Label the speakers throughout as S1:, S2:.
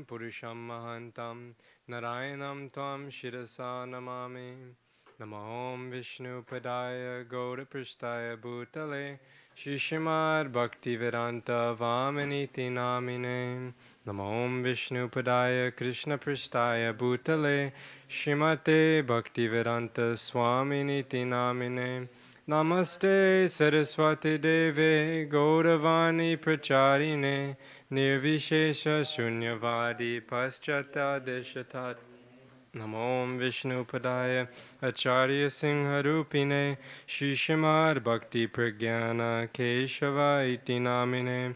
S1: Purnam Purusham Mahantam Narayanam Tvam Shirasa Namami Namo Om Vishnu Padaya Gaura Prishtaya Bhutale Shishimad Bhakti Vedanta Vamaniti Namine Namo Om Vishnu Padaya Krishna Prishtaya Bhutale Shimate Bhakti Vedanta Swaminiti Namine Namaste Saraswati Deve Gauravani Pracharine Nirvishesha Shunyavadi Paschata Deshatat Namo Vishnu Padaya Acharya Singharupine Shishimad Bhakti Pragyana Keshava Iti Namine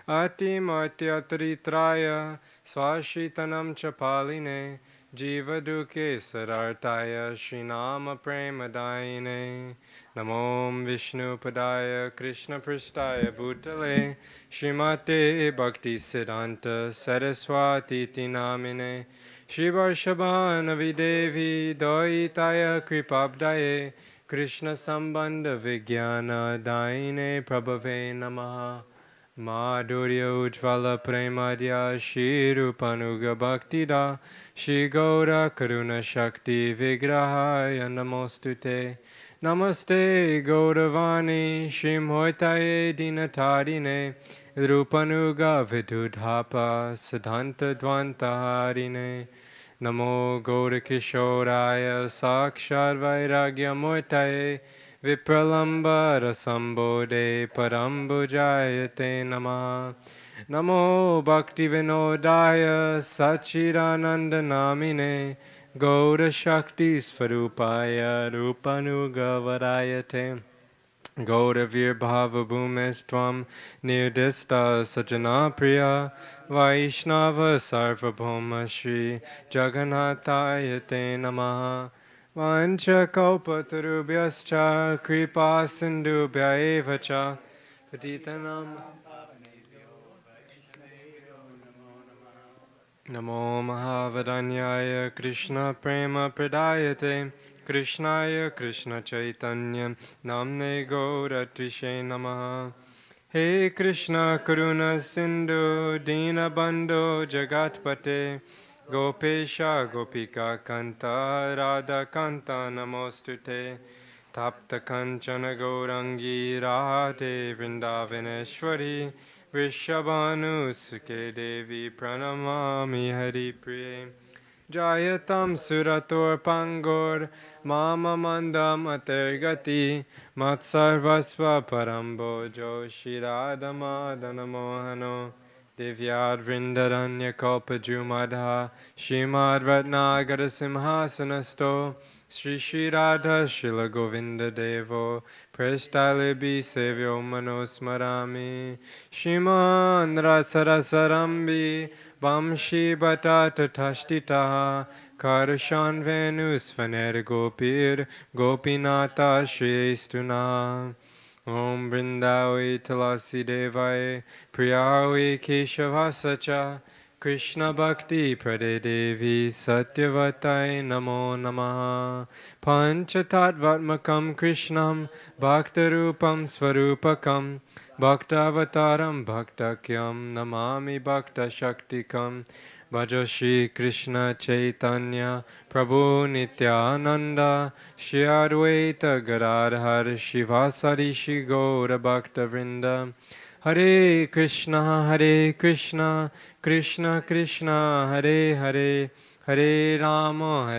S1: Ati Matyatritraya Swashitanam Chapaline Jiva Duke Sarartaya Srinama Premadayine Namo Vishnu Padaya Krishna Pristaya Bhutale Shrimate Bhakti Siddhanta Saraswati Namine Shiva Shabhanavi Devi Doitaya Kripabdaye Krishna Sambandha Vijnana Daine Prabhave Namaha Madhurya Ujvala Premadya Shri Rupanuga Bhaktida Shri Gaura Karuna Shakti Vigrahaya Namostute Namaste Gauravani Shrimhoitaye Dinatarine Rupanuga Vidudhapa Siddhanta Dvantaharine Namo Gaurakishoraya Sakshar Vairagya Murtaye Vipralamba Rasambode Parambujayate Namah Namo Bhakti Vinodaya Sachirananda Namine Gaura Shakti Svarupaya Rupanuga Varayate Gauravir Bhava Bhumestvam Nirdista Sajana Priya Vaishnava Sarvabhauma Shri Jagannataya Te Namaha Vancha Kalpatarubhyascha Kripa Sindhubhya Eva Cha Patitanam Namo Mahavadanyaya Krishna Prema Pradayate Krishnaya Krishna Chaitanya Namne Gauratrishe Namaha He Krishna Karuna Sindhu Dina Bandho Jagatpate Gopesha Gopika Kanta Radha Kanta Namostute Tapta Kanchana Gaurangi Radhe Vrindavaneshwari Vrishabhanu Sukhe Devi Pranamami Hari Priye Jayatam Surator Pangor Mama Mandam Atergati Matsarvasva Parambo Joshirada Madana Mohano Divyad Vrindaranya Kalpajumadha Shimad Ratnagara Simhasanasto Sri Shri Radha Shila Govinda Devo Prestalibi Sevyo Manosmarami Shiman Rasarasarambi Vamshi Batata Tashtitaha Karushan Venus Vaner Gopir Gopinata Shrestuna Om Vrindavi Tulasi Devai Priyavi Keshavasacha Krishna Bhakti Prade Devi Satyavatai Namo Namaha Panchatattvatmakam Krishnam Bhaktarupam Svarupakam Bhaktavataram Bhaktakyam Namami Bhakta Shaktikam Bhajo Shri Krishna Chaitanya Prabhu Nityananda Shri Advaita Gadadhar Shivasari Shri Gaura Bhakta Vrinda Hare Krishna Krishna Krishna Hare Hare Hare Rama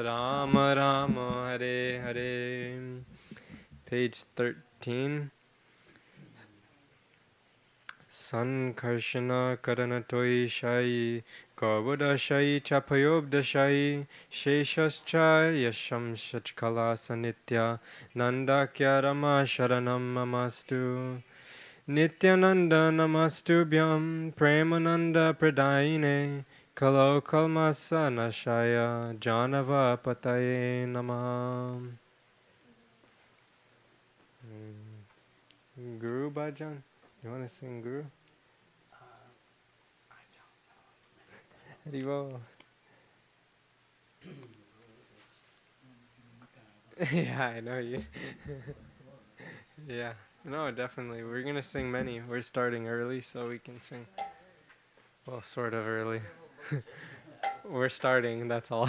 S1: Rama Rama Hare Hare. Page 13. Sankarshana Karanatoi Shai Gavudashai Chapayobdashai Sheshascha Yasham Shachkala Sanitya Nandakya Rama Sharanam Mamastu Nityananda Namastubhyam Premananda Pradayine Kalo Kalmasa Nashaya Janava Pataye Namah. Guru Bhajan? You want to sing Guru? I don't know. Yeah, I know you. Yeah. No, definitely. We're going to sing many. We're starting early so we can sing. Well, sort of early. We're starting, that's all.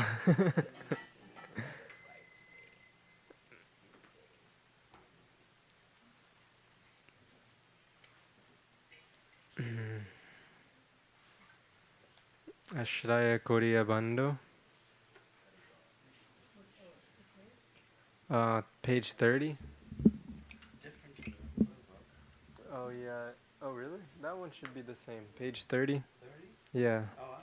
S1: Ashraya Korea Bando. Page 30. Oh, yeah. Oh, really? That one should be the same. Page 30? 30? Yeah. Oh,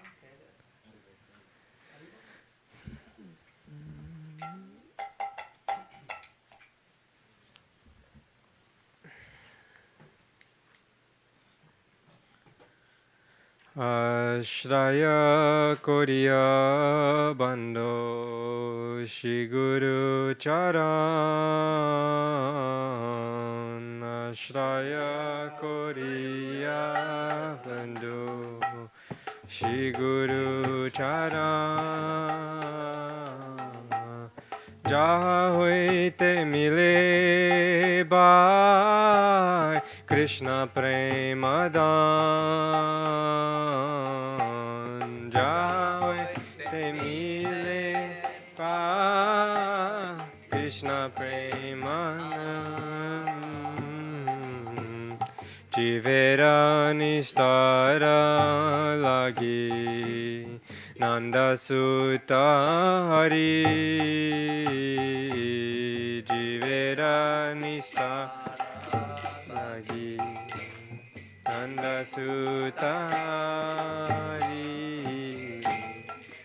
S1: Ashraya Korea Bando Shiguru Charan Ashraya Korea Bando Shiguru Charan Jaha hoite mile bai Krishna Premadan Jaha hoite mile bai Krishna Premadan Jivera nistara lagi Nanda Sutta Hari Jivera Nista Lagi Nanda Sutta Hari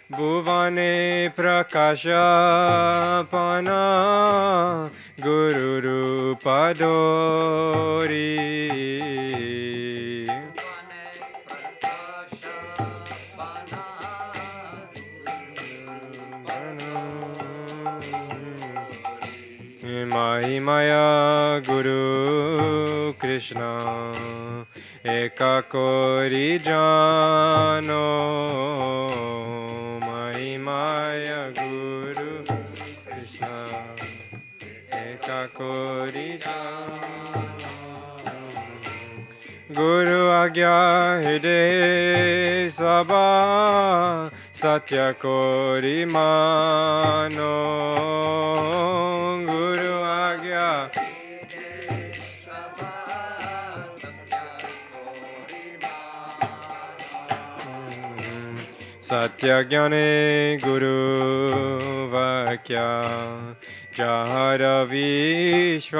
S1: Bhuvane Prakasha Pana Guru Rupa Dori Mahimaya Guru Krishna Eka Kori Jano Mahimaya Guru Krishna Eka Kori Jano Guru Agya Hide Sabha Satya Kori Mano Guru Agya Satya Gyane Guru Vakya Jahara Vishwas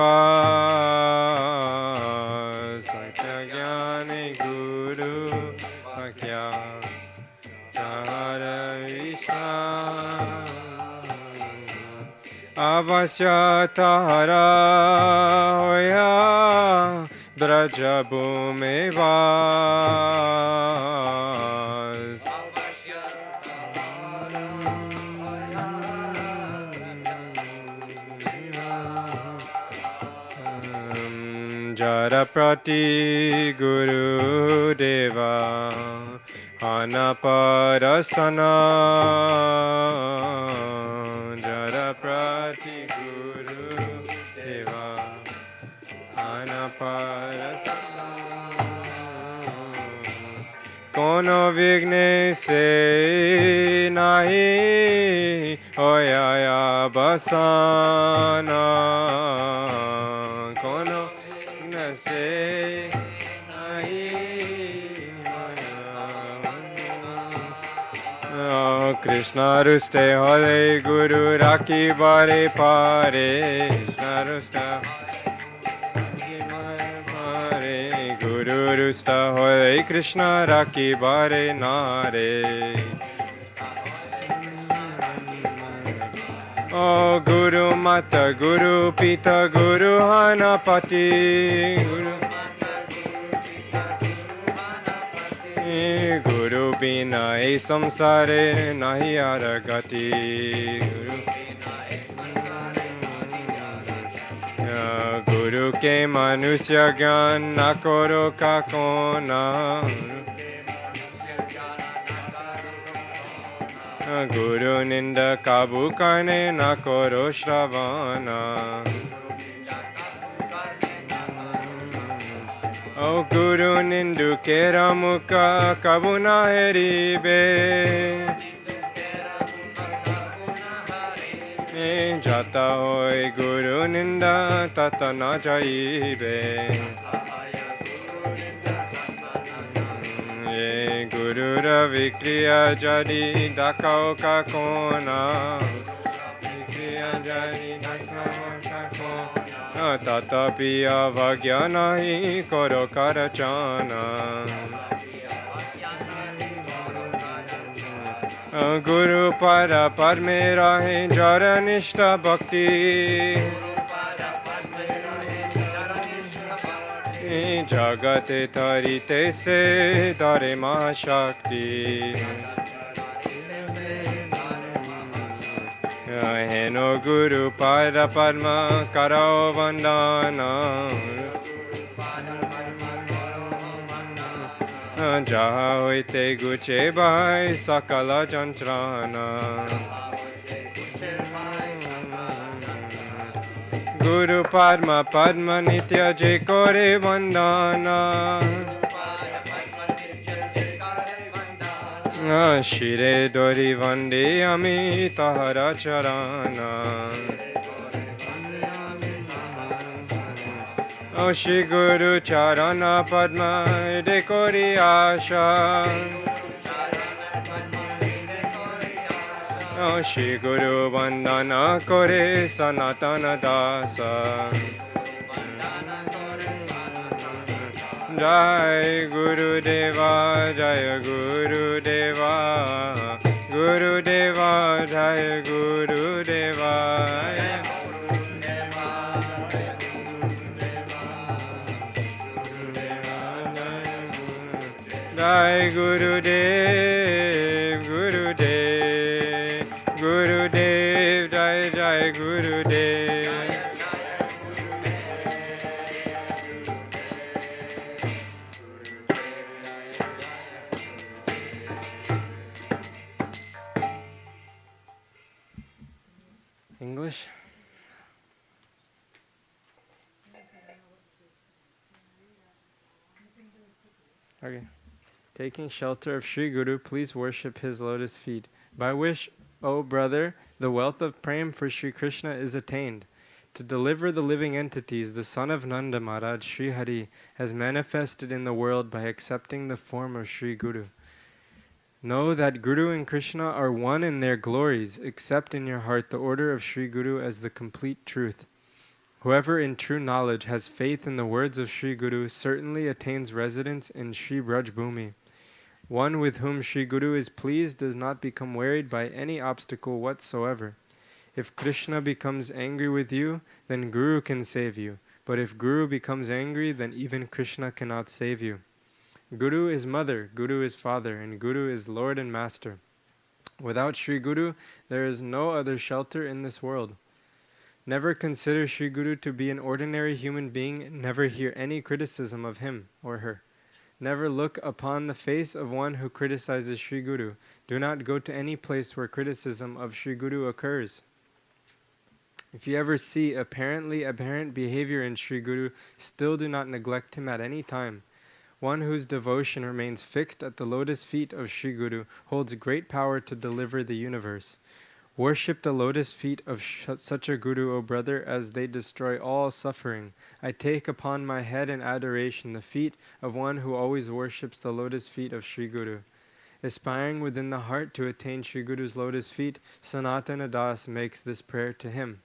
S1: Satya Gyane Guru Vakya Jahara Vishwas Avasya Tahara Hoya Braja Bhume Vas Jaraprati Guru Deva Anaparasana Jaraprati Guru Deva Anaparasana Kono vigne se nahi hoya basana Kono vigne se nahi hoya Krishna ruste hare Guru Raki bare pare Krishna ruste Guru Rusta Hare Krishna Raki Bare Nare O Guru Mata Guru Pita Guru Hanapati Guru Bina E Samsare Nahi Aragati Guru ke manusya gyan na koro kakona Guru ninda kabu karne na koro shravana O Guru Nindu Keramuka Kabuna Heribe Jata hoy Guru Ninda Tata na jaibe Guru Ravi Kriya Jadi Dakao Kakona Kriya Jadi Dakao Kakona Tata Piya Vagyana Hi Koro Karachana Guru Para Padme Rahe Jara Nishta Bhakti Jagate Tarite Se Dare Mahashakti Heno Guru Pada Padma Karao Vandana Jaha Hoite Guche Bhai Sakala Jantrana Guru Padma Padma Nitya Je Kore Vandana Shire Dori Vande Ami Tahara Charana Shri Guru Charana Padma De Kori Asha Shri Guru Vandana Kore Sanatana Dasa Jai Guru Deva Jai Guru Deva Guru Deva Jai Guru Deva Jai Guru Dev Guru Dev Guru Dev Jai Jai Guru Dev English? Okay. Taking shelter of Sri Guru, please worship his lotus feet, by which, O brother, the wealth of prem for Sri Krishna is attained. To deliver the living entities, the son of Nanda Maharaj, Sri Hari, has manifested in the world by accepting the form of Sri Guru. Know that Guru and Krishna are one in their glories. Accept in your heart the order of Sri Guru as the complete truth. Whoever in true knowledge has faith in the words of Sri Guru certainly attains residence in Sri Braj Bhumi. One with whom Sri Guru is pleased does not become worried by any obstacle whatsoever. If Krishna becomes angry with you, then Guru can save you. But if Guru becomes angry, then even Krishna cannot save you. Guru is mother, Guru is father, and Guru is Lord and Master. Without Sri Guru, there is no other shelter in this world. Never consider Sri Guru to be an ordinary human being, and never hear any criticism of him or her. Never look upon the face of one who criticizes Sri Guru. Do not go to any place where criticism of Sri Guru occurs. If you ever see apparently aberrant behavior in Sri Guru, still do not neglect him at any time. One whose devotion remains fixed at the lotus feet of Sri Guru holds great power to deliver the universe. Worship the lotus feet of such a Guru, O brother, as they destroy all suffering. I take upon my head in adoration the feet of one who always worships the lotus feet of Sri Guru. Aspiring within the heart to attain Sri Guru's lotus feet, Sanatana Das makes this prayer to him.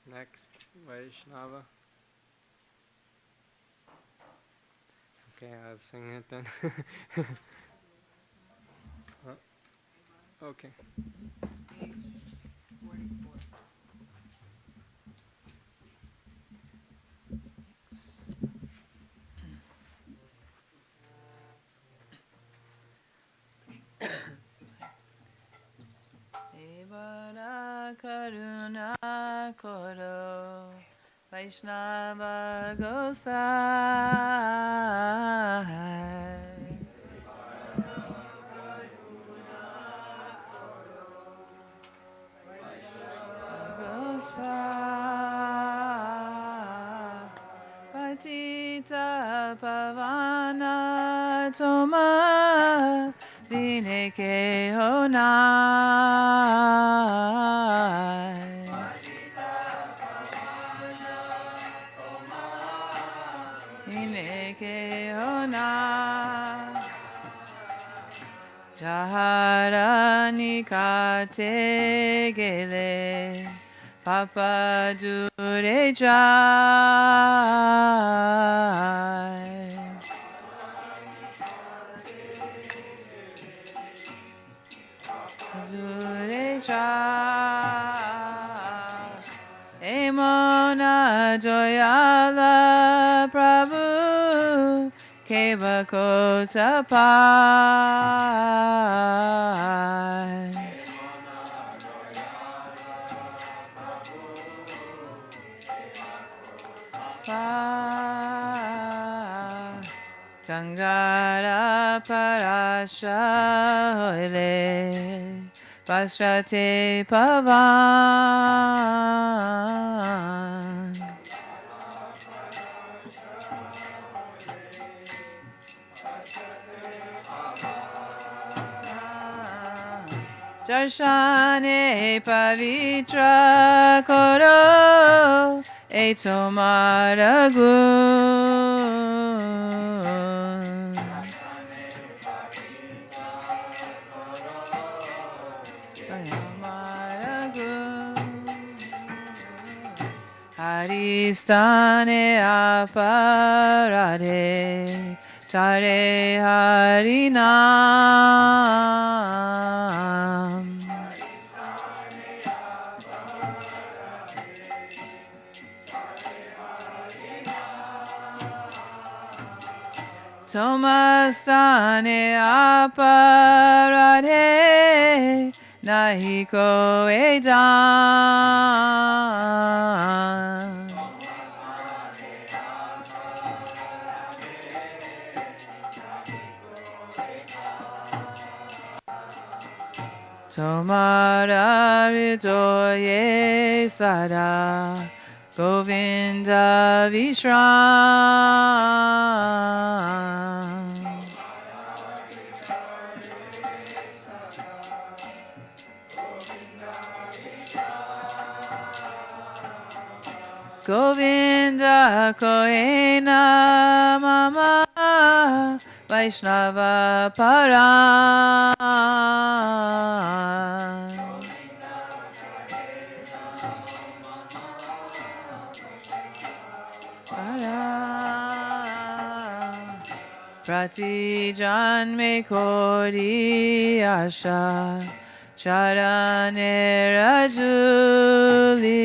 S1: Next, Vaishnava. Okay, I'll sing it then. Okay.
S2: Devara Karuna Koro Vaishnava Gosai Patita Pavana Toma Vineke Honai. Vineke Honai. Jaharani Kate Gele Papa Dure Jai. Dure Jai. Emona Joyala Prabhu Keva Kota Pai. Gangara Parasha Hoile Pasrate Pavan. Darshane Pavitra Koro Etomaragun. Haristane aparade Tare Harinam. Tomastane aparade Nahiko Edan. Tomara Ridoye Sada Govinda Vishram. Govinda Kohena Mama Vaishnava Param. Prati Janme Kori Asha Charane Rajuli.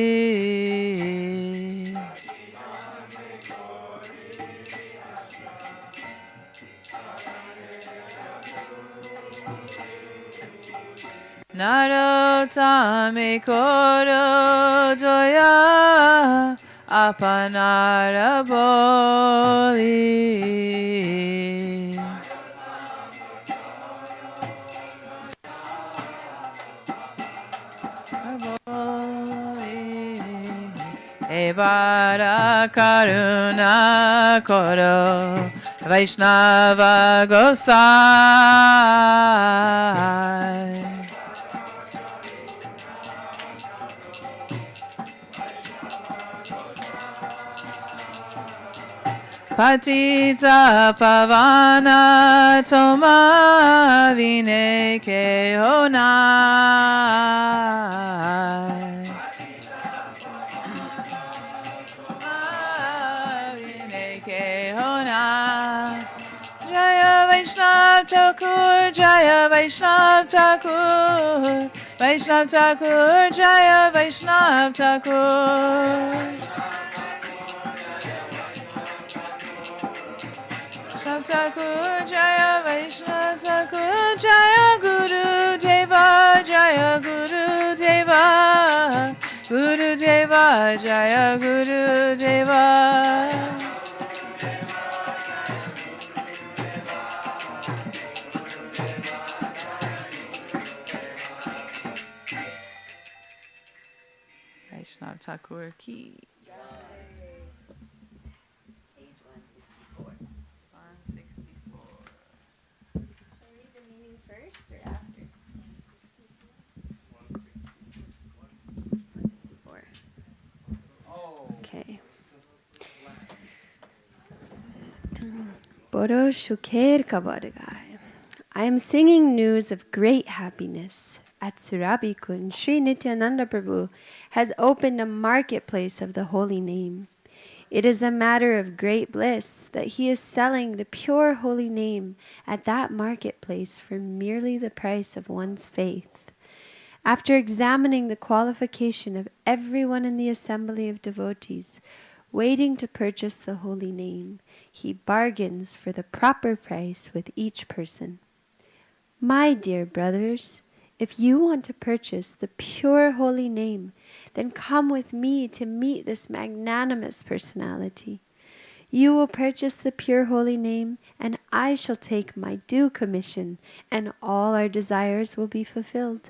S2: Narotame Koro Joya Apanara Boli. Evara Karuna Koro Vaishnava Gosai. Patita Pavana Toma Vineke Honai. Vineke Honai. Jaya Vaishnav Thakur, Jaya Vaishnav Thakur, Vaishnav Thakur, Jaya Vaishnav Thakur. Thakur, Jaya Vaishnav Thakur, Jaya Guru Deva, Jaya Guru Deva, Guru Deva, Jaya Guru Deva. Vaishnav Thakur ki.
S3: Boro Shuker Kabargai. I am singing news of great happiness. At Surabikun, Sri Nityananda Prabhu has opened a marketplace of the holy name. It is a matter of great bliss that he is selling the pure holy name at that marketplace for merely the price of one's faith. After examining the qualification of everyone in the assembly of devotees waiting to purchase the holy name, he bargains for the proper price with each person. My dear brothers, if you want to purchase the pure holy name, then come with me to meet this magnanimous personality. You will purchase the pure holy name, and I shall take my due commission, and all our desires will be fulfilled.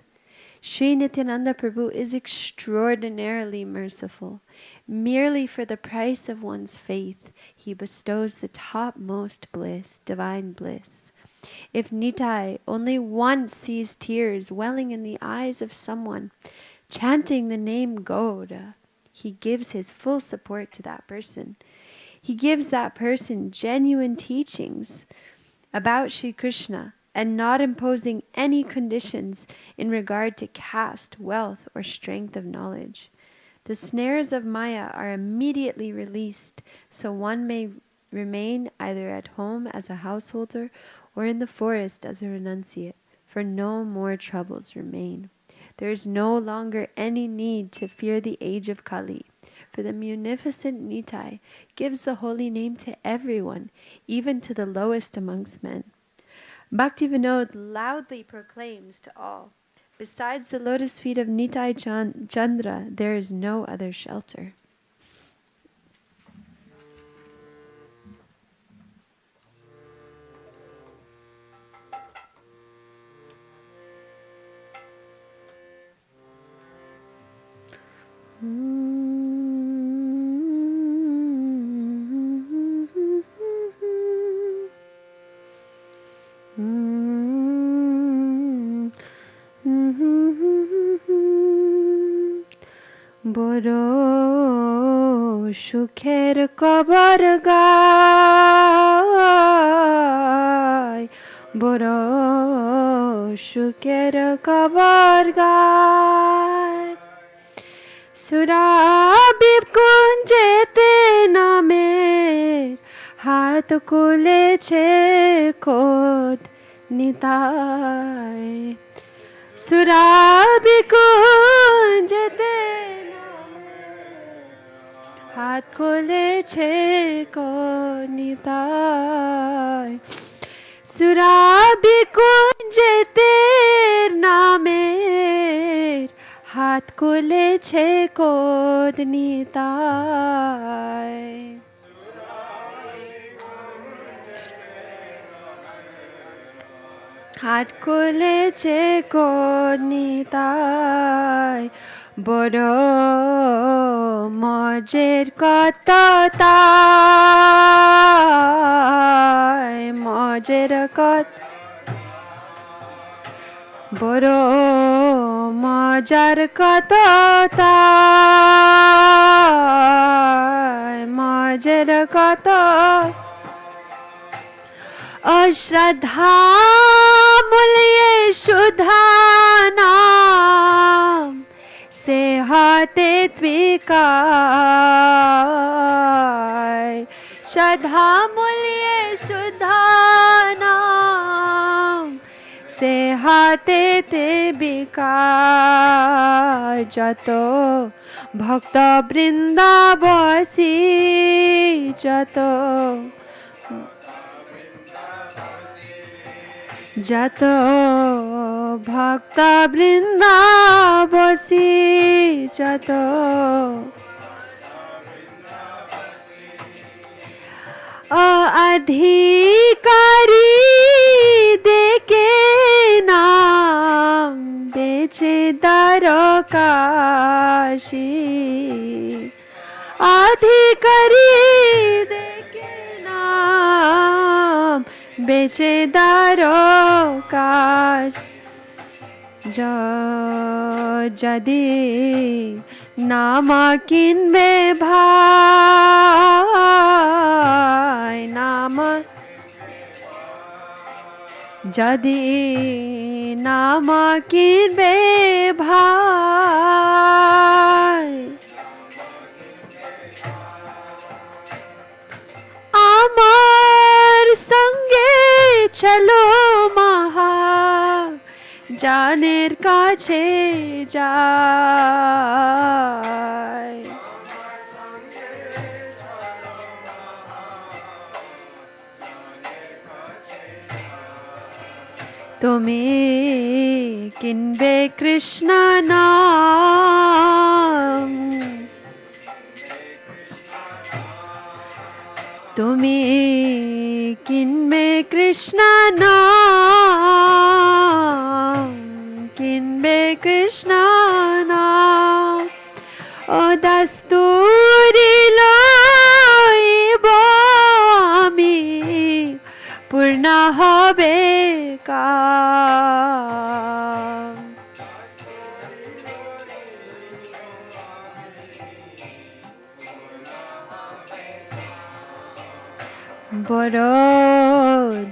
S3: Sri Nityananda Prabhu is extraordinarily merciful. Merely for the price of one's faith, he bestows the topmost bliss, divine bliss. If Nitai only once sees tears welling in the eyes of someone chanting the name Gauda, he gives his full support to that person. He gives that person genuine teachings about Sri Krishna and not imposing any conditions in regard to caste, wealth, or strength of knowledge. The snares of Maya are immediately released, so one may remain either at home as a householder or in the forest as a renunciate, for no more troubles remain. There is no longer any need to fear the age of Kali, for the munificent Nitai gives the holy name to everyone, even to the lowest amongst men. Bhaktivinoda loudly proclaims to all, besides the lotus feet of Nitai Chandra, there is no other shelter. Boro Shukher Kabar Gai, Boro Shukher Kabar Gai. Surabhi kunjete namer हाथ खुले छे खोद निताय सुराबी कुंजते हाथ खुले छे को निताय सुराबी कुंजते नामेर हाथ खुले छे कोद निताय হাত খুলেছে নিতাই বড় মজের কত তাই মজের কত বড় মজার কত তাই মজের কত अश्रद्धा मूल्य शुद्धा नाम से हाथे त्विकाय श्रद्धा मूल्य शुद्धा नाम से हाथे ते बिकाय जतो भक्त बृंदाबसी जतो যত ভক্ত বৃন্দাবসী যত অধিকারী দেখে নাম বেছে দ্বারকাশী অধিকারী দেখে নাম বেচে দ্বারকাশ যদি নাম কিনবে ভাই নাম যদি নামা কিনবে ভাই আমার সঙ্গে চলো মহা জানের কাছে যাই তুমি কিনবে কৃষ্ণ নাম তুমি কিনবে কৃষ্ণ নাম কিনবে কৃষ্ণ নাম ও দস্তুরি লইব আমি পূর্ণ হবে কাম বড়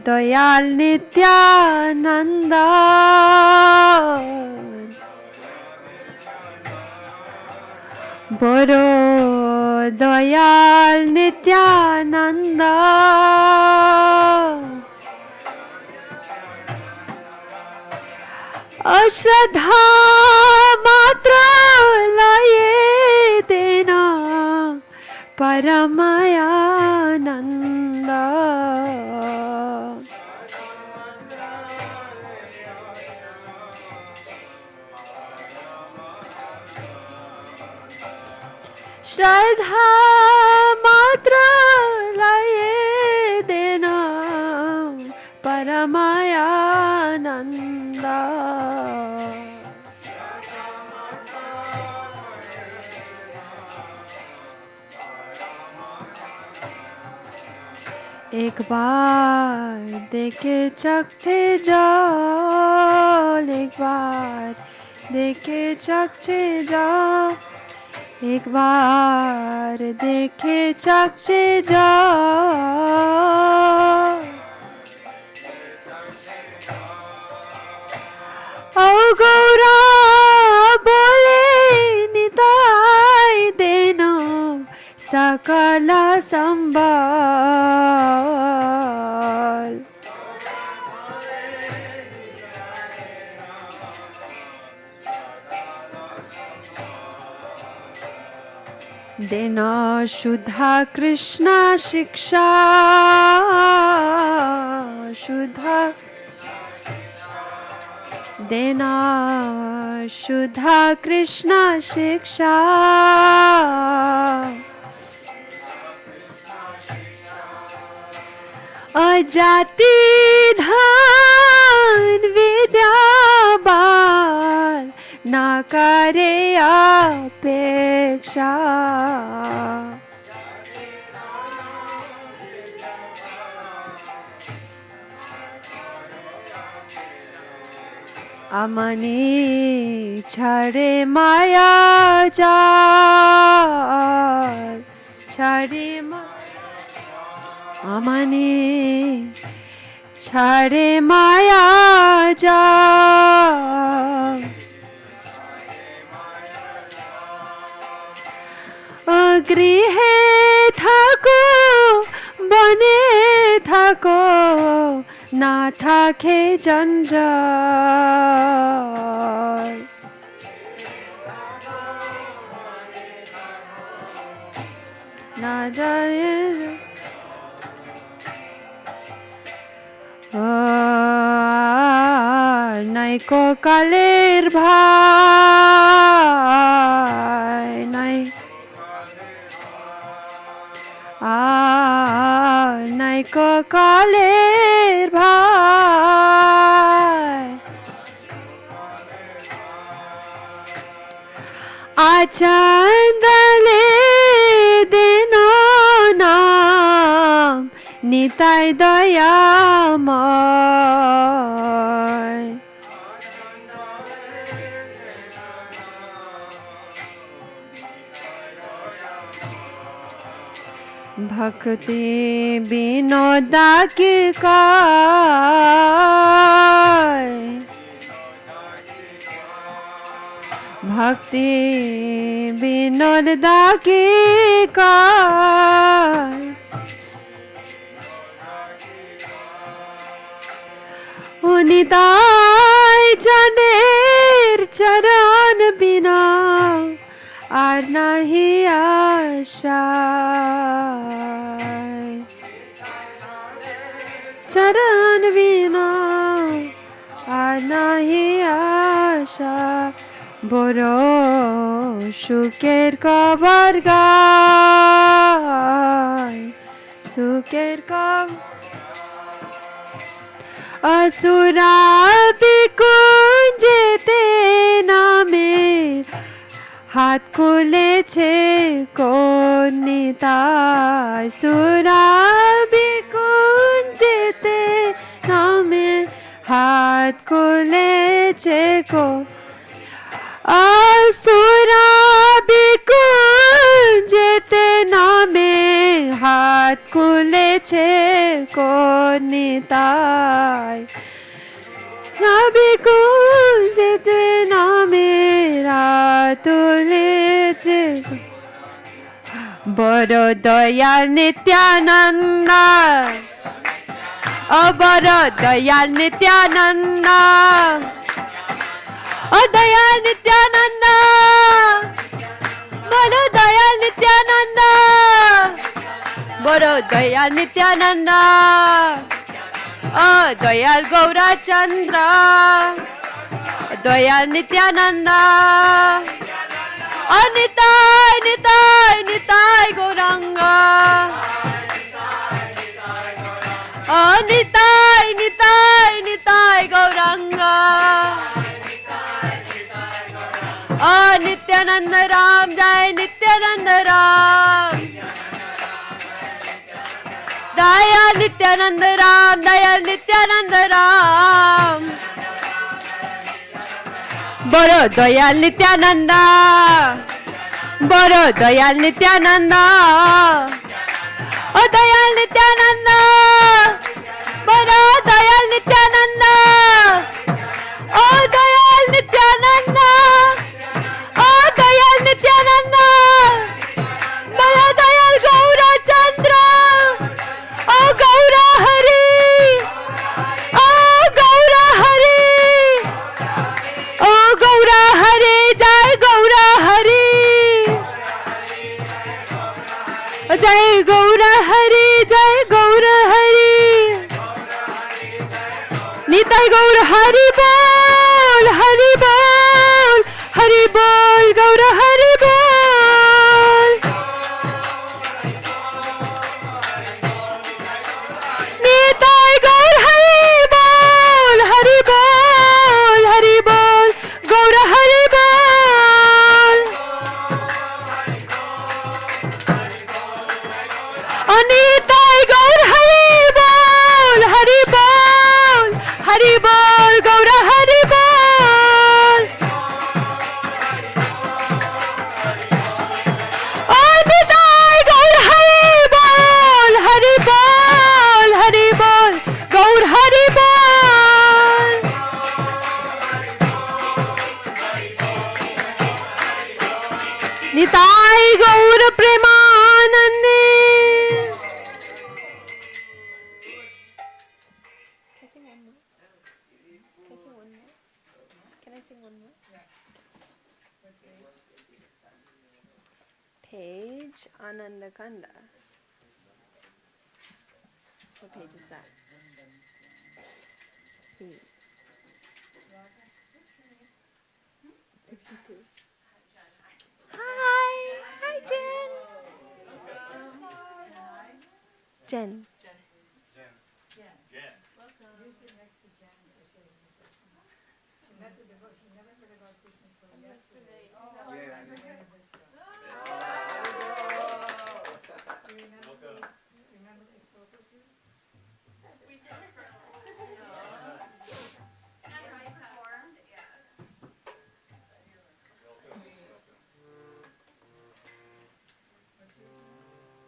S3: দয়াল নিত্যানন্দ বড় দয়াল নিত্যানন্দ অশ্রদ্ধা মাত্র লয়ে দেন পরমায়ানন্দ শ্রদ্ধা মাত্র লয়ে দেন পরমায়ানন্দ एक बार देखे चकचे जल एक बार देखे चकचे जल एक बार देखे चकचे जल ओ गौरा बोले निताई देनो सकल संबल देना शुद्धा कृष्ण शिक्षा शुद्धा देना शुद्धा कृष्ण शिक्षा अजाति धन विद्या बाल ना करे अपेक्षा अमनी छड़े माया जाल छड़े अमनी छड़े माया जाल गृहे থাকো বনে থাকো না থাকে জঞ্জাল না যায় নাইকো কালের ভাই নাই নাইকো কালের ভাই আচন্দলে দেন নাম নিতাই দয়াময় भक्ति विनोदा की काय भक्ति विनोदा की काय निताय जनेर चरण बिना আর নাহি আশা চরণ বিনা আর নাহি আশা বড় সুখের খবর গায় সুখের খবর असुरा বিকুঞ্জেতে নামের হাত খুলেছে কোন নিতাই সুরা বিকুঞ্জেতে নামের হাত খুলেছে কোন আসুরা বিকুঞ্জেতে নামের হাত খুলেছে কোন নিতাই বিকুঞ্জেতে নামের হাত তুলেছে বড় দয়াল নিত্যানন্দ ও বড় দয়াল নিত্যানন্দ ও দয়াল নিত্যানন্দ বড় দয়াল নিত্যানন্দ বড় দয়াল নিত্যানন্দ ও দয়াল গৌরচন্দ্র দয়াল নিত্যানন্দ ও নিতাই নিতাই নিতাই গৌরাঙ্গ ও নিতাই নিতাই নিতাই গৌরাঙ্গ ও নিত্যানন্দ রাম জয় নিত্যানন্দ রাম दयाल नित्यानंद राम दयाल नित्यानंद राम बड़ो दयाल नित्यानंद बड़ो दयाल नित्यानंद ओ दयाल नित्यानंद बड़ो दयाल नित्यानंद ओ दयाल नित्यानंद ओ दयाल नित्यानंद बड़ो दयाल गौरचंद्र ओ गौरा हरि ओ गौरा हरि ओ गौरा हरि जय गौरा हरि जय गौरा हरि जय गौरा हरि निताई गौर हरि बोल हरि बोल हरि बोल गौरा हरि बोल निताई गौर हरि बोल हरि बोल हरि बोल गौर हरि बोल निताई गौर हरि बोल हरि बोल हरि बोल गौर हरि बोल निताई गौर हरि बोल हरि बोल हरि बोल गौर हरि बोल निताई गौर प्रेमानंदे Page Ananda Kanda. What page is that? Hmm. 62. Hi! Hi, Jen! Jen.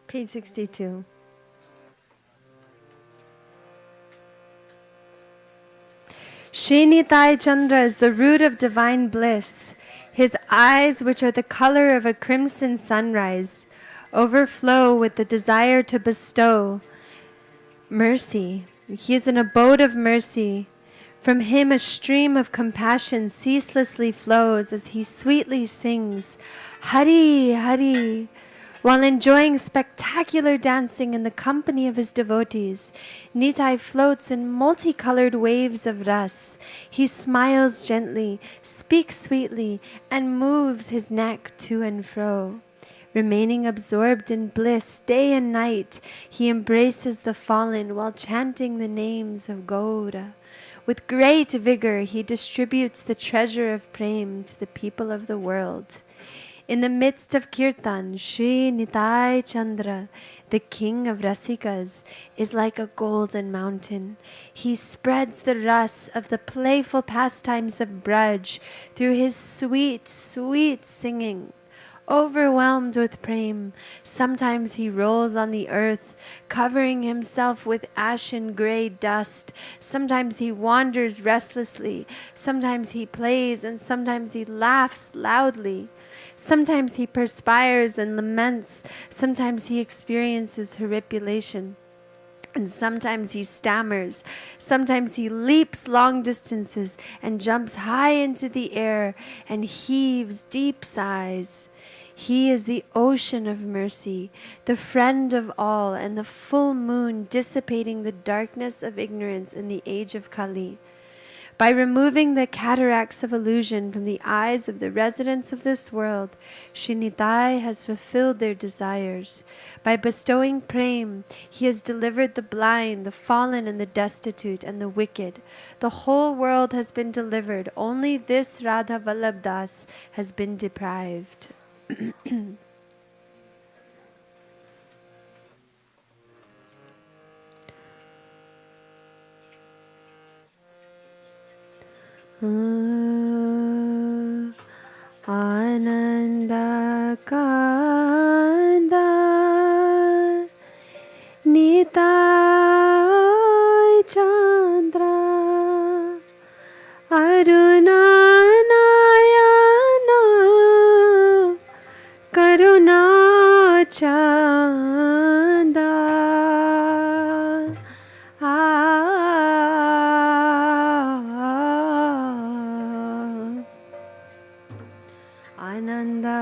S3: Page 62. Shri Nitai Chandra is the root of divine bliss. His eyes, which are the color of a crimson sunrise, overflow with the desire to bestow mercy. He is an abode of mercy. From him a stream of compassion ceaselessly flows as he sweetly sings Hari Hari, while enjoying spectacular dancing in the company of his devotees. Nitai floats in multicolored waves of ras. He smiles gently, speaks sweetly, and moves his neck to and fro. Remaining absorbed in bliss day and night, he embraces the fallen while chanting the names of Gaura. With great vigor, he distributes the treasure of Prem to the people of the world. In the midst of Kirtan, Shri Nitai Chandra, the king of Rasikas, is like a golden mountain. He spreads the ras of the playful pastimes of Braj through his sweet, sweet singing. Overwhelmed with prem, sometimes he rolls on the earth, covering himself with ashen gray dust. Sometimes he wanders restlessly. Sometimes he plays, and sometimes he laughs loudly. Sometimes he perspires and laments. Sometimes he experiences horripilation. And sometimes he stammers. Sometimes he leaps long distances and jumps high into the air and heaves deep sighs. He is the ocean of mercy, the friend of all, and the full moon dissipating the darkness of ignorance in the age of Kali. By removing the cataracts of illusion from the eyes of the residents of this world, Shri Nitai has fulfilled their desires. By bestowing prem, he has delivered the blind, the fallen, and the destitute, and the wicked. The whole world has been delivered. Only this Radha Vallabh Das has been deprived. Ananda Kanda Nitai Chandra Aruna Nayana Karuna Chanda Ananda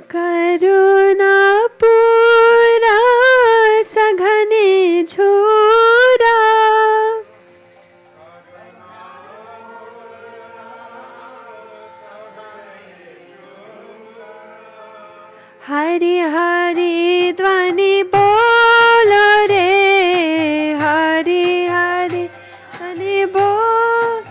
S3: Karuna Pura Saghane Chora Hari Hari Dvani Bolo Re Hari Hari Dvani Bolo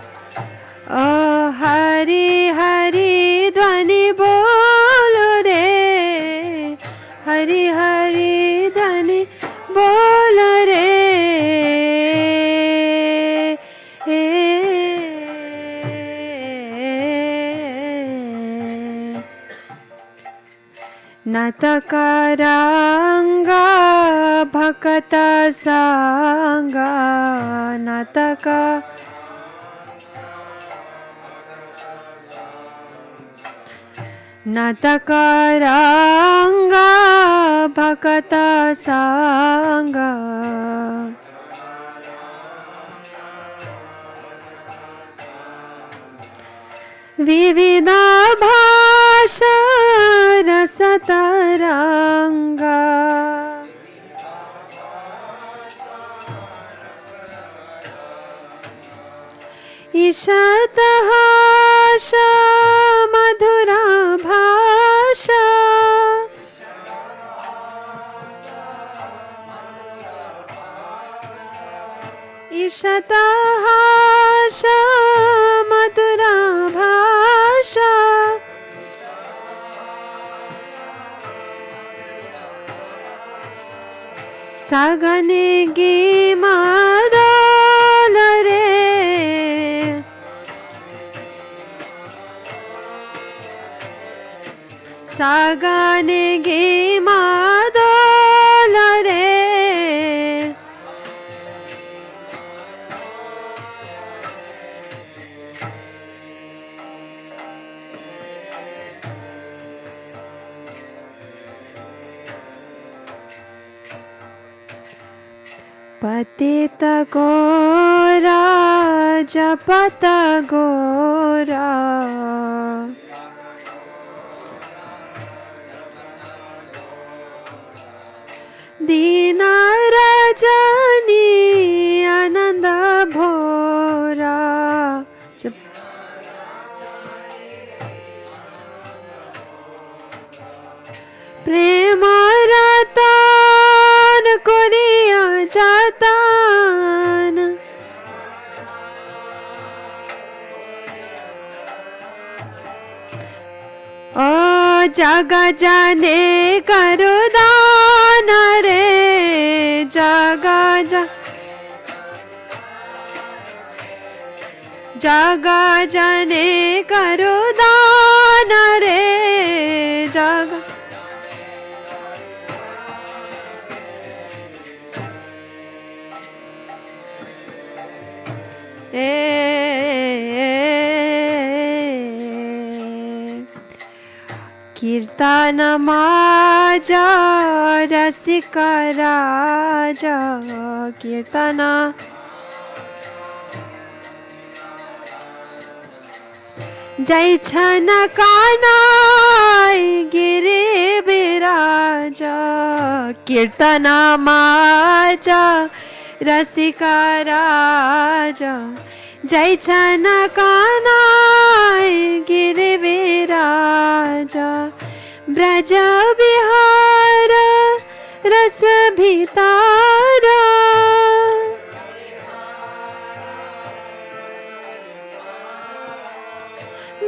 S3: Oh Hari Hari Dvani Bolo Re Hari Hari Dvani Bolo Re Natakaranga Bhakata Sanga Nataka Natakaranga Bhakata Sanga Vivida Bhasha Rasataranga Ishatahasha Madhura Bhasha Ishatahasha सागने गे मादोल रे सागने गे मादोल रे पतित गोरा जपत गोरा दीन रजनी आनंद भोरा Prem Ratan Korea जातान ओ जग जाने करो दान रे जग जाने करो दान रे जग कीर्तन माजा रसिक राजा कीर्तन जय छन कानाई गिरे बिराजा कीर्तन माजा रसिक राजा जय छन कानाई गिरे बिराजा ब्रज विहार रस भितारा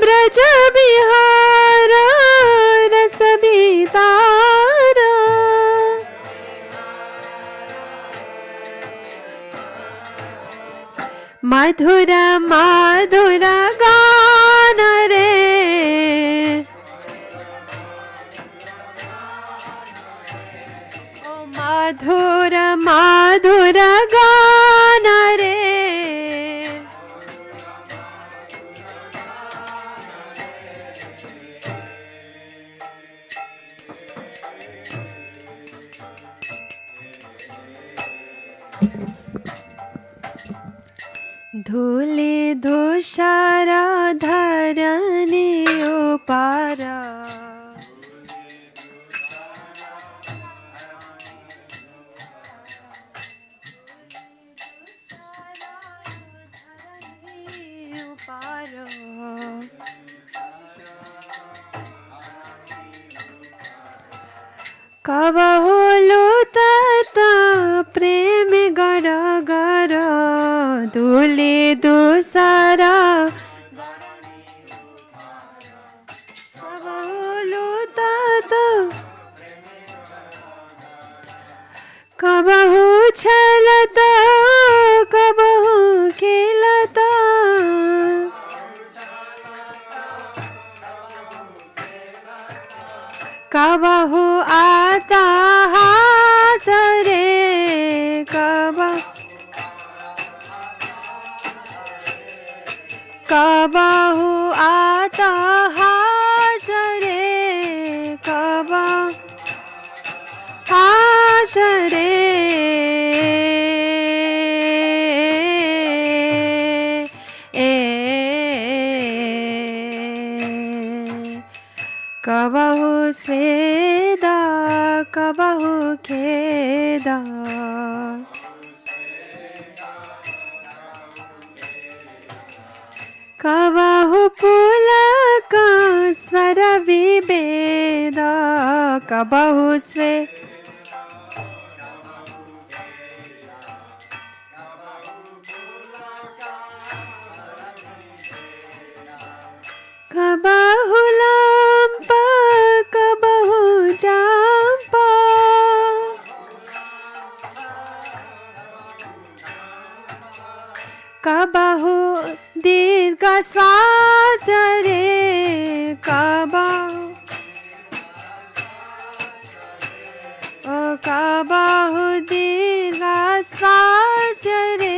S3: ब्रज विहार रस भितारा मधुर मधुर गान रे ओ मधुर मधुर गान रे धूले धूषर धरनी उपारा कबहु लुटत प्रेम गर गर धूले दूसरा कबहु लुटत कबहु छलत कबहु खेलत कबहु आता हास रे कबहु आता हास रे हास रे कबहु स्वेदा कबहु खेदा कबहु पुलक स्वर विभेद कबहु स्वे कबहु लंप कबहु Zampa dīrgha svāsa re Kaaba O Kaaba ho dīrgha svāsa re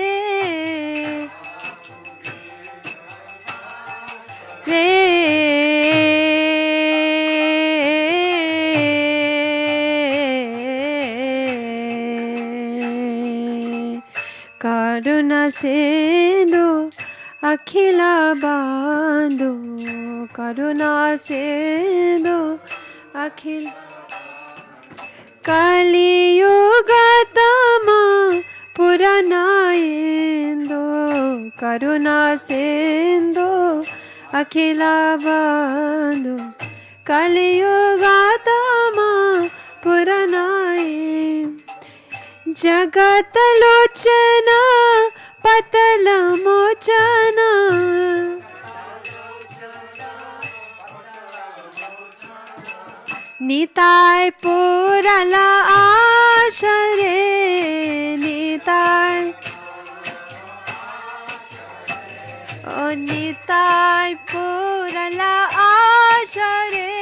S3: Karuna Sindhu Akhila Bandhu Karuna Sindhu Akhila Kali Yuga Tama Purana Indhu Karuna Sindhu Akhila Bandhu Kali Yuga Tama Purana Indhu Jagat Lochana Patala Mochana Nitai Purala Ashare Nitai O Nitai Purala Ashare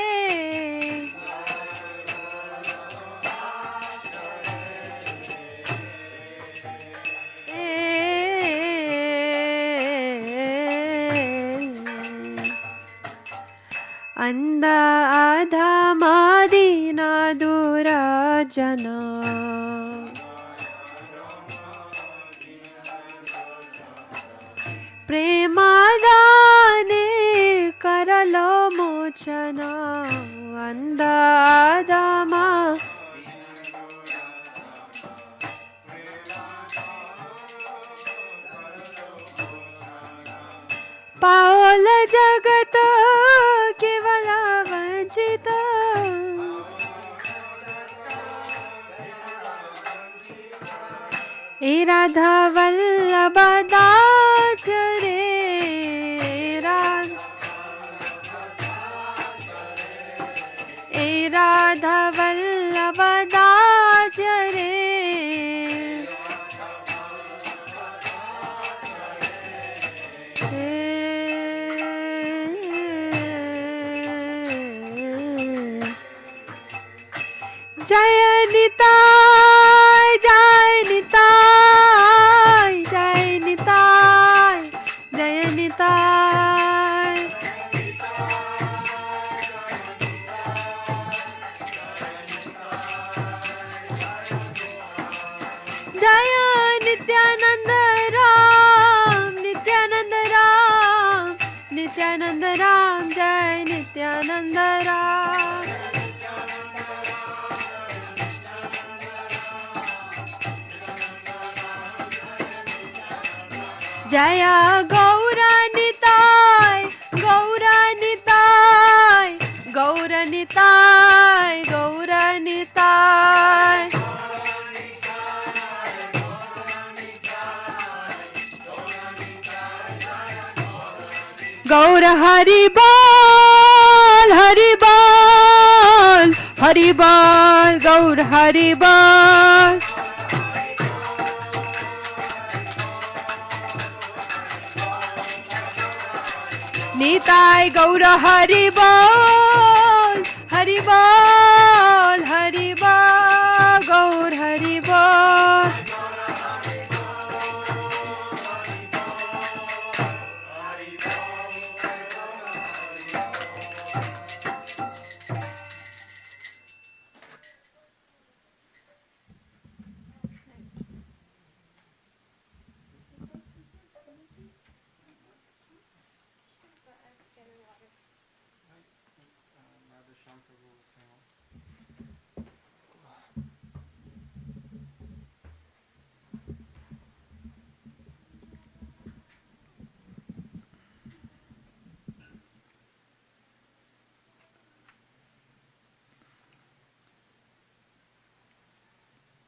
S3: Anda Adha Madina Durajana Premadane Karalo Mochana Anda Adha Paola Jagata Kevala Vanchita E Radha Vallabha Dasya Re E Radha Vallabha Dasya Re Jaya Nitai, Jai Nitai, Jai Nitai, Jaya Nitai. Jaya Nityananda Ram, Nityananda Ram, Nityananda Ram, Jai Nityananda Ram. Jaya Gaura Nitai, Gaura Nitai, Gaura Nitai, Gaura Nitai. Gaura Hari Bol, Hari Bol, Hari Bol, Gaura Hari Bol. Nitai Gaura Hari Bol, Hari Bol, Hari Bol, Gaur Hari Bol.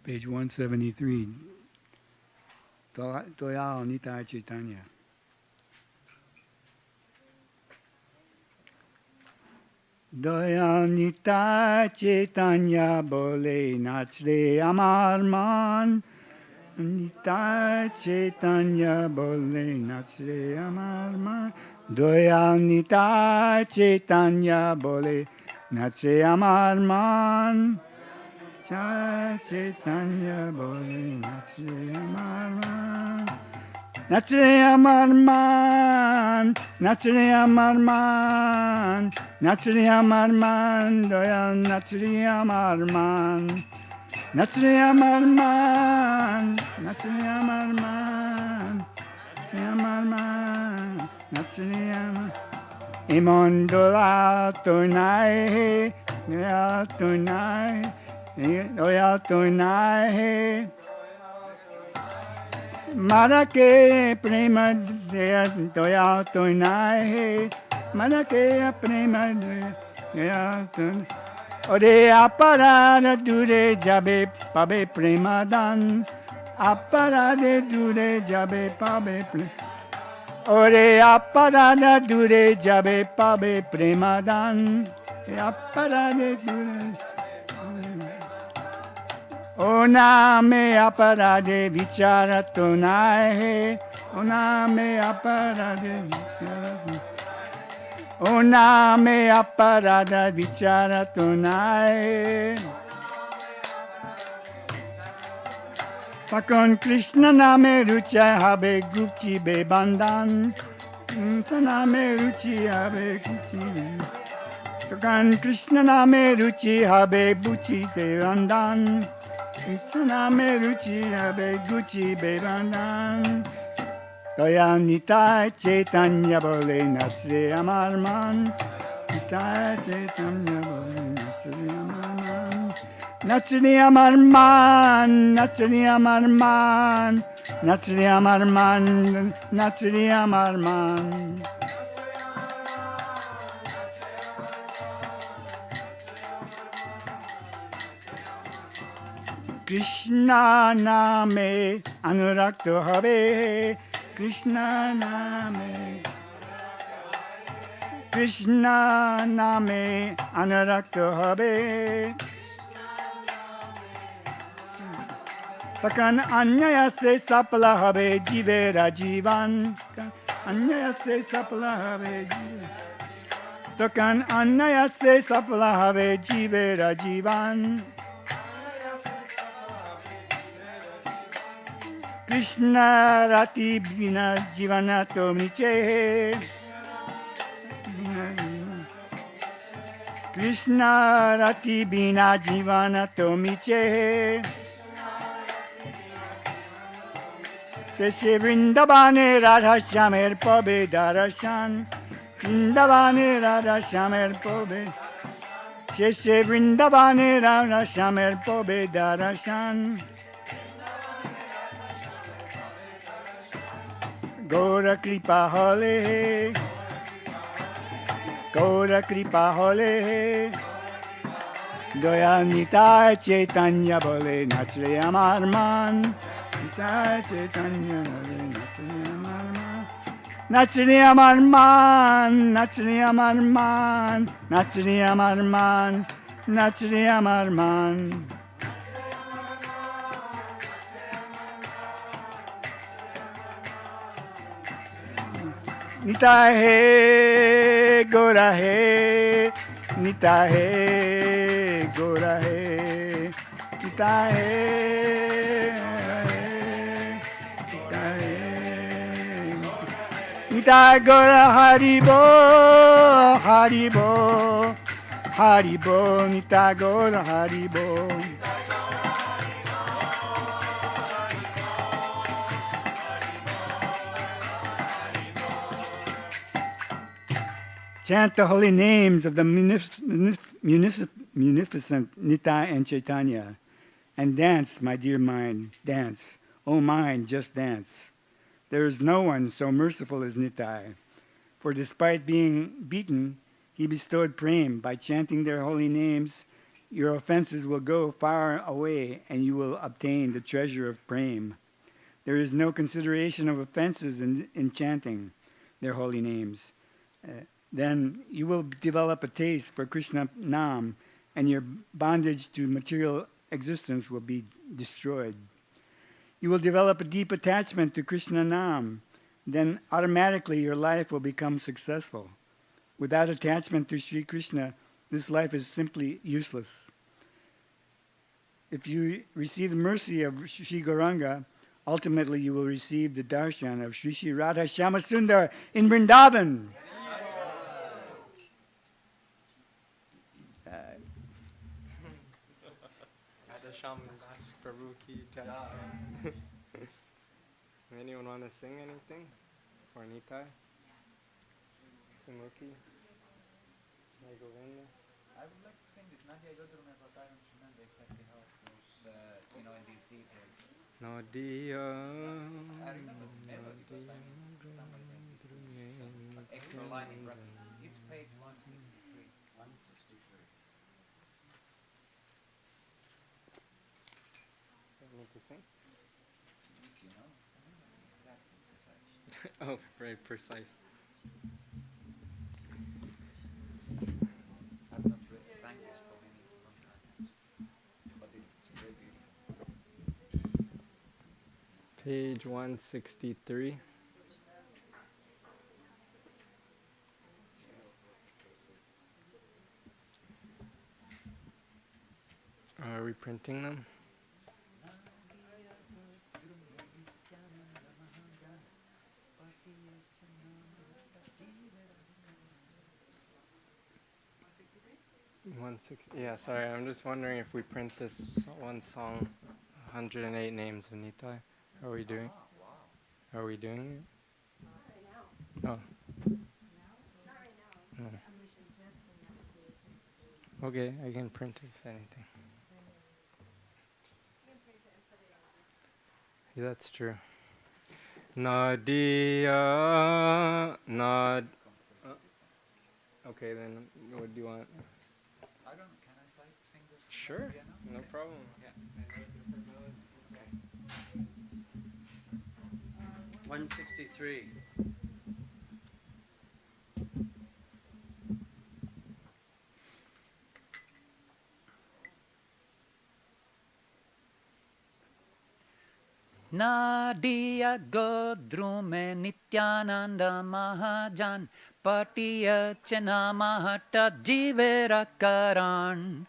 S4: Page 173. Doyal Nitai Chaitanya. Doyal Nitai Chaitanya Bole Nachle Amar Man. Nitai Chaitanya Bole Nachle Amar Man. Doyal Nitai Chaitanya bole, nache amar man. Chaitanya bole, nache amar man. Nache amar man, nache amar man, nache amar man, doyal nache amar man. Nache amar man, nache amar man, amar man, nache amar. Imon doyal tunai, doyal tunai, doyal tunai. Marake prema doyal tunai, marake prema doyal tunai. Ore aparada dure jabe pabe premadan, aparade dure jabe pabe premadan. Ore aparada dure jabe pabe premadan, aparade dure. Ona me aparade vichara tunai, ona me aparade vichara. Ona me aparada vichara tunai. Sakon Krishna name rucha habe guchi be bandan. Name ruchi habe guchi. Sakon Krishna name ruchi habe buchi be bandan. Name ruchi habe guchi be bandan. Doya Nitai Chaitanya bole nache amar man. Nitai Chaitanya bole nache amar man. Nache amar man, nache amar man, nache amar man, nache amar man. Krishna name anurakto habe. Krishna name, Krishna name anurakto habe. Takan anyaya se sapla habe jivera jivan. Anyaya se sapla habe jivera. Takan anyaya se sapla habe jivera jivan. Krishna rati bina jivana to miche. Krishna rati bina jivana to miche. Tese Vrindavane Radha Shamer Pabe Darashan. Vrindavane Radha Shamer Pabe. Tese Vrindavane Radha Shamer Pabe Darashan. Gora Kripa Hole, Gora Kripa Hole, Doya Nitai Chaitanya bole nache amar man, Nitai Chaitanya bole nache amar man, nache amar man, nache amar man, nache amar man, nache amar man. Nita he, gora he, nita he, gora he, nita he, nita he, nita gora haribo, haribo, haribo, nita gora haribo. Chant the holy names of the munificent Nitai and Chaitanya, and dance, my dear mind, dance. O mind, just dance. There is no one so merciful as Nitai, for despite being beaten, he bestowed prem. By chanting their holy names, your offenses will go far away, and you will obtain the treasure of prem. There is no consideration of offenses in chanting their holy names. Then you will develop a taste for Krishna Nam, and your bondage to material existence will be destroyed. You will develop a deep attachment to Krishna Nam, then automatically your life will become successful. Without attachment to Sri Krishna, this life is simply useless. If you receive the mercy of Sri Gauranga, ultimately you will receive the darshan of Sri Sri Radha Shyama Sundar in Vrindavan.
S1: Anyone want to sing anything for Nitai? Sumuki? Govinda?
S5: I would like to sing this. Nadia, I don't remember, but I don't remember exactly how it goes, in these details.
S1: No dia.
S5: I remember melody, but I mean, somebody maybe. But extra lining, right? It's page 163. 163.
S1: Need to sing?
S5: You know? Exactly precise.
S1: Oh, very precise.
S5: I've not really sang this for many long time. But it's very beautiful.
S1: Page 163. Are we printing them? Yeah, sorry, I'm just wondering if we print this one song, 108 Names of Nitai. How are we doing?
S5: Wow.
S1: Are we doing it? Oh. No. Okay, I can print it if anything. Yeah, that's true. Nadia, Nad. Okay, then what do you want?
S5: I don't know, can I sing this?
S1: Sure,
S5: piano?
S1: no problem.
S5: Yeah.
S6: 163. Nadia Godrume Nityananda Mahajan Patiya Chena Mahata Jivera Karan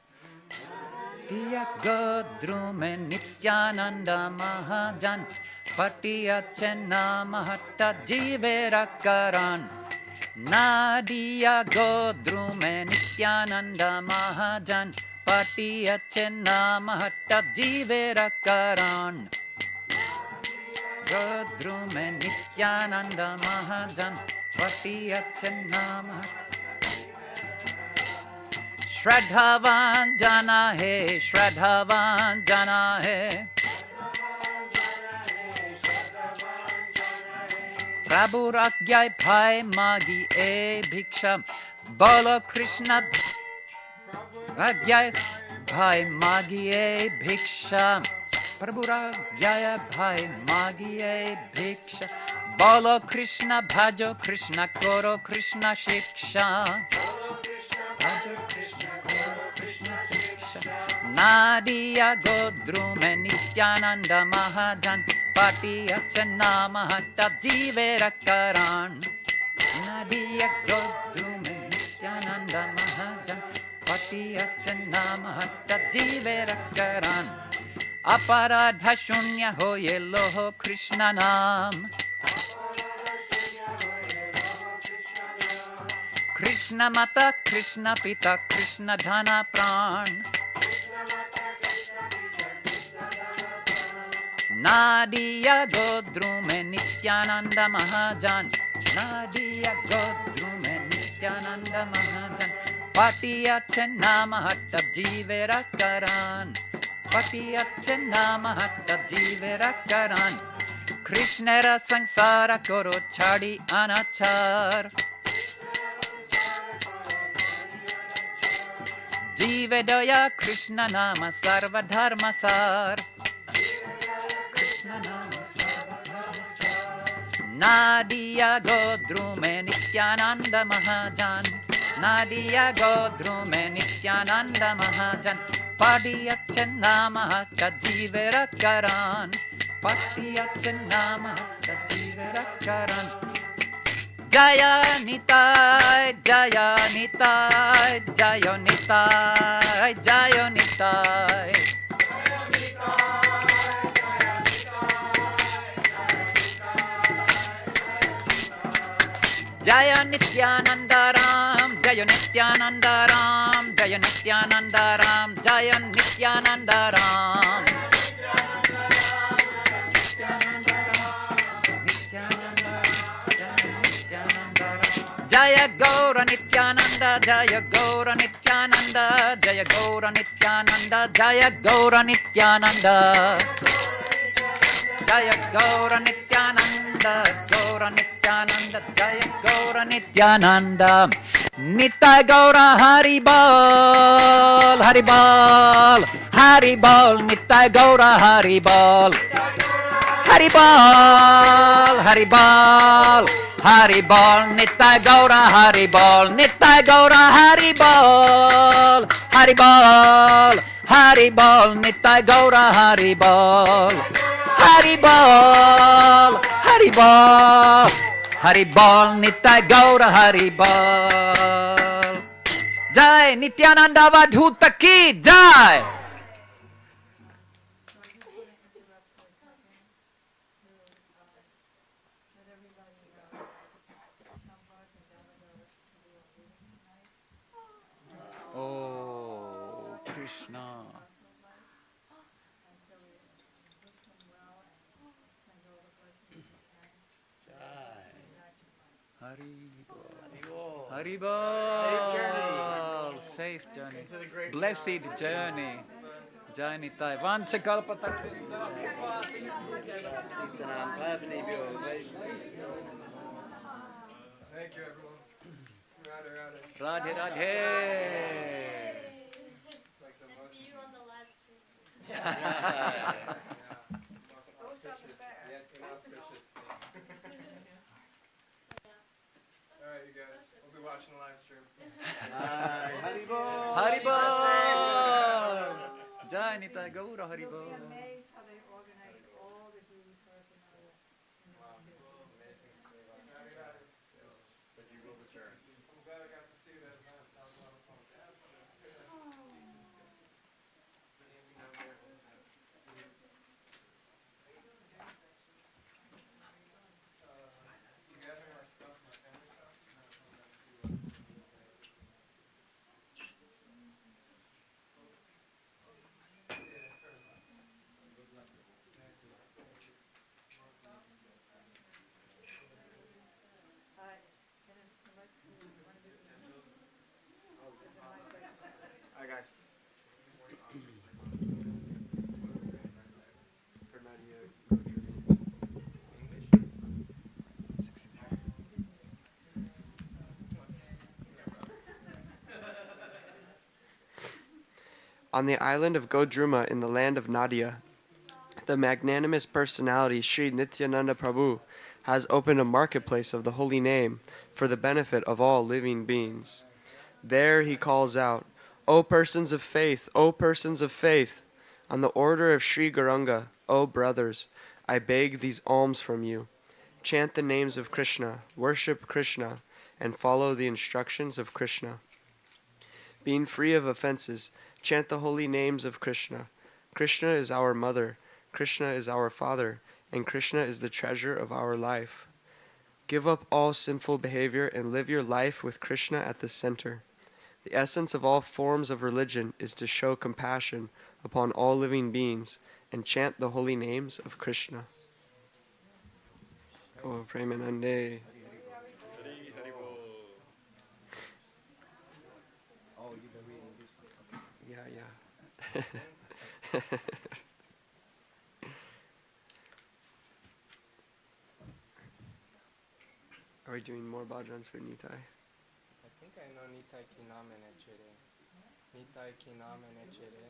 S6: Nadia Godrume Nityananda Mahajan Patiya Chena Mahata Jivera Karan Nadia Godrume Nityananda Mahajan Patiya Chena Mahata Jivera Karan Godrume Nityananda Mahajan Patiya Chena Mahata Shraddhavan jana hai, Shraddhavan jana hai. Prabhu Ragyai Bhai Magi e Bhiksha Bolo Krishna Ragyai Bhai Magi e Bhiksha Prabhu Ragyai Bhai Magi e Bhiksha Bolo Krishna Bhajo Krishna Koro Krishna Shiksha Nadia Godrume Nityananda Mahajan Patiya Chena Mahata Jivera Karan Nadia Godrume Nityananda Mahajan Patiya Chena Mahata Jivera Karan Aparadha Shunya Hoye Loho Krishna Nam Krishna Mata Krishna Pita Krishna Dhana Pran Nadia Godrume Nityananda Mahajan Nadia Godrume Nityananda Mahajan Patiya Chena Mahata Jivera Karan Patiya Chena Mahata Jivera Karan Krishnera Sangsara Koro Chadi Anachar Jivedaya Krishna Nama Sarva Dharma Sar Krishna Nama Sarva Dharma Sar Nadia Godrume Nityananda Mahajan Nadia Godrume Nityananda Mahajan Patiya Chena Mahata Jivera Karan Patiya Chena Mahata Jivera Charan. Jaya Nitai, Jaya Nitai, Jaya Nitai, Jaya Nitai. Jaya Nityananda Ram, Jaya Nityananda Ram, Jaya Nityananda Ram, Jaya Nityananda Ram. Jaya Gaura Nityananda, Jaya Gaura Nityananda, Jaya Gaura Nityananda, Jaya Gaura Nityananda. Jaya Gaura Nityananda, Gaura Nityananda, Jaya Gaura Nityananda. Nitai Gaura Haribol, Haribol, Haribol, Nitai Gaura Haribol. Haribol, Haribol, Haribol, Nitai Gaura Haribol, Nitai Gaura Haribol, Haribol, Haribol, Nitai Gaura Haribol, Haribol, Haribol, Haribol, Nitai Gaura Haribol. Jai Nityananda Vadhuta ki Jai. Oh, Krishna. Haribol. Safe journey. Blessed journey. Jai Nitai. Vanchakalpatarubhyascha.
S1: Thank you, everyone. Radhe, Radhe.
S6: Radhe Radhe.
S1: Like the most.
S3: See you on the live streams.
S1: Most auspicious. Yes, inauspicious thing. All right, you guys. We'll be watching the live stream.
S6: Haribol. Jai Nitai Gaura Haribol.
S2: Amazed how they organized all the Guru paraphernalia.
S1: Wow. Amazing. Yes.
S5: But you will return.
S1: I'm glad I got to see that event. That was a lot of fun. Gathering our stuff, my family stuff.
S5: Hi, guys.
S7: On the island of Godruma in the land of Nadia, the magnanimous personality Sri Nityananda Prabhu has opened a marketplace of the holy name for the benefit of all living beings. There he calls out, O persons of faith, O persons of faith, on the order of Sri Gauranga, O brothers, I beg these alms from you. Chant the names of Krishna, worship Krishna, and follow the instructions of Krishna. Being free of offenses, chant the holy names of Krishna. Krishna is our mother, Krishna is our father, and Krishna is the treasure of our life. Give up all sinful behavior and live your life with Krishna at the center. The essence of all forms of religion is to show compassion upon all living beings and chant the holy names of Krishna. Oh, Premanande. Yeah. Are we doing more bhajans for Nitai?
S1: I think I know Nitai Kinamene Chere. Nitai Kinamene Chere.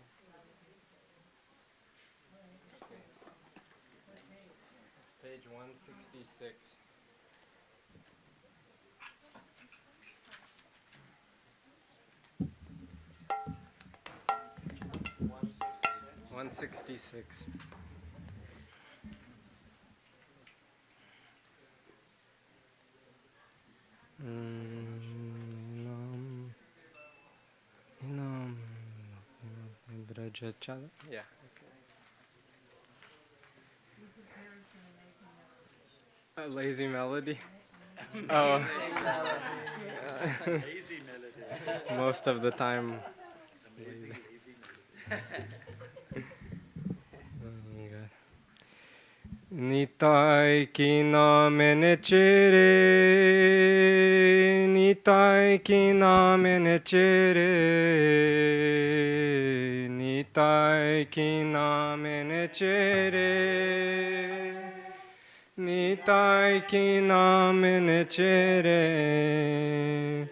S1: Okay. Page 166. Brajachala. Yeah. A lazy melody. Oh. Most of the time. It's lazy. Oh my God. Nitai ki namene chere, nitai ki namene chere, nitai ki namene chere, nitai ki namene chere.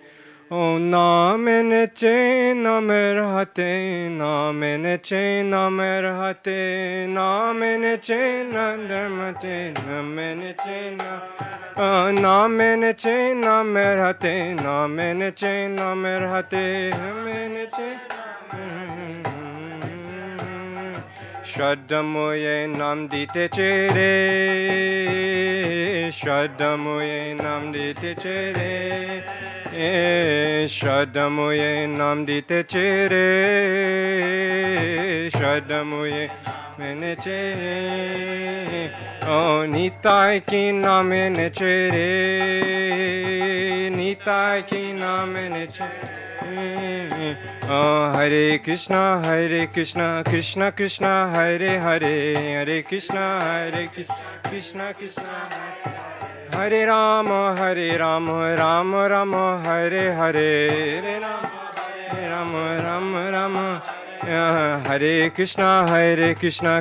S1: O namene che namer hate, namene che namer hate, namene che namer hate, namene che namene che namer hate, namene che namer hate, namene che. Shadamuye nam dite chere, Shadamuye nam dite chere, Shadamuye nam dite chere, Shadamuye mene chere, O nitai ki namene chere, nitai ki namene chere. Hare Krishna, Krishna Krishna, Hare Hare, Hare Krishna, Krishna Krishna, Hare Rama, Rama Rama, Hare Hare, Hare Rama, Rama Rama. Hare Krishna,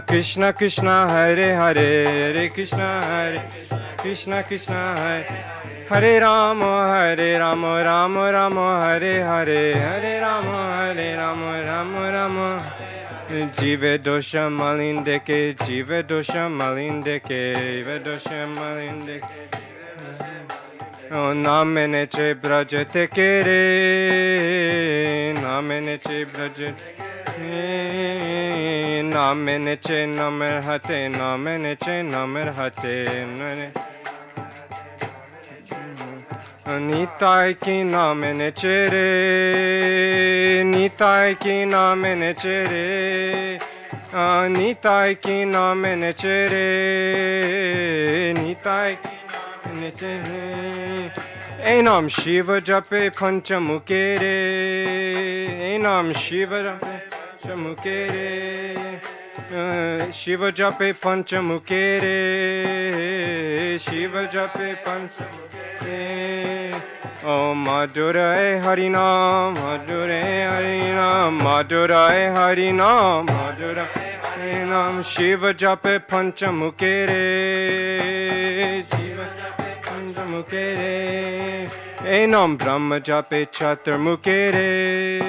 S1: Krishna Krishna, Hare Hare, Hare Krishna, Krishna, Hare Rama, Rama Rama, Hare Hare, Hare Rama, Rama. Jive dosha malindeke, jive dosha malindeke, jive dosha malindeke. O namene che brajate kere, namene che brajate. Namene che namer hate, namene che namer hate. Nitai ki namene chere, nitai ki namene chere, nitai ki namene chere, nitai ki namene chere. Enam Shiva jape panchamukere, Enam Shiva jape panchamukere, Shiva jape panchamukere, Shiva jape panchamukere. O Madurai Harinam, Madurai Harinam, Madurai Harinam, Madurai Harinam, Shiva jape panchamukere, Shiva jape panchamukere. Enam Brahma jape chaturmukere,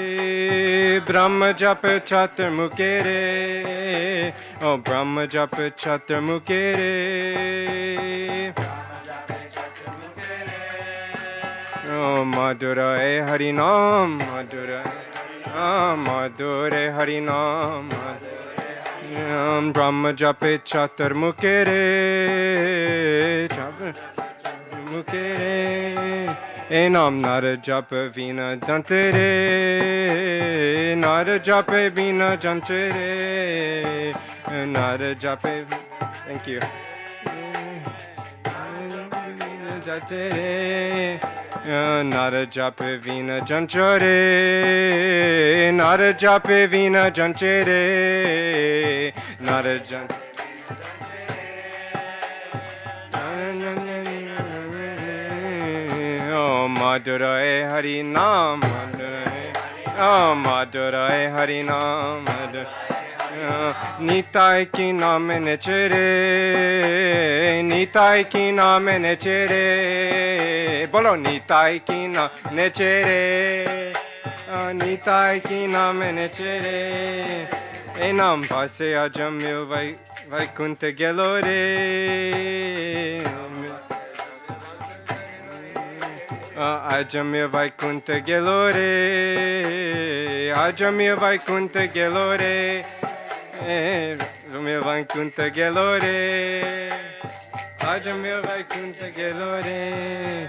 S1: Brahma jape chaturmukere, O Brahma jape chaturmukere. O Madurai Harinam, Madurai, Madurai Harinam, Madurai, Brahma jape chaturmukere, chaturmukere. Enam Nara japa vina jantere, Nara jape vina jantere, Nara jape. Thank you. Nara jape vina janchare, Nara jape vina janchare, Nara jape. Oh Madurai Harinam, Madurai, oh Madurai Harinam, Nitai ki namene chere, Nitai ki namene chere, Bolo Nitai ki namene chere, Nitai ki namene chere. Enam Vase Ajamil Vaikunta Gelore, Ajamil Vaikunta Gelore, Ajamil Vaikunta Gelore, Ajamil Vaikunta Gelore, Ajamil Vaikunta Gelore.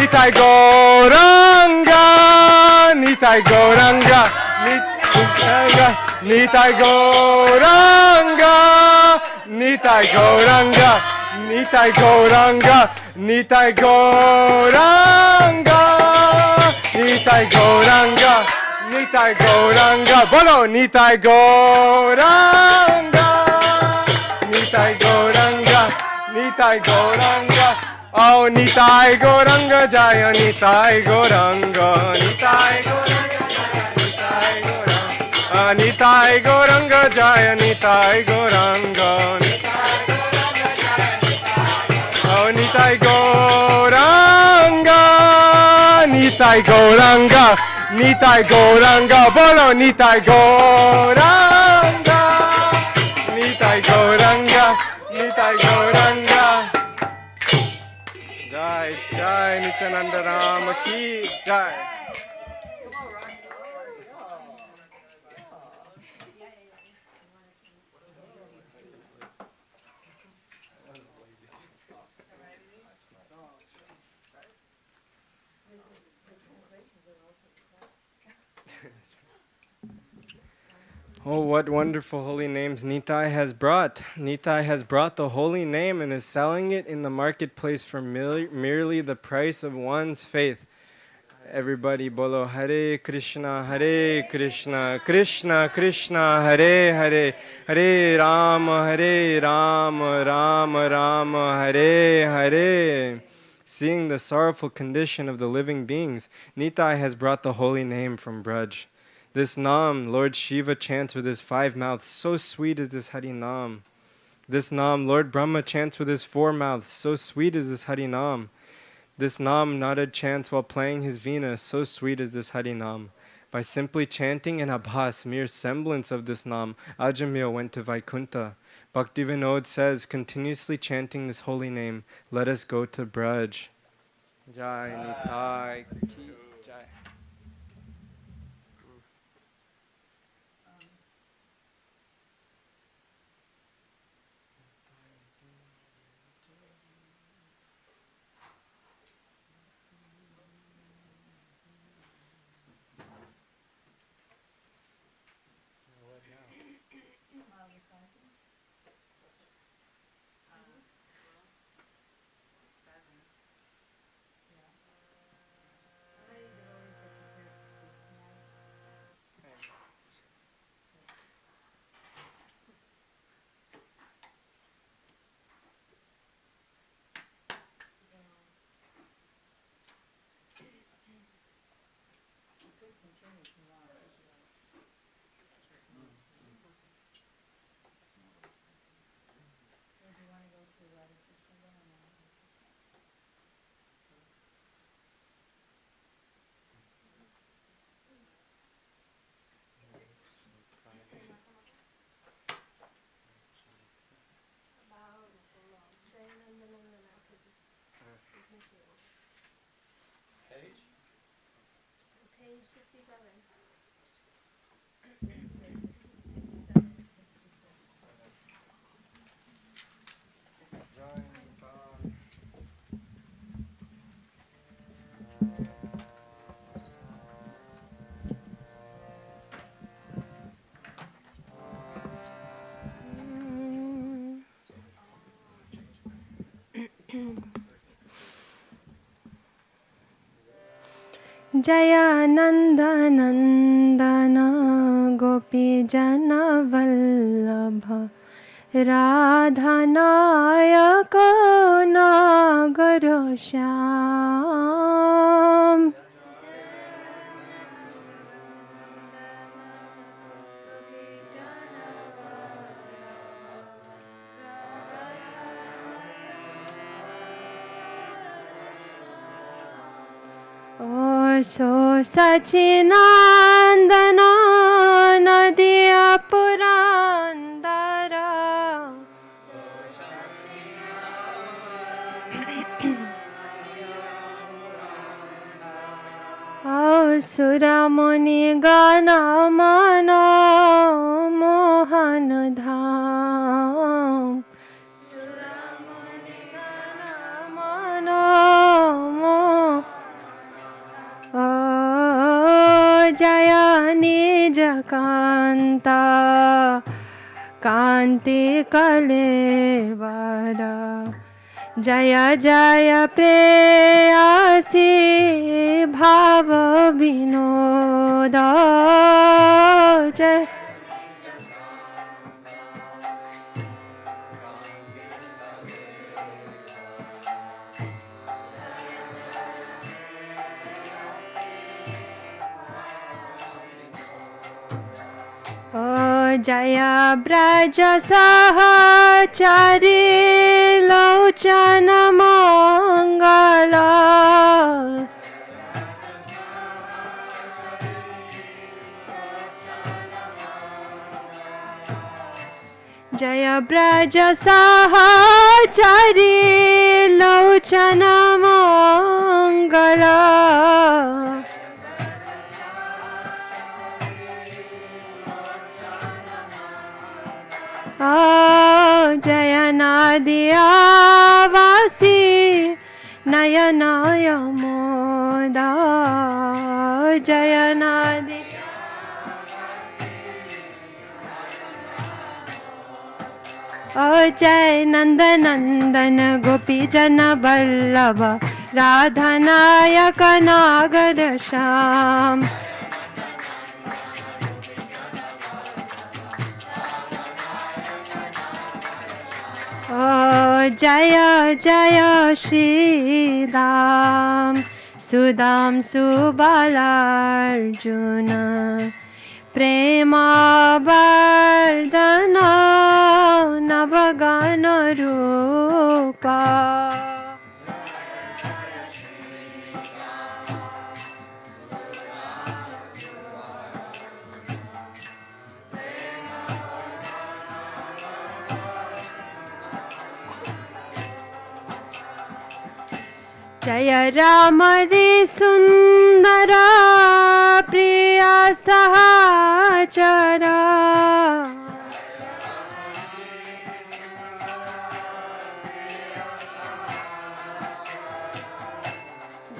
S1: Nitai Gauranga, Nitai Gauranga, Nitai Gauranga, Nitai Gauranga, Nitai Gauranga, Nitai Gauranga, Nitai Gauranga, Nitai Gauranga, Bolo Nitai Gauranga, Nitai Gauranga, Nitai Gauranga, oh Nitai Gauranga Jaya, Nitai Gauranga, Nitai Gauranga Jaya, Nitai Gauranga, Nitai Gauranga Jaya, Nitai Gauranga, oh Nitai Gauranga, Nitai Gauranga, Nitai Gauranga, Bolo Nitai Gauranga, Nitai Gauranga, Nitai Gauranga. Jai Jai Nityananda Rama ki Jai. Oh, what wonderful holy names Nitai has brought. Nitai has brought the holy name and is selling it in the marketplace for merely the price of one's faith. Everybody bolo Hare Krishna, Krishna Krishna, Hare Hare, Hare Rama, Rama Rama, Hare Hare. Seeing the sorrowful condition of the living beings, Nitai has brought the holy name from Braj. This Nam, Lord Shiva chants with his 5 mouths, so sweet is this Hari Nam. This Nam, Lord Brahma chants with his 4 mouths, so sweet is this Hari Nam. This Nam, Narad chants while playing his veena, so sweet is this Hari Nam. By simply chanting an abhas, mere semblance of this Nam, Ajamil went to Vaikuntha. Bhaktivinoda says, continuously chanting this holy name, let us go to Braj. Jai Nitai Ki Jai.
S3: Page 67. Jaya Nandana Gopi Jana Vallabha Radha Nayaka Nagaro Shyam. Oh, so Sachinandana Nadia Purandara. Oh, Suramuni Gana Mano Mohan Dham. Suramuni Gana Mano निजकान्ता कान्ति कलेवरा जय जय प्रेयसी भाव विनोद जय ओ जय ब्रज सहचरी लोचन मंगला जय ब्रज सहचरी लोचन मंगला जय नादियावासी नयनाय मोदा जय नादि जय नंद नंदन गोपी जन वल्लभ राधा नायक नागर श्याम जय जय श्रीदाम सुदाम सुबालार्जुन प्रेमावर्धन नवगण रूपा जय राम रे सुंदरा प्रिया सहचरा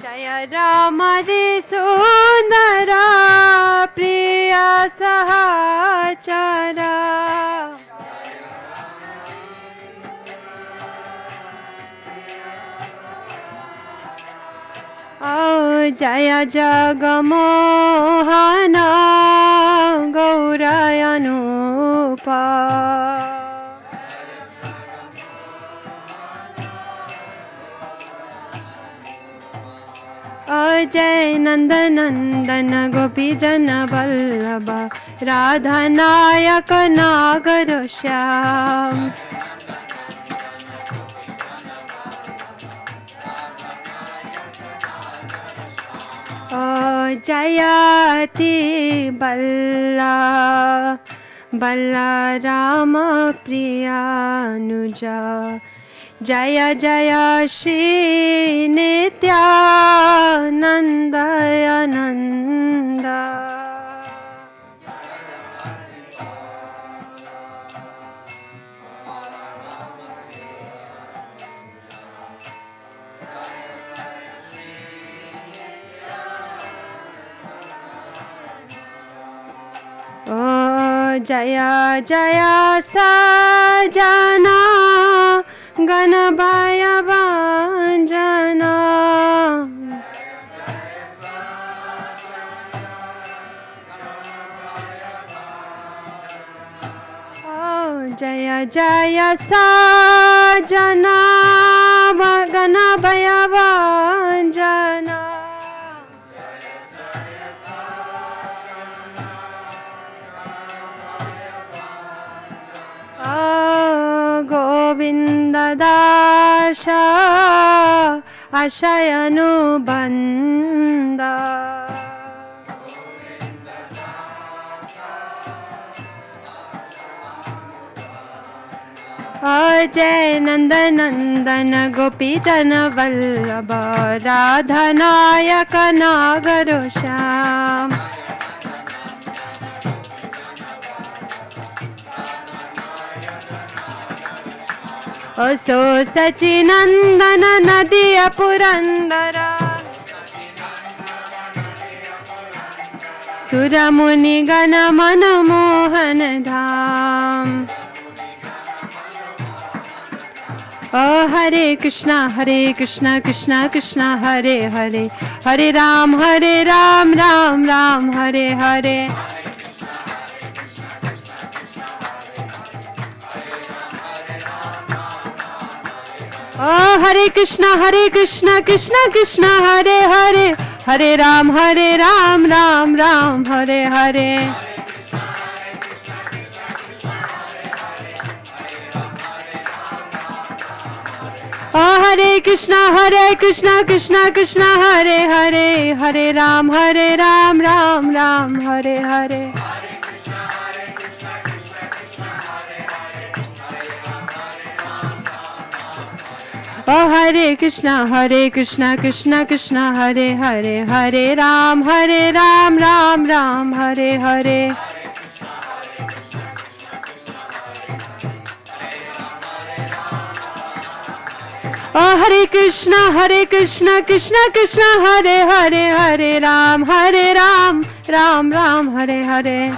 S3: जय राम रे सुंदरा प्रिया सहचरा जय जगमोहन गौरायनुपा जय नंद नंदन गोपी जन वल्लभ राधा नायक नागर श्याम जयति बल्ला बलराम प्रियानुजा जय जय श्री नित्यानंद आनंद जय जय सजना गणभय भंजना जय जय सजना गणभय भंजना गोविंद दास आशयनुबंध जय नंद नंदन गोपी जन वल्लभ राधा नायक नागर श्याम सो सचिनंदन नदिया पुरंदर सुरमुनि गण मन मोहन धाम ओ हरे कृष्णा कृष्णा कृष्णा हरे हरे हरे राम राम राम हरे हरे ओ हरे कृष्णा कृष्णा कृष्णा हरे हरे हरे राम राम हरे हरे ओ हरे कृष्णा कृष्णा कृष्णा हरे हरे हरे राम राम हरे हरे ओ हरे कृष्णा कृष्णा कृष्णा हरे हरे हरे राम राम हरे हरे ओ हरे कृष्णा कृष्णा कृष्णा हरे हरे हरे राम राम हरे हरे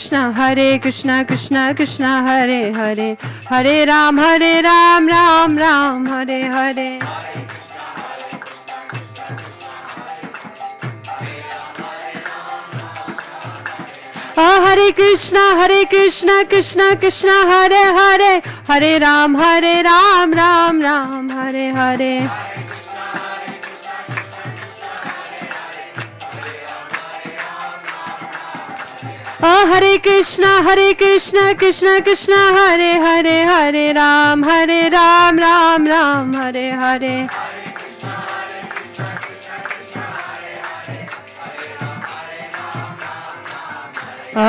S3: ओ हरे कृष्णा कृष्णा कृष्णा हरे हरे हरे राम राम हरे हरे ओ हरे कृष्णा कृष्णा कृष्णा हरे हरे हरे राम राम हरे हरे ओ हरे कृष्णा कृष्णा कृष्णा हरे हरे हरे राम राम हरे हरे ओ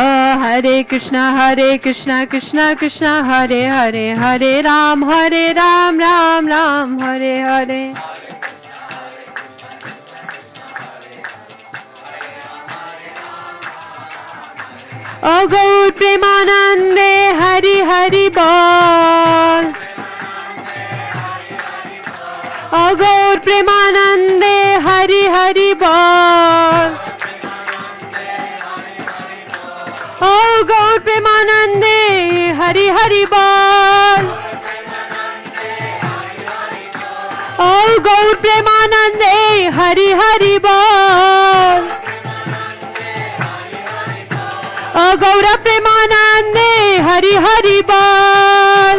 S3: हरे कृष्णा कृष्णा कृष्णा हरे हरे हरे राम राम हरे हरे ओ गौर प्रेमानंदे हरि हरि बोल ओ गौर प्रेमानंदे हरि हरि बोल ओ गौर प्रेमानंदे हरि हरि बोल ओ गौर प्रेमानंदे हरि हरि बोल ओ गौर प्रेमानंदे हरि हरि बोल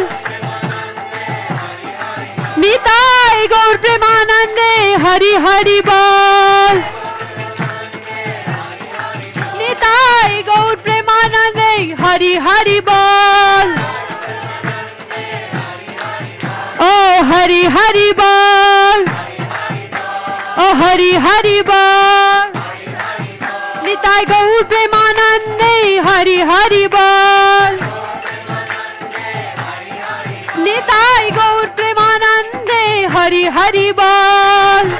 S3: निताय गौर प्रेमानंदे हरि हरि बोल निताय गौर प्रेमानंदे हरि हरि बोल ओ हरि हरि बोल ओ हरि हरि बोल निताय गौर प्रेमानंदे हरि हरि बोल निताय गौर प्रेमानंदे हरि हरि बोल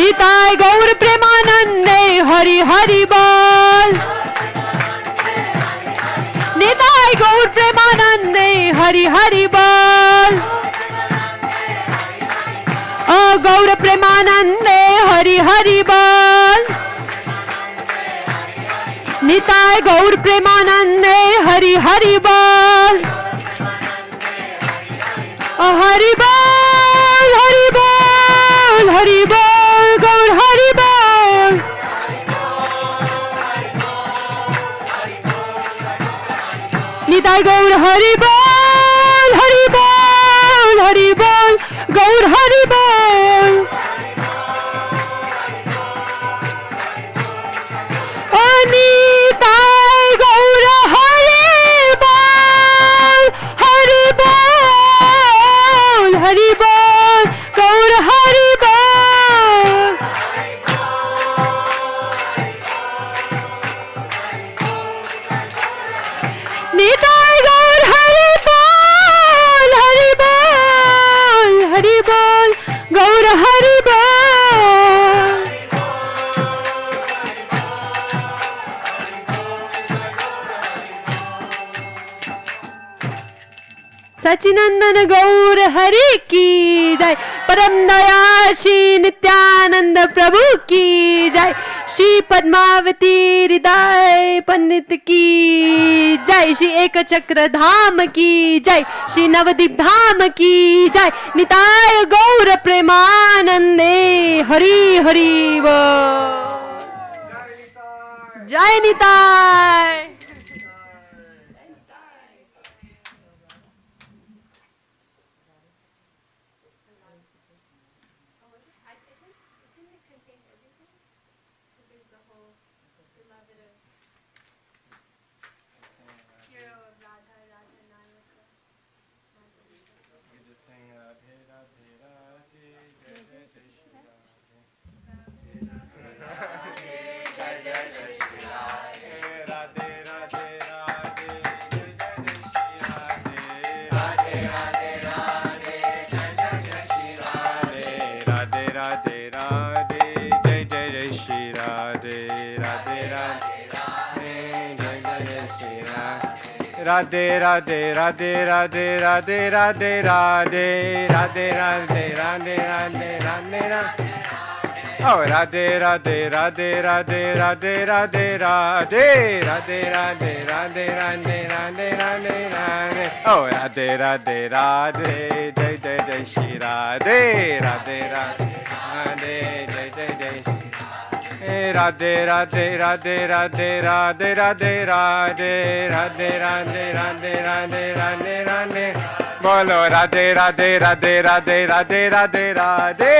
S3: निताय गौर प्रेमानंदे हरि हरि बोल निताय गौर प्रेमानंदे हरि हरि बोल ओ गौर प्रेमानंदे हरि हरि बोल निताय गौर प्रेमानंदे हरि हरि बोल ओ हरि बोल हरि बोल हरि बोल गौर हरि बोल निताय गौर हरि बोल हरि बोल हरि बोल गौर हरि बोल ओ निताय गौर हरि बोल हरि बोल हरि बोल गौर हरि बोल निताय गौर हरि बोल हरि बोल हरि बोल गौर हरि बोल सचिनंदन गौर हरि की जय, परम दया श्री नित्यानंद प्रभु की जय, श्री पद्मावती हृदय पंडित की जय, श्री एक चक्र धाम की जय, श्री नवदीप धाम की जय, निताय गौर प्रेमानंदे हरि हरि बोल। जय Nitai.
S1: Radhe Radhe Radhe Radhe Radhe Radhe Radhe Radhe Radhe Radhe Radhe Radhe Radhe. Oh Radhe Radhe Radhe Radhe Radhe Radhe Radhe Radhe Radhe Radhe Radhe Radhe Radhe Radhe. Oh Radhe Radhe Radhe Jai Jai Jai Shri Radhe Radhe Radhe Radhe Jai Jai Jai Shri Radhe Radhe Radhe Radhe Radhe Radhe Radhe Radhe Radhe Radhe Radhe Radhe Radhe. Bolo Radhe Radhe Radhe Radhe Radhe Radhe Radhe.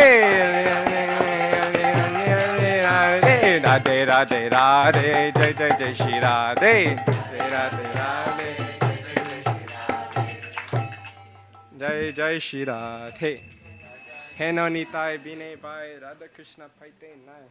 S1: Radhe Radhe Radhe Jai Jai Jai Shri Radhe Radhe Radhe Jai Jai Shri Radhe. Heno Nitai Bine Bai Radha Krishna Paite Nai.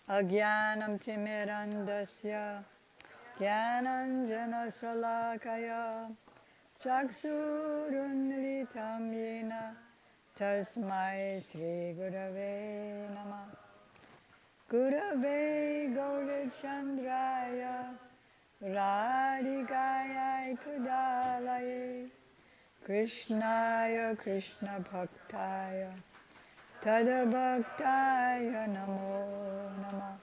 S8: Agyanam timirandasya Gyananjana salakaya Chaksurunlitam yena Tasmai Sri Gurave Namah. Gurave Gaurachandraya Radhikaya Kudalaye Krishnaya Krishna Bhaktaya Tadabhaktaya Namo Namah.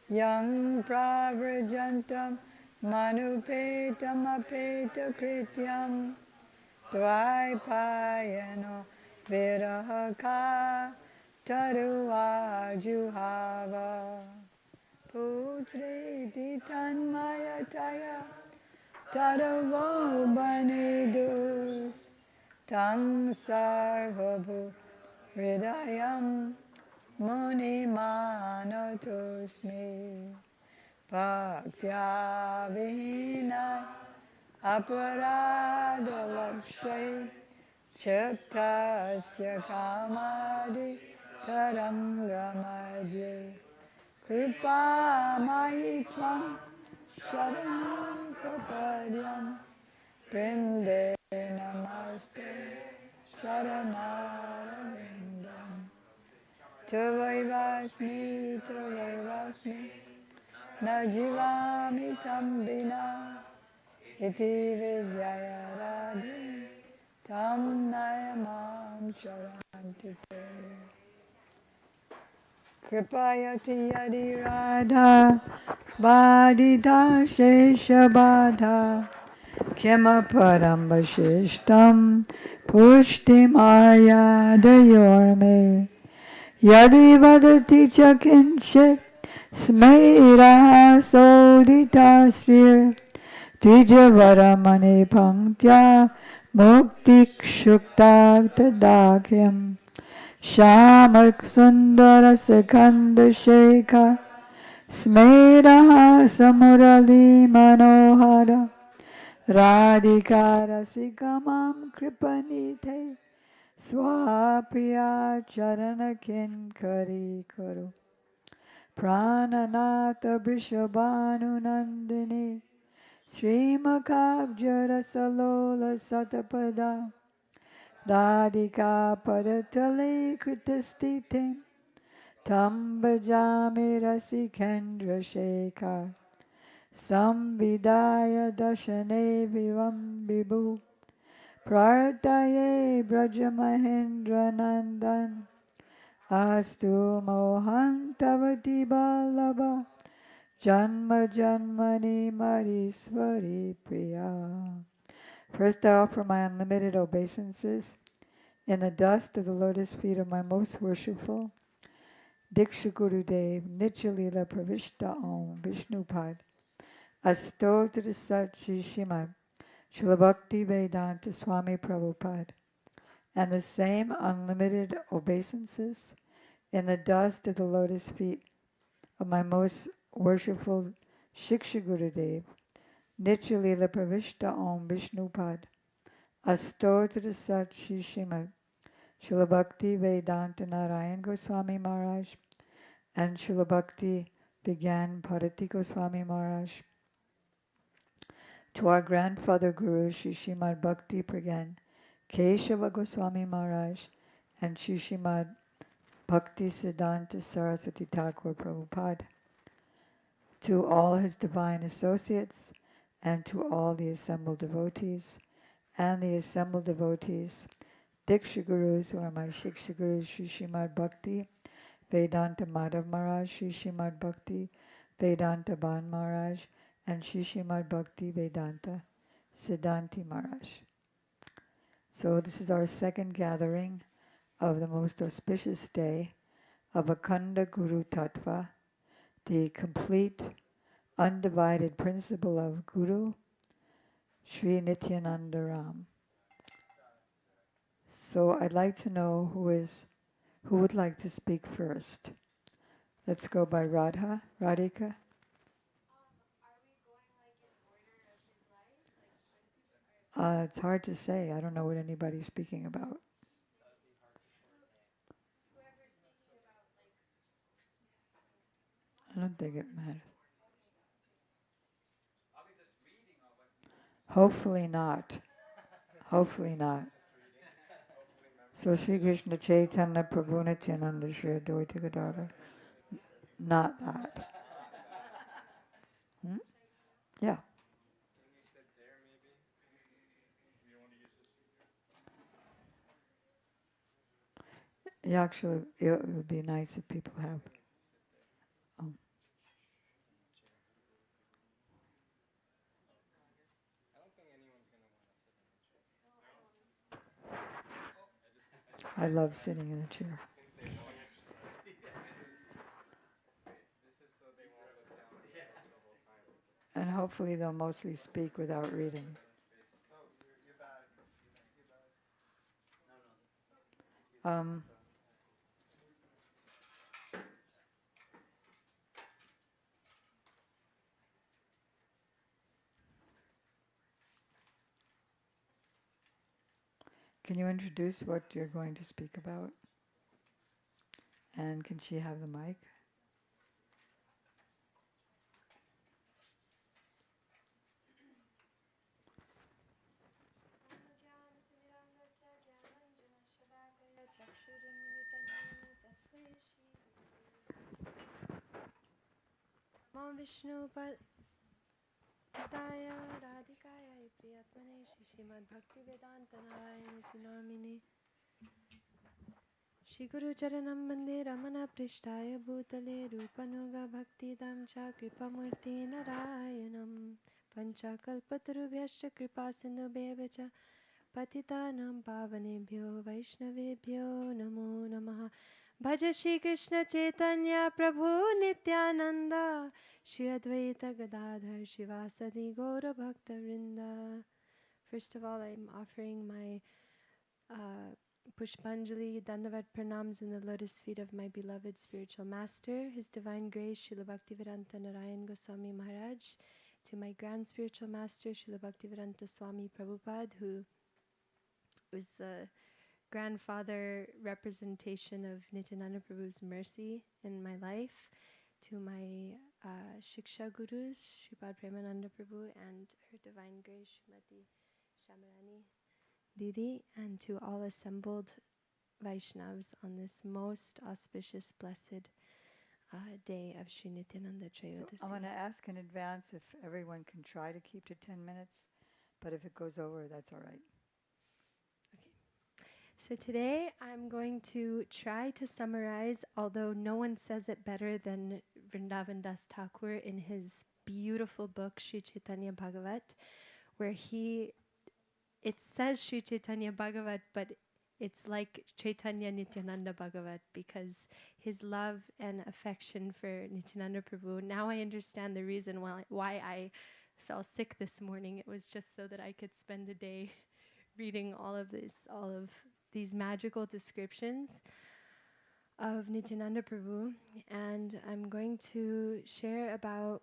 S8: Yang Pravrajantam Manupetam Apeta Krityam Dvaipayano Virahaka Taruvajuhava Putri Titanmayataya Taravo Banidus Tang Sarvabhu Hridayam Muni Manatosmi Bhaktya vina aparada lakshay Chaktasya kamadi tarangamadye Kripa mahitvam sharanam kapadyam Prinde namaste sharanarvindam Tavaivasmi na jivami tam vina Iti vidyaya radhe tam nayamam charanti te Kripayati yadi radha Badita shesha badha Kema paramba shishtam Pushti maya dayorme Yadi vadati chakinchit Smaira sodita srir Tijavaramani panktya Muktik shukta tadakyam Shamak sundara sekanda sheka Smeraha samurali manohara Radhikara sikamam kripanite Swapriya charana kinkari karo Prananata Vrishabhanu Nandini Srimakabjara Salola Satapada Radhika Padatale Kritastitim Tam Bhajami Rasikendra Shekhar Samvidaya Dashane Vivam Vibhu Prartaye Brajamahendra Nandan Astu Mohan Tavati Balaba Janma Janmani Mariswari Priya. First I offer my unlimited obeisances in the dust of the lotus feet of my most worshipful Diksha Gurudev Nityalila Pravishta Om Vishnupad Astotra Sat Shri Srimad Srila Bhakti Vedanta Swami Prabhupada, and the same unlimited obeisances in the dust of the lotus feet of my most worshipful Shiksha Gurudev, Nityalila Pravishta Om Vishnupad, Astotra Sat Shri Srimad Srila Bhakti Vedanta Narayan Goswami Maharaj, and Srila Bhakti Vigyan Bharati Goswami Maharaj, to our grandfather Guru Sri Srimad Bhakti Pragyan Keshava Goswami Maharaj, and Sri Srimad Bhakti Siddhanta Saraswati Thakur Prabhupada, to all his divine associates, and to all the assembled devotees, and the assembled devotees, Diksha Gurus, who are my Shiksha Gurus, Sri Srimad Bhakti Vedanta Madhav Maharaj, Sri Srimad Bhakti Vedanta Ban Maharaj, and Sri Srimad Bhakti Vedanta Siddhanti Maharaj. So this is our second gathering of the most auspicious day of Akhanda Guru Tattva, the complete, undivided principle of Guru, Sri Nityananda Ram. So I'd like to know who would like to speak first. Let's go by Radha, Radhika. It's hard to say. I don't know what anybody's speaking about. I don't think it matters. Hopefully not. Hopefully not. So Sri Krishna Chaitanya Prabhu Nityananda Shri Advaita Gadadhar. Not that. Yeah. Yeah, actually, it would be nice if people have. I love sitting in a chair. And hopefully they'll mostly speak without reading. Can you introduce what you're going to speak about? And can she have the mic?
S3: Namo Vishnu Padaya Radhikaya Priyatmane Shrimad Bhakti Vedanta Narayana Namine Shri Guru Charanam Bande Ramana Prishtaya Bhutale Rupanuga Bhakti Damcha Kripamurti Narayanam Panchakalpatarubhyascha Kripa Sindhubhyevacha Patitanam Pavanebhyo Vaishnavebhyo Namo Namaha Bhaja Shri Krishna Chaitanya Prabhu Nityananda Shri Advaita Gadadhar Shivasadi Gaura Bhakta Vrinda. First of all, I'm offering my Pushpanjali Dandavat Pranams in the lotus feet of my beloved spiritual master, His Divine Grace Srila Bhaktivedanta Narayan Goswami Maharaj, to my grand spiritual master Srila Bhaktivedanta Swami Prabhupada, who was the grandfather representation of Nityananda Prabhu's mercy in my life, to my Shiksha Gurus, Sripad Premananda Prabhu and Her Divine Grace Srimati Shamarani Didi, and to all assembled Vaishnavas on this most auspicious, blessed day of Sri Nityananda
S8: So
S3: Trayodasi.
S8: I'm going to ask in advance if everyone can try to keep to 10 minutes, but if it goes over, that's all right.
S3: So today I'm going to try to summarize, although no one says it better than Vrindavan Das Thakur in his beautiful book Sri Chaitanya Bhagavat, where it says Sri Chaitanya Bhagavat, but it's like Chaitanya Nityananda Bhagavat, because his love and affection for Nityananda Prabhu. Now I understand the reason why I fell sick this morning. It was just so that I could spend a day reading all of these magical descriptions of Nityananda Prabhu. And I'm going to share about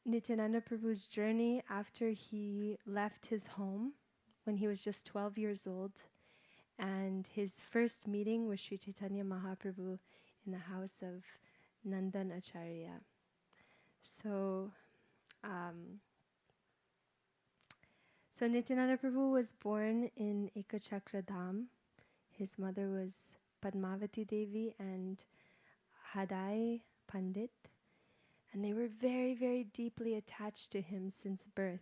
S3: Nityananda Prabhu's journey after he left his home when he was just 12 years old, and his first meeting with Sri Chaitanya Mahaprabhu in the house of Nandan Acharya. So Nityananda Prabhu was born in Ekachakra Dham. His mother was Padmavati Devi and Hadai Pandit, and they were very, very deeply attached to him since birth.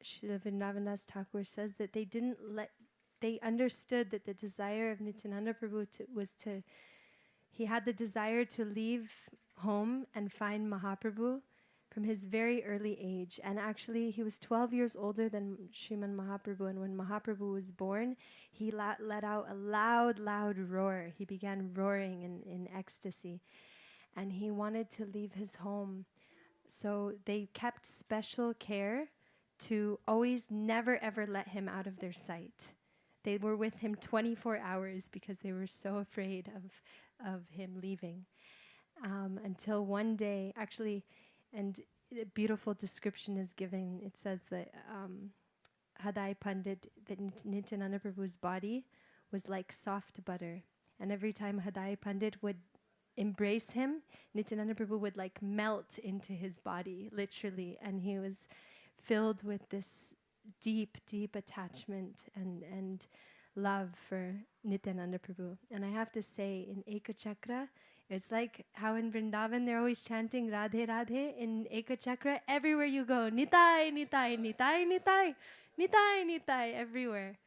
S3: Srila Vrindavan Das Thakur says that they understood that the desire of Nityananda Prabhu he had the desire to leave home and find Mahaprabhu from his very early age. And actually, he was 12 years older than Sriman Mahaprabhu, and when Mahaprabhu was born, he let out a loud, loud roar. He began roaring in ecstasy, and he wanted to leave his home. So they kept special care to always never ever let him out of their sight. They were with him 24 hours because they were so afraid of him leaving. Until one day, actually, and a beautiful description is given. It says that Hadai Pandit, that Nityananda Prabhu's body was like soft butter. And every time Hadai Pandit would embrace him, Nityananda Prabhu would like melt into his body, literally. And he was filled with this deep, deep attachment and love for Nityananda Prabhu. And I have to say, in Ekachakra, it's like how in Vrindavan they're always chanting Radhe Radhe. In Ekachakra, everywhere you go, Nitai, Nitai, Nitai, Nitai, Nitai, Nitai, everywhere.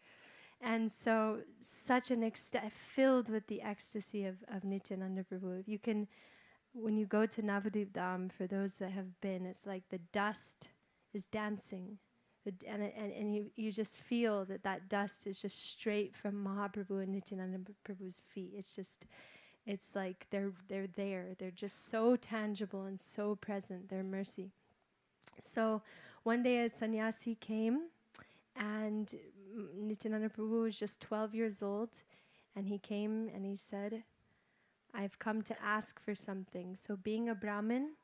S3: And so, such an filled with the ecstasy of Nityananda Prabhu. If you can, when you go to Navadvip Dham, for those that have been, it's like the dust is dancing. And you just feel that dust is just straight from Mahaprabhu and Nityananda Prabhu's feet. It's like they're there. They're just so tangible and so present, their mercy. So one day a sannyasi came, and Nityananda Prabhu was just 12 years old, and he came and he said, "I've come to ask for something." So being a Brahmin,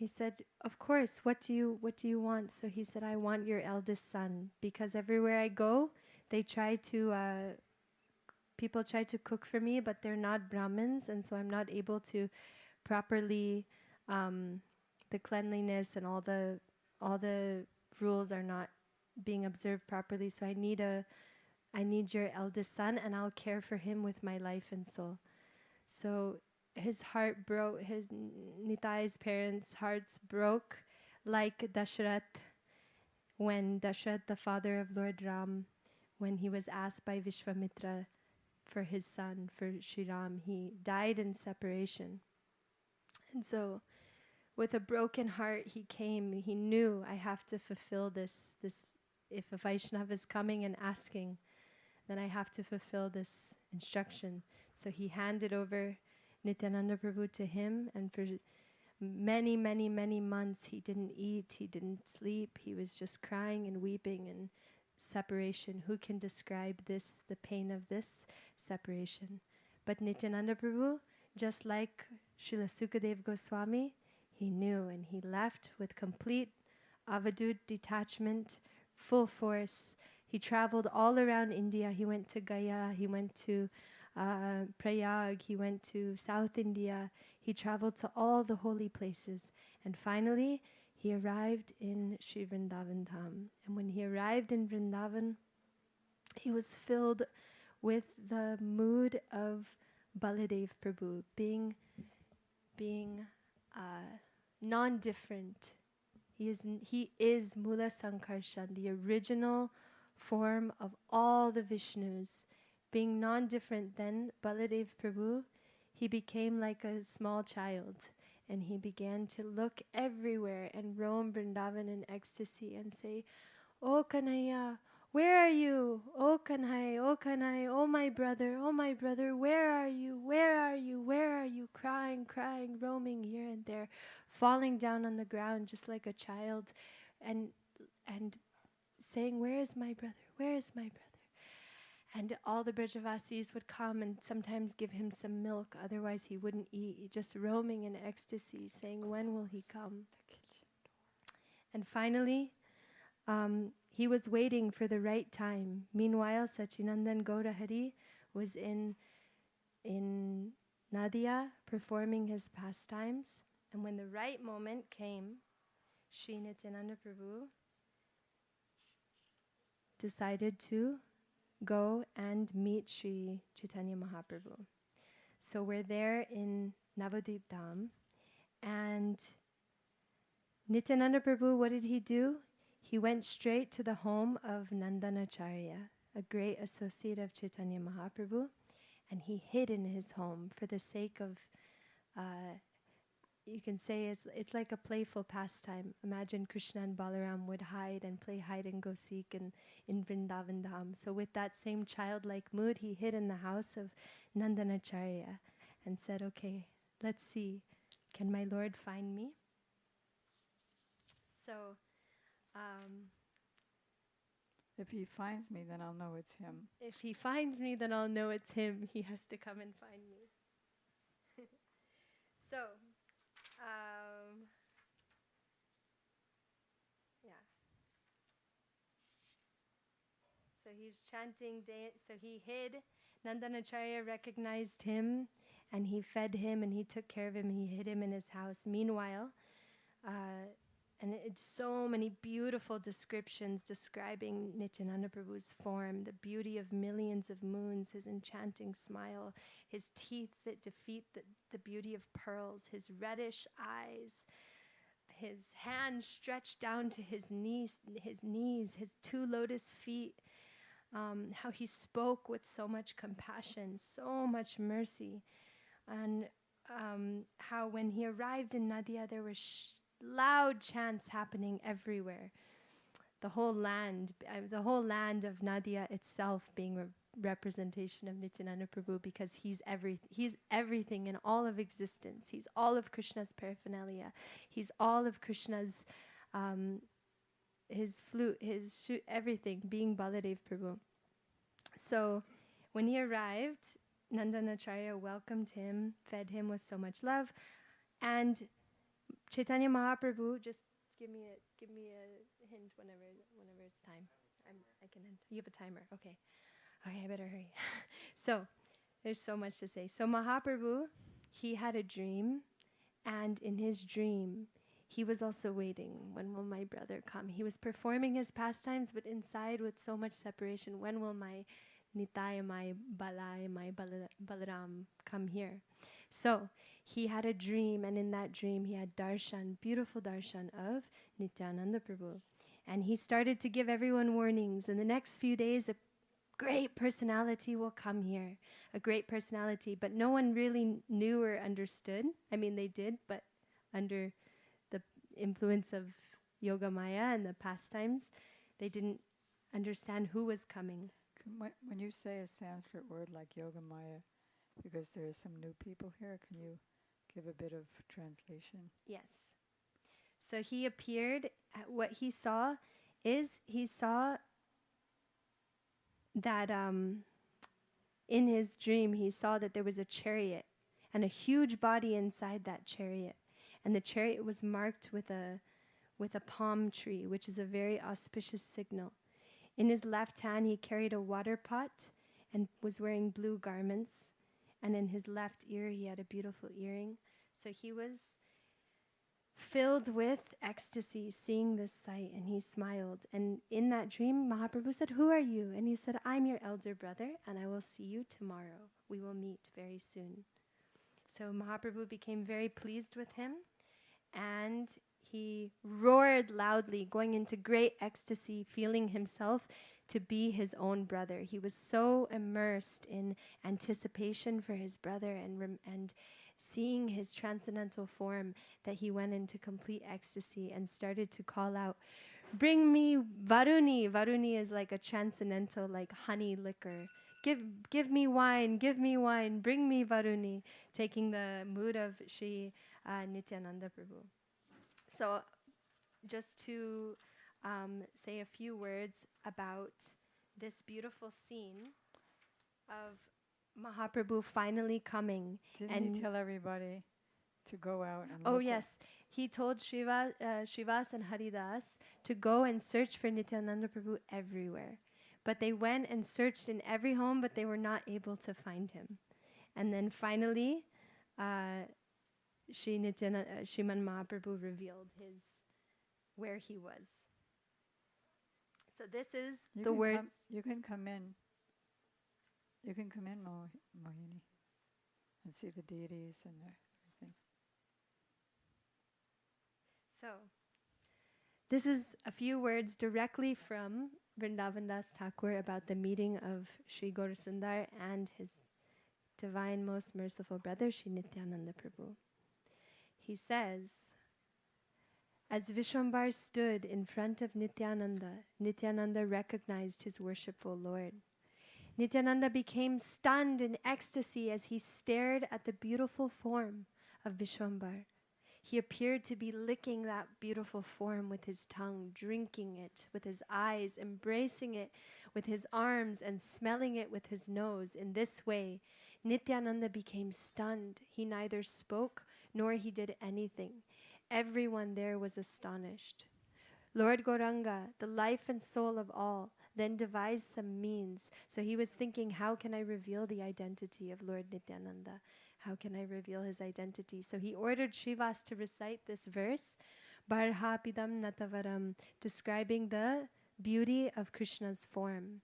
S3: he said, "Of course. What do you want?" So he said, "I want your eldest son, because everywhere I go, they try to people try to cook for me, but they're not Brahmins, and so I'm not able to properly the cleanliness and all the rules are not being observed properly. So I need your eldest son, and I'll care for him with my life and soul." So his heart broke. His Nitai's parents' hearts broke, like Dashrath, when Dashrath, the father of Lord Ram, when he was asked by Vishwamitra for his son, for Sri Ram, he died in separation. And so, with a broken heart, he came. He knew, I have to fulfill this. If a Vaishnava is coming and asking, then I have to fulfill this instruction. So he handed over Nityananda Prabhu to him, and for many, many, many months he didn't eat, he didn't sleep, he was just crying and weeping and separation. Who can describe this, the pain of this separation? But Nityananda Prabhu, just like Srila Sukadev Goswami, he knew, and he left with complete avadut detachment, full force. He traveled all around India. He went to Gaya, he went to Prayag, he went to South India. He traveled to all the holy places. And finally, he arrived in Sri Vrindavan Dham. And when he arrived in Vrindavan, he was filled with the mood of Baladev Prabhu, being non-different. He is Mula Sankarshan, the original form of all the Vishnus. Being non-different than Baladev Prabhu, he became like a small child, and he began to look everywhere and roam Vrindavan in ecstasy and say, "Oh Kanhaiya, where are you? Oh Kanhai, oh Kanhai, oh my brother, where are you? Where are you? Where are you?" Crying, crying, roaming here and there, falling down on the ground just like a child, and saying, "Where is my brother? Where is my brother?" And all the Brajavasis would come and sometimes give him some milk, otherwise he wouldn't eat, just roaming in ecstasy, saying, "When will he come?" And finally, he was waiting for the right time. Meanwhile, Sachinandan Gaurahari was in Nadia performing his pastimes. And when the right moment came, Sri Nityananda Prabhu decided to go and meet Sri Chaitanya Mahaprabhu. So we're there in Navadvip Dham, and Nityananda Prabhu, what did he do? He went straight to the home of Nandanacharya, a great associate of Chaitanya Mahaprabhu, and he hid in his home for the sake of, you can say it's like a playful pastime. Imagine Krishna and Balaram would hide and play hide and go seek in Vrindavan Dham. So with that same childlike mood, he hid in the house of Nandanacharya and said, "Okay, let's see, can my Lord find me?" So,
S8: If he finds me, then I'll know it's him.
S3: if he finds me, then I'll know it's him. He has to come and find me. So, yeah. So he's chanting, so he hid. Nandanacharya recognized him, and he fed him, and he took care of him, and he hid him in his house. Meanwhile, and it's so many beautiful descriptions describing Nityananda Prabhu's form, the beauty of millions of moons, his enchanting smile, his teeth that defeat the beauty of pearls, his reddish eyes, his hand stretched down to his knees, his two lotus feet, how he spoke with so much compassion, so much mercy, and how when he arrived in Nadia, there were loud chants happening everywhere. The whole land of Nadia itself being a representation of Nityananda Prabhu, because he's everything in all of existence. He's all of Krishna's paraphernalia. He's all of Krishna's, his flute, everything, being Baladev Prabhu. So when he arrived, Nandanacharya welcomed him, fed him with so much love, and Chaitanya Mahaprabhu, just give me a hint whenever it's time. I can hint. You have a timer. Okay. Okay, I better hurry. So, there's so much to say. So Mahaprabhu, he had a dream, and in his dream, he was also waiting. When will my brother come? He was performing his pastimes, but inside with so much separation. When will my Nitaya, my Balai, my Balaram come here? So he had a dream, and in that dream, he had darshan, beautiful darshan of Nityananda Prabhu. And he started to give everyone warnings. In the next few days, a great personality will come here, a great personality, but no one really knew or understood. I mean, they did, but under the influence of Yoga Maya and the pastimes, they didn't understand who was coming.
S8: When you say a Sanskrit word like Yoga Maya, because there are some new people here, can you give a bit of translation?
S3: Yes. So he appeared, what he saw is he saw that in his dream, he saw that there was a chariot and a huge body inside that chariot. And the chariot was marked with a palm tree, which is a very auspicious signal. In his left hand, he carried a water pot and was wearing blue garments. And in his left ear, he had a beautiful earring. So he was filled with ecstasy seeing this sight, and he smiled. And in that dream, Mahaprabhu said, "Who are you?" And he said, "I'm your elder brother, and I will see you tomorrow. We will meet very soon." So Mahaprabhu became very pleased with him, and he roared loudly, going into great ecstasy, feeling himself to be his own brother. He was so immersed in anticipation for his brother and seeing his transcendental form that he went into complete ecstasy and started to call out, "Bring me Varuni." Varuni is like a transcendental, like honey liquor. Give me wine, bring me Varuni, taking the mood of Sri Nityananda Prabhu. So just to say a few words about this beautiful scene of Mahaprabhu finally coming.
S8: Didn't he tell everybody to go out and
S3: Oh
S8: look?
S3: yes, he told Srivas and Haridas to go and search for Nityananda Prabhu everywhere. But they went and searched in every home, but they were not able to find him. And then finally, Shriman Mahaprabhu revealed where he was. So this is the word.
S8: You can come in. You can come in, Mohini, and see the deities and everything.
S3: So this is a few words directly from Vrindavan Das Thakur about the meeting of Sri Gaurasundar and his divine, most merciful brother, Sri Nityananda Prabhu. He says, as Vishwambar stood in front of Nityananda, Nityananda recognized his worshipful Lord. Nityananda became stunned in ecstasy as he stared at the beautiful form of Vishwambar. He appeared to be licking that beautiful form with his tongue, drinking it with his eyes, embracing it with his arms, and smelling it with his nose. In this way, Nityananda became stunned. He neither spoke nor he did anything. Everyone there was astonished. Lord Gauranga, the life and soul of all, then devised some means. So he was thinking, how can I reveal the identity of Lord Nityananda? How can I reveal his identity? So he ordered Srivas to recite this verse, Barhapidam Natavaram, describing the beauty of Krishna's form.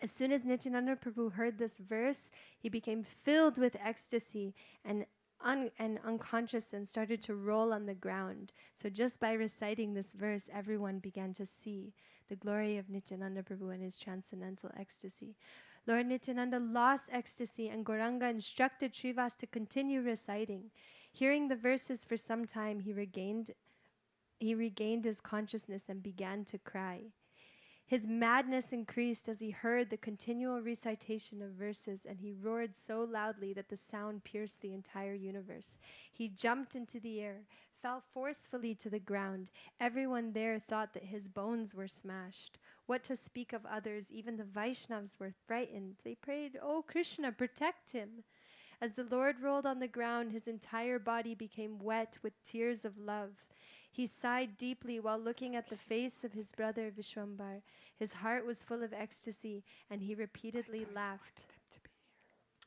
S3: As soon as Nityananda Prabhu heard this verse, he became filled with ecstasy and unconscious and started to roll on the ground. So just by reciting this verse, everyone began to see the glory of Nityananda Prabhu and his transcendental ecstasy. Lord Nityananda lost ecstasy, and Gauranga instructed Srivas to continue reciting. Hearing the verses for some time, he regained his consciousness and began to cry. His madness increased as he heard the continual recitation of verses, and he roared so loudly that the sound pierced the entire universe. He jumped into the air, fell forcefully to the ground. Everyone there thought that his bones were smashed. What to speak of others, even the Vaishnavas were frightened. They prayed, "Oh Krishna, protect him." As the Lord rolled on the ground, his entire body became wet with tears of love. He sighed deeply while looking at the face of his brother Vishwambar. His heart was full of ecstasy, and he repeatedly laughed.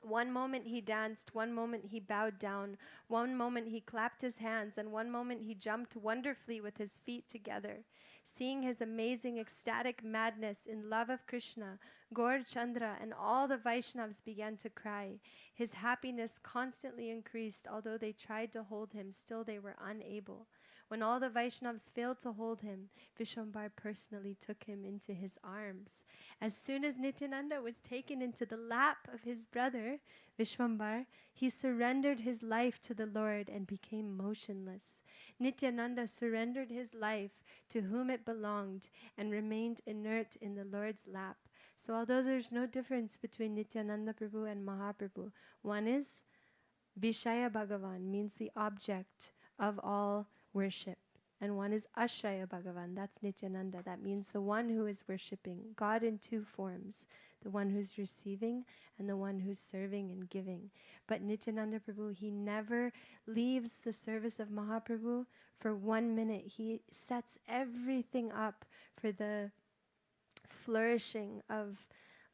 S3: One moment he danced, one moment he bowed down, one moment he clapped his hands, and one moment he jumped wonderfully with his feet together. Seeing his amazing ecstatic madness in love of Krishna, Gaur Chandra and all the Vaishnavas began to cry. His happiness constantly increased, although they tried to hold him, still they were unable. When all the Vaishnavas failed to hold him, Vishwambar personally took him into his arms. As soon as Nityananda was taken into the lap of his brother, Vishwambar, he surrendered his life to the Lord and became motionless. Nityananda surrendered his life to whom it belonged and remained inert in the Lord's lap. So although there's no difference between Nityananda Prabhu and Mahaprabhu, one is Vishaya Bhagavan, means the object of all worship. And one is Ashraya Bhagavan, that's Nityananda. That means the one who is worshipping, God in two forms, the one who's receiving and the one who's serving and giving. But Nityananda Prabhu, he never leaves the service of Mahaprabhu for 1 minute. He sets everything up for the flourishing of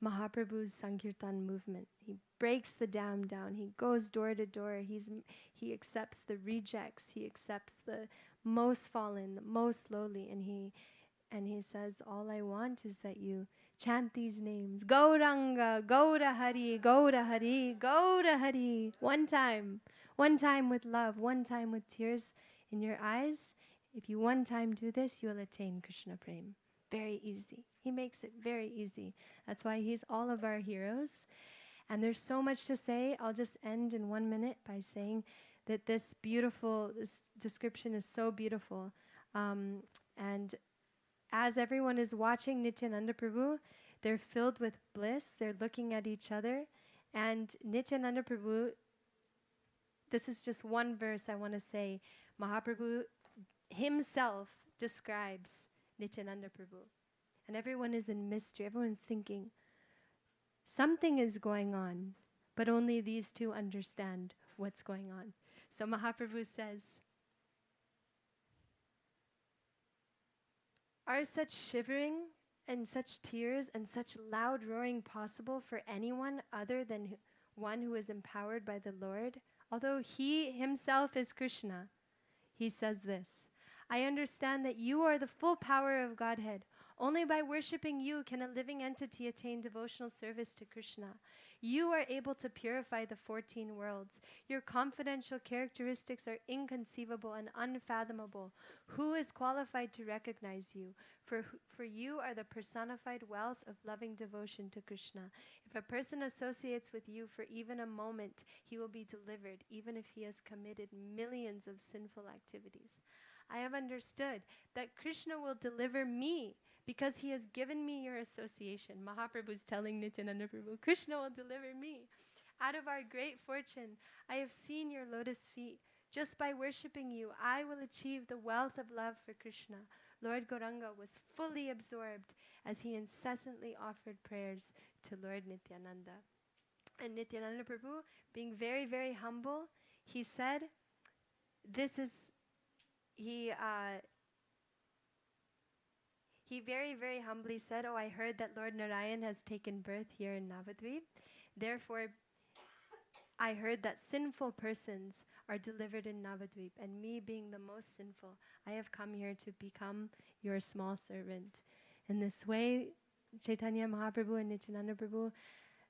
S3: Mahaprabhu's Sankirtan movement. He breaks the dam down. He goes door to door. He accepts the rejects. He accepts the most fallen, the most lowly, and he says, all I want is that you chant these names. Gauranga, Gaura Hari, Gaura Hari, Gaura Hari. One time with love, one time with tears in your eyes. If you one time do this, you will attain Krishna Prem. Very easy. He makes it very easy. That's why he's all of our heroes. And there's so much to say. I'll just end in 1 minute by saying that this description is so beautiful. And as everyone is watching Nityananda Prabhu, they're filled with bliss. They're looking at each other. And Nityananda Prabhu, this is just one verse I want to say. Mahaprabhu himself describes Nityananda Prabhu. And everyone is in mystery. Everyone's thinking, something is going on, but only these two understand what's going on. So Mahaprabhu says, are such shivering and such tears and such loud roaring possible for anyone other than one who is empowered by the Lord? Although he himself is Krishna, he says this, I understand that you are the full power of Godhead. Only by worshipping you can a living entity attain devotional service to Krishna. You are able to purify the 14 worlds. Your confidential characteristics are inconceivable and unfathomable. Who is qualified to recognize you? For you are the personified wealth of loving devotion to Krishna. If a person associates with you for even a moment, he will be delivered, even if he has committed millions of sinful activities. I have understood that Krishna will deliver me because he has given me your association. Mahaprabhu is telling Nityananda Prabhu, Krishna will deliver me. Out of our great fortune, I have seen your lotus feet. Just by worshipping you, I will achieve the wealth of love for Krishna. Lord Gauranga was fully absorbed as he incessantly offered prayers to Lord Nityananda. And Nityananda Prabhu, being very, very humble, he said, he very, very humbly said, oh, I heard that Lord Narayan has taken birth here in Navadvip. Therefore, I heard that sinful persons are delivered in Navadvip, and me being the most sinful, I have come here to become your small servant. In this way, Chaitanya Mahaprabhu and Nityananda Prabhu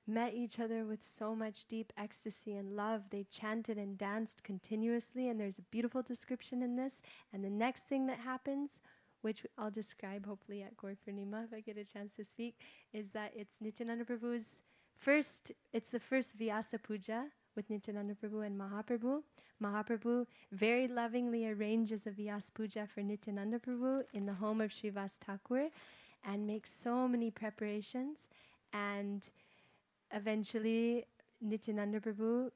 S3: met each other with so much deep ecstasy and love. They chanted and danced continuously, and there's a beautiful description in this. And the next thing that happens, which I'll describe hopefully at Gaur Purnima if I get a chance to speak, is that it's Nityananda Prabhu's it's the first Vyasa Puja with Nityananda Prabhu and Mahaprabhu. Mahaprabhu very lovingly arranges a Vyasa Puja for Nityananda Prabhu in the home of Srivas Thakur and makes so many preparations. And eventually, Nityananda Prabhu,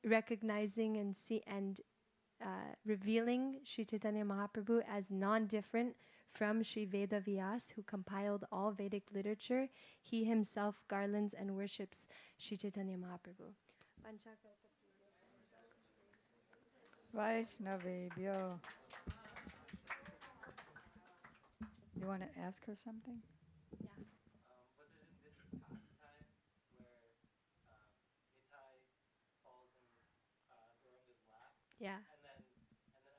S3: recognizing and revealing Sri Chaitanya Mahaprabhu as non-different from Sri Veda Vyas, who compiled all Vedic literature, he himself garlands and worships Sri Chaitanya Mahaprabhu. Panchakalpa
S8: Vaishnavebhyo. You want to ask her something?
S3: Yeah.
S1: Was it in this pastime where Nitai falls in Gauranga's lap,
S3: Yeah.
S1: and then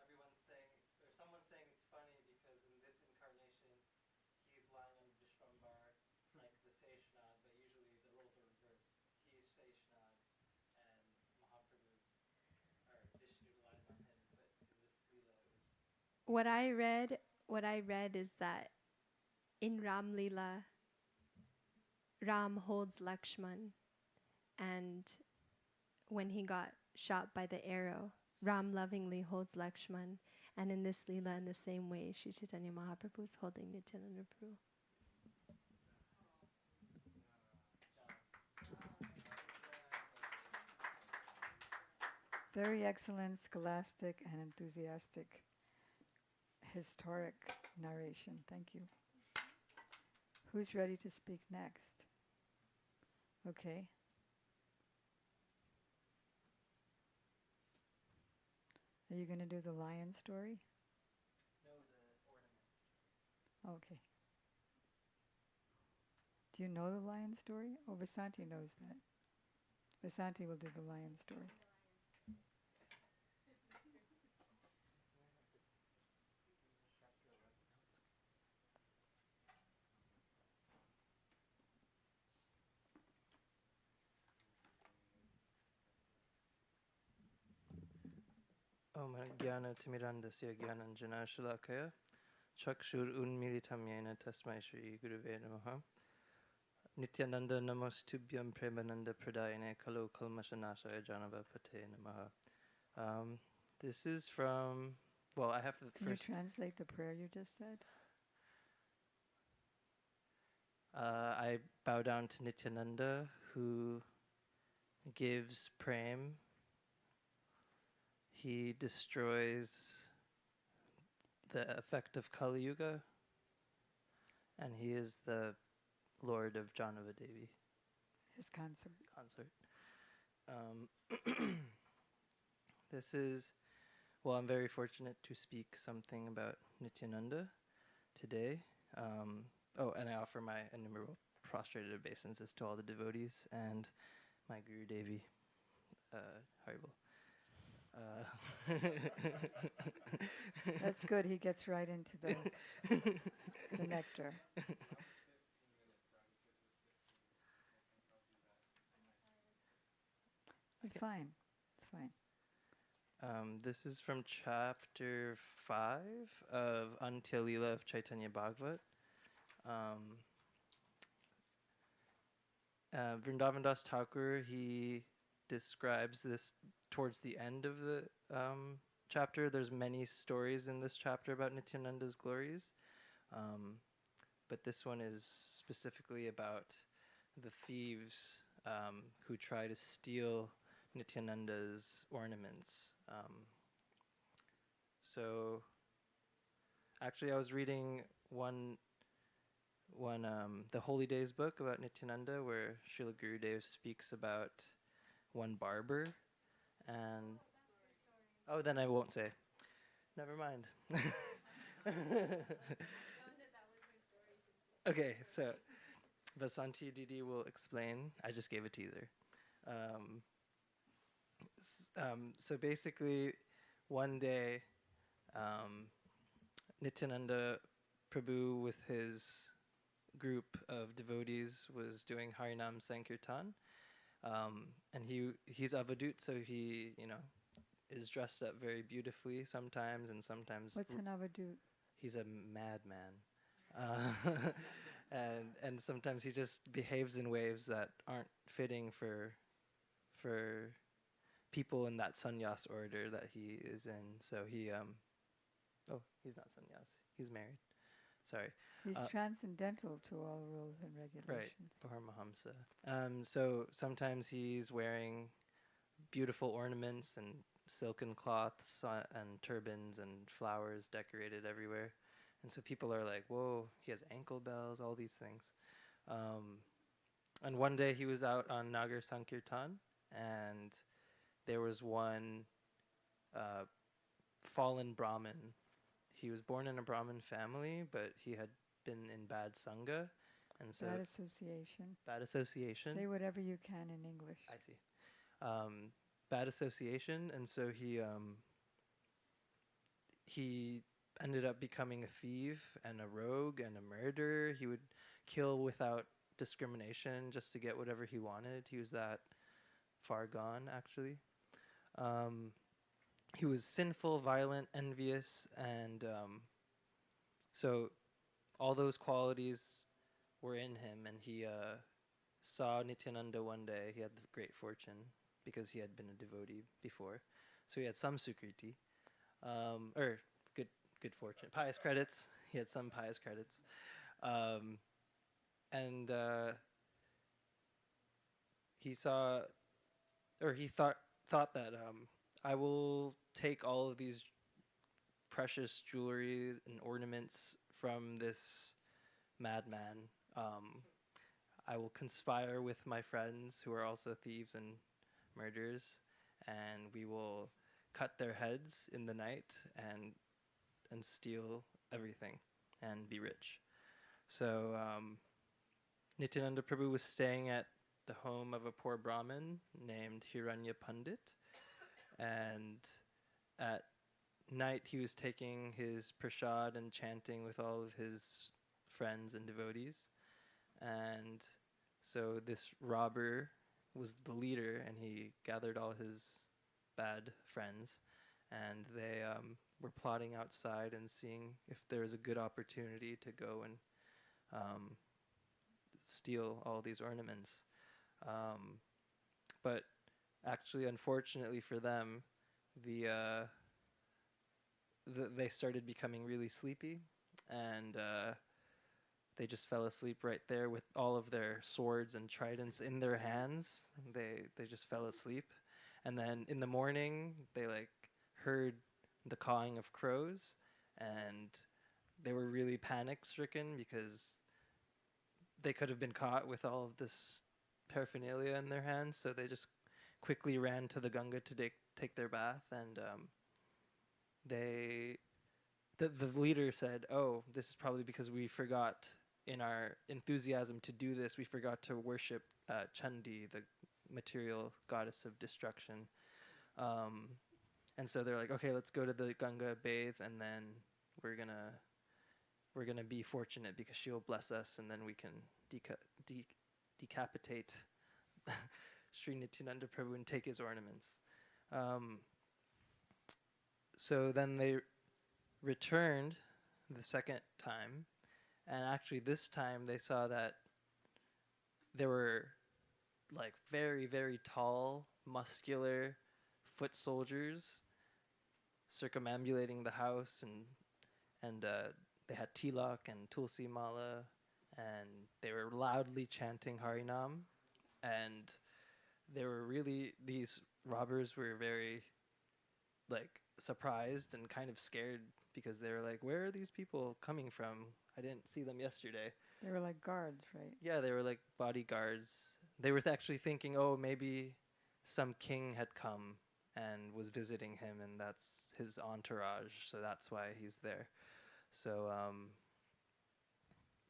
S1: everyone's saying, or someone's saying it's funny because in this incarnation he's lying on Vishwambar like the Seshnag, but usually the roles are reversed. He's Seshnag, and Mahaprabhu's or Vishnu lies on him, but in this Leela it was
S3: What I read is that in Ram Lila, Ram holds Lakshman, and when he got shot by the arrow, Ram lovingly holds Lakshman, and in this Leela, in the same way, Sri Chaitanya Mahaprabhu is holding Nityananda Prabhu.
S8: Very excellent, scholastic, and enthusiastic historic narration. Thank you. Who's ready to speak next? Okay. Are you going to do the lion story?
S1: no the ornaments.
S8: Okay. Do you know the lion story? Oh, Vasanti knows that. Vasanti will do the lion story.
S1: Om Jnana Timirandasya Jnananjana Shalakaya Chakshur Unmilitam Yena Tasmai Shri Guruve Namaha Nityananda Namostubhyam Premananda Pradayane Kalo Kalmashanasaya Janava Pate Namaha. This is from, well, I have the
S8: Can you
S1: first.
S8: translate the prayer you just said?
S1: I bow down to Nityananda, who gives prem. He destroys the effect of Kali Yuga, and he is the Lord of Janava Devi
S8: His consort.
S1: consort. This is, well, I'm very fortunate to speak something about Nityananda today. And I offer my innumerable prostrated obeisances to all the devotees and my Guru Devi, Haribol.
S8: That's good. He gets right into the nectar. It's fine. It's fine.
S1: This is from chapter 5 of Antya Leela of Chaitanya Bhagavat. Vrindavan Das Thakur, he describes this towards the end of the chapter. There's many stories in this chapter about Nityananda's glories, but this one is specifically about the thieves who try to steal Nityananda's ornaments. So, actually, I was reading the Holy Days book about Nityananda, where Srila Gurudev speaks about one barber, and then I won't say. Never mind. Okay, so Vasanti Didi will explain. I just gave a teaser. So basically, one day, Nityananda Prabhu with his group of devotees was doing Harinam Sankirtan, and he's avadut, so he is dressed up very beautifully sometimes, and sometimes
S8: What's an avadut?
S1: he's a madman, and sometimes he just behaves in ways that aren't fitting for people in that sannyas order that he is in. So he's not sannyas, he's married. Sorry.
S8: He's transcendental to all rules and regulations.
S1: Right, Paramahamsa. So sometimes he's wearing beautiful ornaments and silken cloths and turbans and flowers decorated everywhere. And so people are like, whoa, he has ankle bells, all these things. And one day he was out on Nagar Sankirtan, and there was one
S9: fallen Brahmin. He was born in a Brahmin family, but he had been in bad sangha, and so
S8: Bad association.
S9: bad association.
S8: Say whatever you can in English.
S9: I see. Bad association, and so he ended up becoming a thief and a rogue and a murderer. He would kill without discrimination just to get whatever he wanted. He was that far gone, actually. He was sinful, violent, envious, and so all those qualities were in him. And he saw Nityananda one day. He had the great fortune because he had been a devotee before, so he had some sukriti, or good fortune, pious credits. He had some pious credits, and he saw, or he thought that I will take all of these precious jewelry and ornaments from this madman. I will conspire with my friends who are also thieves and murderers, and we will cut their heads in the night and steal everything and be rich. So Nityananda Prabhu was staying at the home of a poor Brahmin named Hiranya Pandit, and at night he was taking his prasad and chanting with all of his friends and devotees. And so this robber was the leader, and he gathered all his bad friends, and they were plotting outside and seeing if there was a good opportunity to go and steal all these ornaments. But actually, unfortunately for them, they started becoming really sleepy, and they just fell asleep right there with all of their swords and tridents in their hands. They just fell asleep, and then in the morning they heard the cawing of crows, and they were really panic stricken because they could have been caught with all of this paraphernalia in their hands. So they just quickly ran to the Ganga to take their bath, and the leader said, "Oh, this is probably because we forgot, in our enthusiasm to do this, we forgot to worship Chandi, the material goddess of destruction." And so they're like, "Okay, let's go to the Ganga, bathe, and then we're gonna be fortunate because she'll bless us, and then we can decapitate Sri Nityananda Prabhu and take his ornaments." So then they returned the second time, and actually this time they saw that there were very, very tall, muscular foot soldiers circumambulating the house, and they had tilak and tulsi mala, and they were loudly chanting Harinam, and these robbers were very surprised and kind of scared because they were like, "Where are these people coming from? I didn't see them yesterday."
S8: They were like guards, right?
S9: Yeah, they were like bodyguards. They were actually thinking, oh, maybe some king had come and was visiting him, and that's his entourage, so that's why he's there. So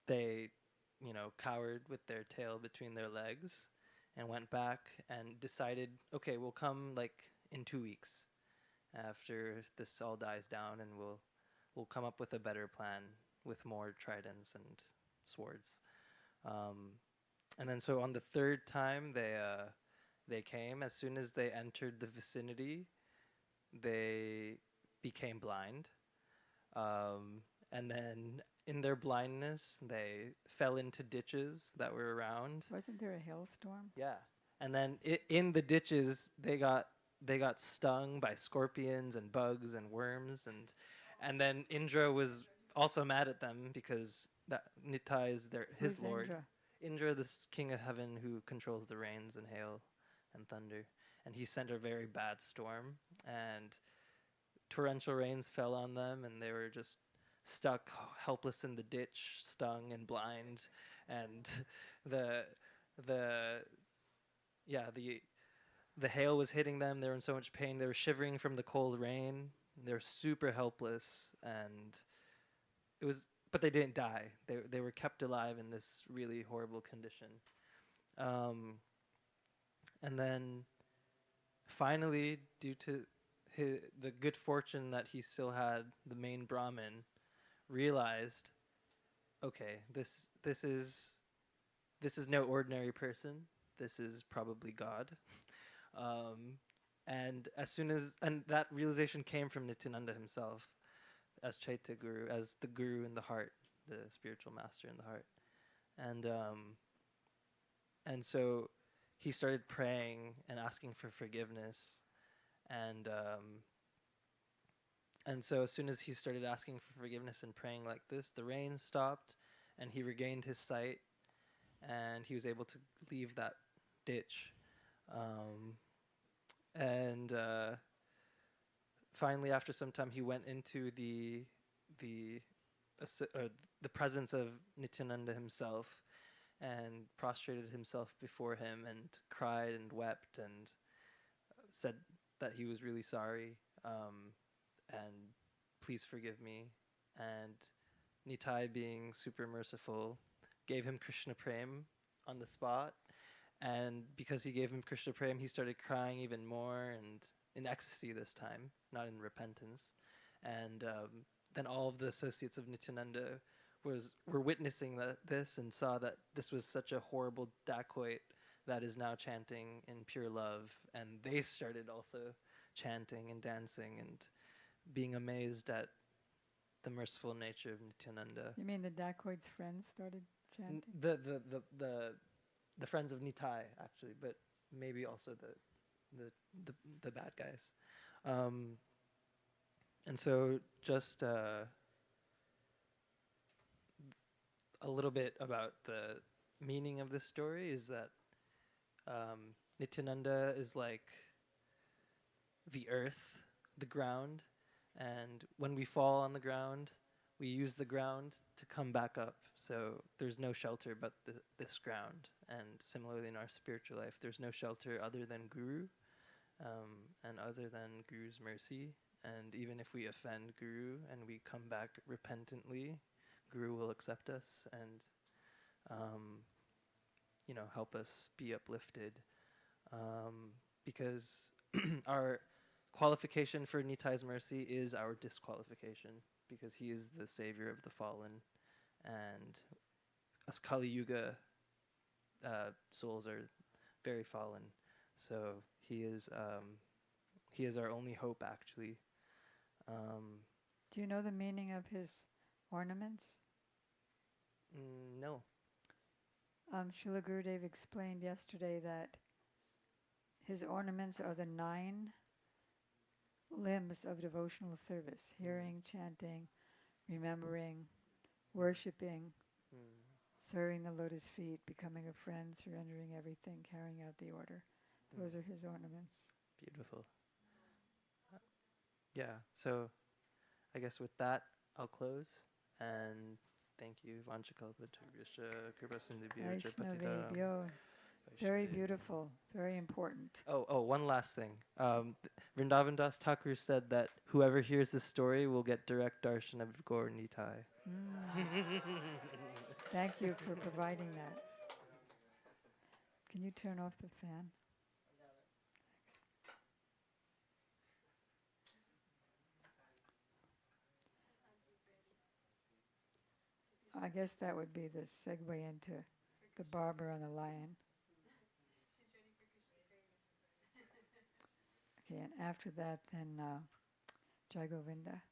S9: they, cowered with their tail between their legs and went back and decided, okay, we'll come in 2 weeks after this all dies down, and we'll come up with a better plan with more tridents and swords. And then so on the third time they came, as soon as they entered the vicinity, they became blind. And then in their blindness, they fell into ditches that were around.
S8: Wasn't there a hailstorm?
S9: Yeah. And then in the ditches, they got stung by scorpions and bugs and worms, and then Indra was also mad at them because that Nitai is his
S8: Who's
S9: lord.
S8: Indra?
S9: Indra, this king of heaven who controls the rains and hail and thunder, and he sent a very bad storm, and torrential rains fell on them, and they were just stuck helpless in the ditch, stung and blind, and the hail was hitting them. They were in so much pain. They were shivering from the cold rain. They're super helpless, and but they didn't die. They were kept alive in this really horrible condition. Um, and then finally, due to the good fortune that he still had, the main Brahmin realized, okay, this is no ordinary person. This is probably God. Um, and that realization came from Nityananda himself as Chaitya Guru, as the Guru in the heart, the spiritual master in the heart. And so he started praying and asking for forgiveness. And so as soon as he started asking for forgiveness and praying like this, the rain stopped and he regained his sight and he was able to leave that ditch. And finally, after some time, he went into the the presence of Nityananda himself and prostrated himself before him and cried and wept and said that he was really sorry and please forgive me. And Nitai, being super merciful, gave him Krishna Prem on the spot. And because he gave him Krishna Prem, he started crying even more and in ecstasy this time, not in repentance. And then all of the associates of Nityananda were witnessing this and saw that this was such a horrible dacoit that is now chanting in pure love. And they started also chanting and dancing and being amazed at the merciful nature of Nityananda.
S8: You mean the dacoit's friends started chanting?
S9: The friends of Nitai, actually, but maybe also the bad guys. And so just a little bit about the meaning of this story is that Nityananda is like the earth, the ground, and when we fall on the ground, we use the ground to come back up. So there's no shelter but this ground. And similarly in our spiritual life, there's no shelter other than Guru and other than Guru's mercy. And even if we offend Guru and we come back repentantly, Guru will accept us and help us be uplifted. Because our qualification for Nitai's mercy is our disqualification, because he is the savior of the fallen, and us Kali Yuga souls are very fallen. So he is our only hope, actually.
S8: Do you know the meaning of his ornaments?
S9: No.
S8: Srila Gurudev explained yesterday that his ornaments are the 9 limbs of devotional service: hearing, chanting, remembering, worshipping, serving the lotus feet, becoming a friend, surrendering everything, carrying out the order. Those are his ornaments.
S9: Beautiful. Yeah, so I guess with that, I'll close. And thank you, Vanchakalpatarvascha Kripasindhubhyo Patita.
S8: Vaishnavebhyo. Very beautiful, very important.
S9: Oh, one last thing. Vrindavan Das Thakur said that whoever hears this story will get direct darshan of Gaur Nitai.
S8: Thank you for providing that. Can you turn off the fan? I guess that would be the segue into the barber and the lion. Okay, and after that, then Jai Govinda.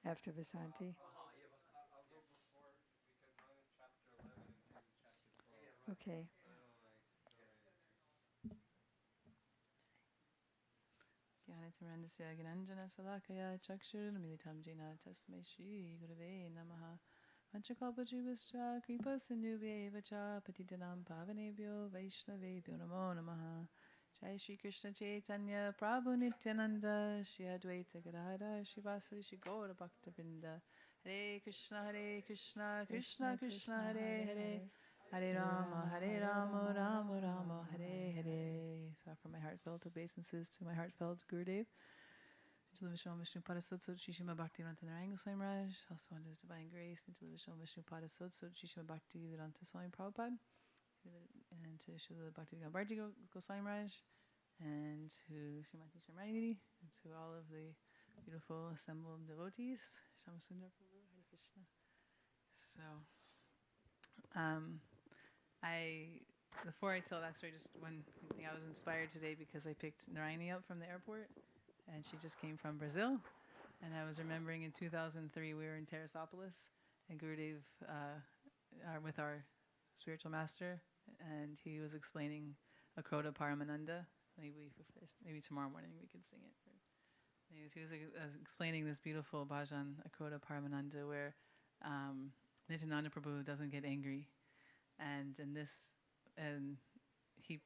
S8: After Vasanti. Okay.
S10: Jnanatirandasya Gnanjana Salakaya Chakshurmilitam Jena Tasmai Shri Gurave Namaha Vanchakalpajivascha Kripa Sindhubhye Vacha Patitanam Pavanebhyo Vaishnavebhyo Namo Namaha Jai Shri Krishna Chaitanya Prabhu Nityananda Shri Advaita Gadadhar Shivasadi Shri Gaura Bhakta Vrinda Hare Krishna Krishna Krishna Hare Hare Hare Rama, Rama Rama, Hare Hare. So from my heartfelt obeisances to my heartfelt Gurudev, I Nitya Vishnu Vishnu Parasotsot Shishima Bhakti Vedanta Narayan Goswami Maharaj, also on His Divine Grace, Nitya Vishnu Vishnu Parasotsot Shishima Bhakti Vedanta Swami Prabhupada, and to Srila Bhakti Bharti Goswami Maharaj, and to Srimati Sharmaini, and to all of the beautiful assembled devotees. Shamasundar Prabhu, Hare Krishna. So, before I tell that story, just one thing. I was inspired today because I picked Narayani up from the airport, and she just came from Brazil. And I was remembering in 2003 we were in Teresopolis, and Gurudev with our spiritual master, and he was explaining Akroda Paramananda. Maybe tomorrow morning we could sing it. Anyways, he was explaining this beautiful bhajan, Akroda Paramananda, where Nityananda Prabhu doesn't get angry, and he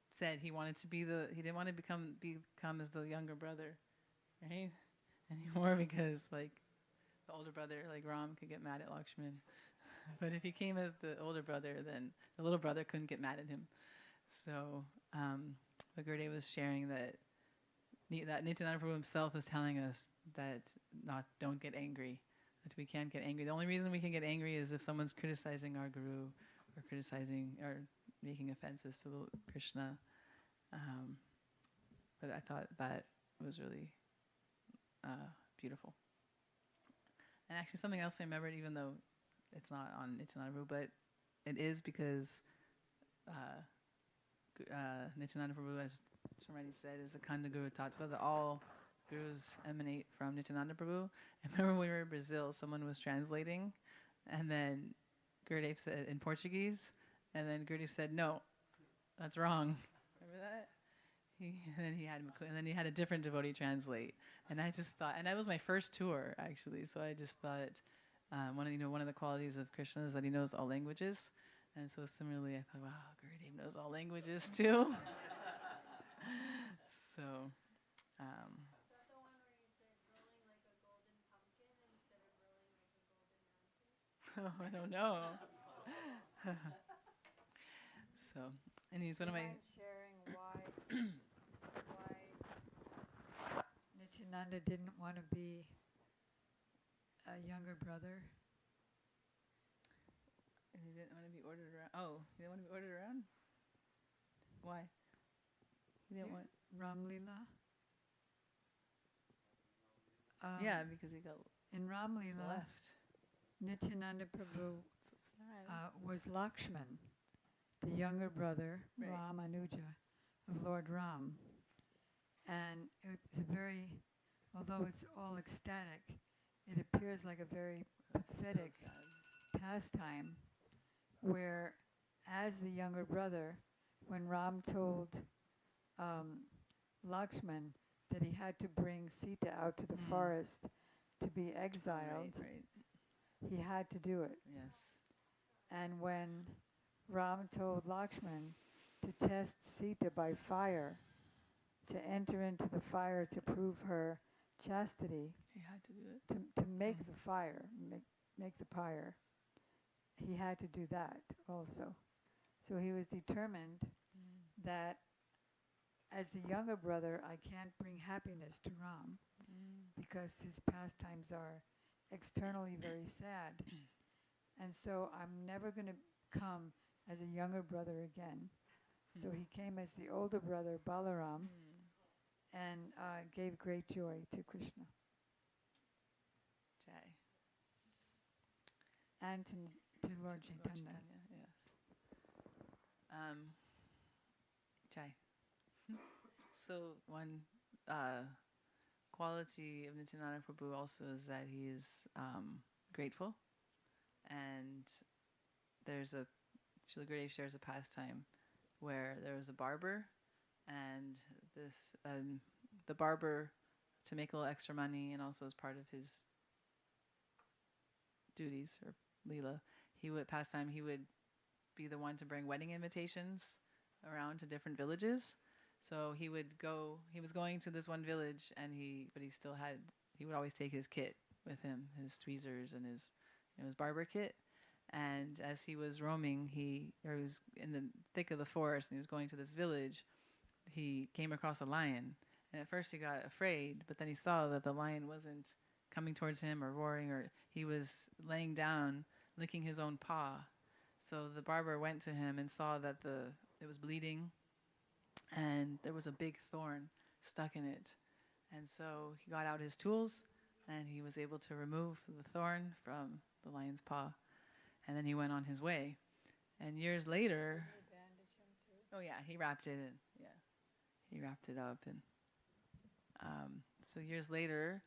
S10: said he wanted to he didn't want to become as the younger brother, right? Anymore, because like the older brother, like Ram, could get mad at Lakshman. But if he came as the older brother, then the little brother couldn't get mad at him. So Gurudev was sharing that Nityananda Prabhu himself is telling us that don't get angry, that we can't get angry. The only reason we can get angry is if someone's criticizing our guru or criticizing or making offenses to Krishna. But I thought that was really beautiful. And actually something else I remembered, even though it's not on Nityananda Prabhu, but it is because Nityananda Prabhu, as Sharmati said, is a Khanda Guru Tattva, that all gurus emanate from Nityananda Prabhu. I remember when we were in Brazil, someone was translating, and then Gurudev said in Portuguese, and then Gurudev said, "No, that's wrong." Remember that? And then he had a different devotee translate, and I just thought, and that was my first tour actually, so I just thought one of the qualities of Krishna is that he knows all languages, and so similarly I thought, wow, Gurudev knows all languages too. So.
S3: Is that the one where you said rolling like a golden pumpkin instead of rolling like a golden mountain?
S10: Oh, I don't know. So, anyways, one of my
S8: sharing why Nityananda didn't want to be a younger brother.
S10: He didn't want to be ordered around. Oh, he didn't want to be ordered around? Why? He didn't want.
S8: Ramlila.
S10: Yeah, because he got
S8: in Ramlila,
S10: left.
S8: Nityananda Prabhu was Lakshman, the younger brother,
S10: Right.
S8: Ramanuja, of Lord Ram. And it's although it's all ecstatic, it appears like a very pathetic pastime where, as the younger brother, when Ram told Lakshman that he had to bring Sita out to the forest to be exiled,
S10: Right.
S8: he had to do it.
S10: Yes.
S8: And when Ram told Lakshman to test Sita by fire, to enter into the fire to prove her chastity,
S10: He had to do it.
S8: to make the fire, make the pyre, he had to do that also. So he was determined that as the younger brother, I can't bring happiness to Ram because his pastimes are externally very sad. And so I'm never going to come as a younger brother again. So he came as the older brother, Balaram, and gave great joy to Krishna.
S10: Jai.
S8: And to Lord Chaitanya.
S10: Yes. Jai. So one quality of Nityananda Prabhu also is that he is grateful, and there's Srila Gurudev shares a pastime where there was a barber, and the barber, to make a little extra money and also as part of his duties or leela, he would be the one to bring wedding invitations around to different villages. So he was going to this one village, he would always take his kit with him, his tweezers and his barber kit. And as he was roaming, he was in the thick of the forest, and he was going to this village. He came across a lion, And at first he got afraid, but then he saw that the lion wasn't coming towards him or roaring, or he was laying down, licking his own paw. So the barber went to him and saw that it was bleeding, and there was a big thorn stuck in it. And so he got out his tools, and he was able to remove the thorn from the lion's paw. And then he went on his way. And years later, oh yeah, he wrapped it in. Yeah, he wrapped it up, and so years later,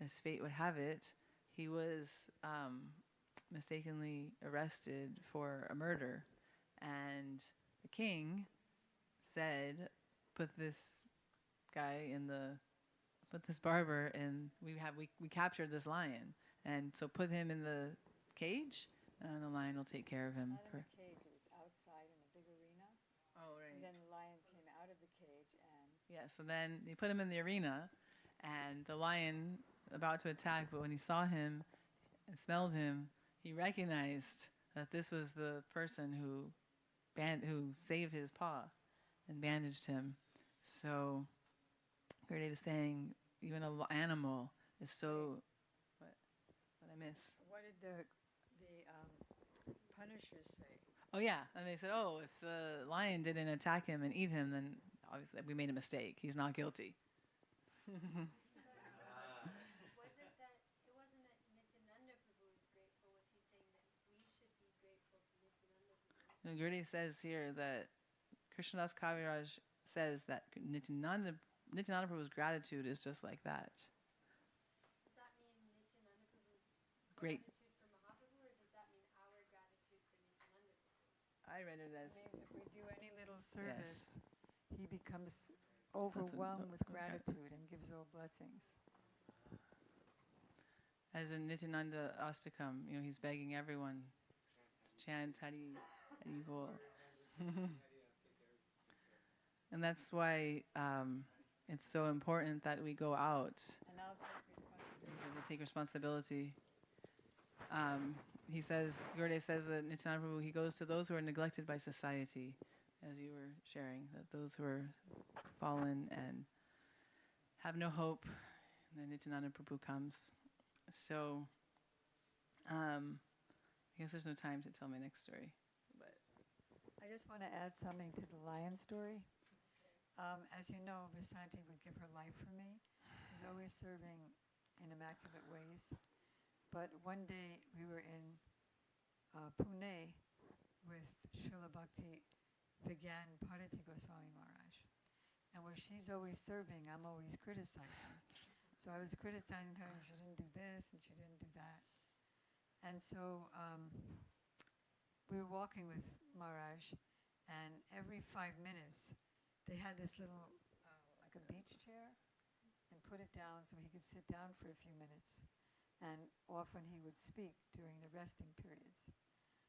S10: as fate would have it, he was mistakenly arrested for a murder, and the king said, "Put this put this barber in. We captured this lion, and so put him in the cage, and the lion will take care of him."
S8: Not in the cage, it was outside in a big arena.
S10: Oh, right.
S8: And then the lion came out of the cage and
S10: Yeah, so then they put him in the arena, and the lion about to attack, but when he saw him and smelled him, he recognized that this was the person who saved his paw and bandaged him. So Gurudev is saying even an animal is so. What I miss?
S8: what did the punishers say?
S10: Oh yeah, and they said, oh, if the lion didn't attack him and eat him, then obviously we made a mistake. He's not guilty.
S3: It wasn't that Nityananda Prabhu was grateful? Was he saying that we should be grateful to Nityananda Prabhu?
S10: And Gurudev says here that Krishnadas Kaviraj says that Nityananda Prabhu's gratitude is just like that.
S3: Does that mean Nityananda Prabhu's
S10: Great.
S3: gratitude for Mahaprabhu, or does that mean our gratitude for Nityananda Prabhu?
S10: I read it as
S8: It means if we do any little service, he becomes overwhelmed with gratitude and gives all blessings.
S10: as in Nityananda Astakam, he's begging everyone to chant Hari Hari Bol. And that's why it's so important that we go out
S8: And I'll take
S10: to take responsibility.
S8: responsibility.
S10: He says, Gurudev says that Nityananda Prabhu, he goes to those who are neglected by society, as you were sharing, that those who are fallen and have no hope, then Nityananda Prabhu comes. So, I guess there's no time to tell my next story. But
S8: I just want to add something to the lion story. As you know, Vasanti would give her life for me. She's always serving in immaculate ways. But one day we were in Pune with Srila Bhakti Vigyan Bharati Goswami Maharaj. And where she's always serving, I'm always criticizing. So I was criticizing her, and she didn't do this, and she didn't do that. And so we were walking with Maharaj, and every 5 minutes, they had this little, like a beach chair, and put it down so he could sit down for a few minutes. And often he would speak during the resting periods.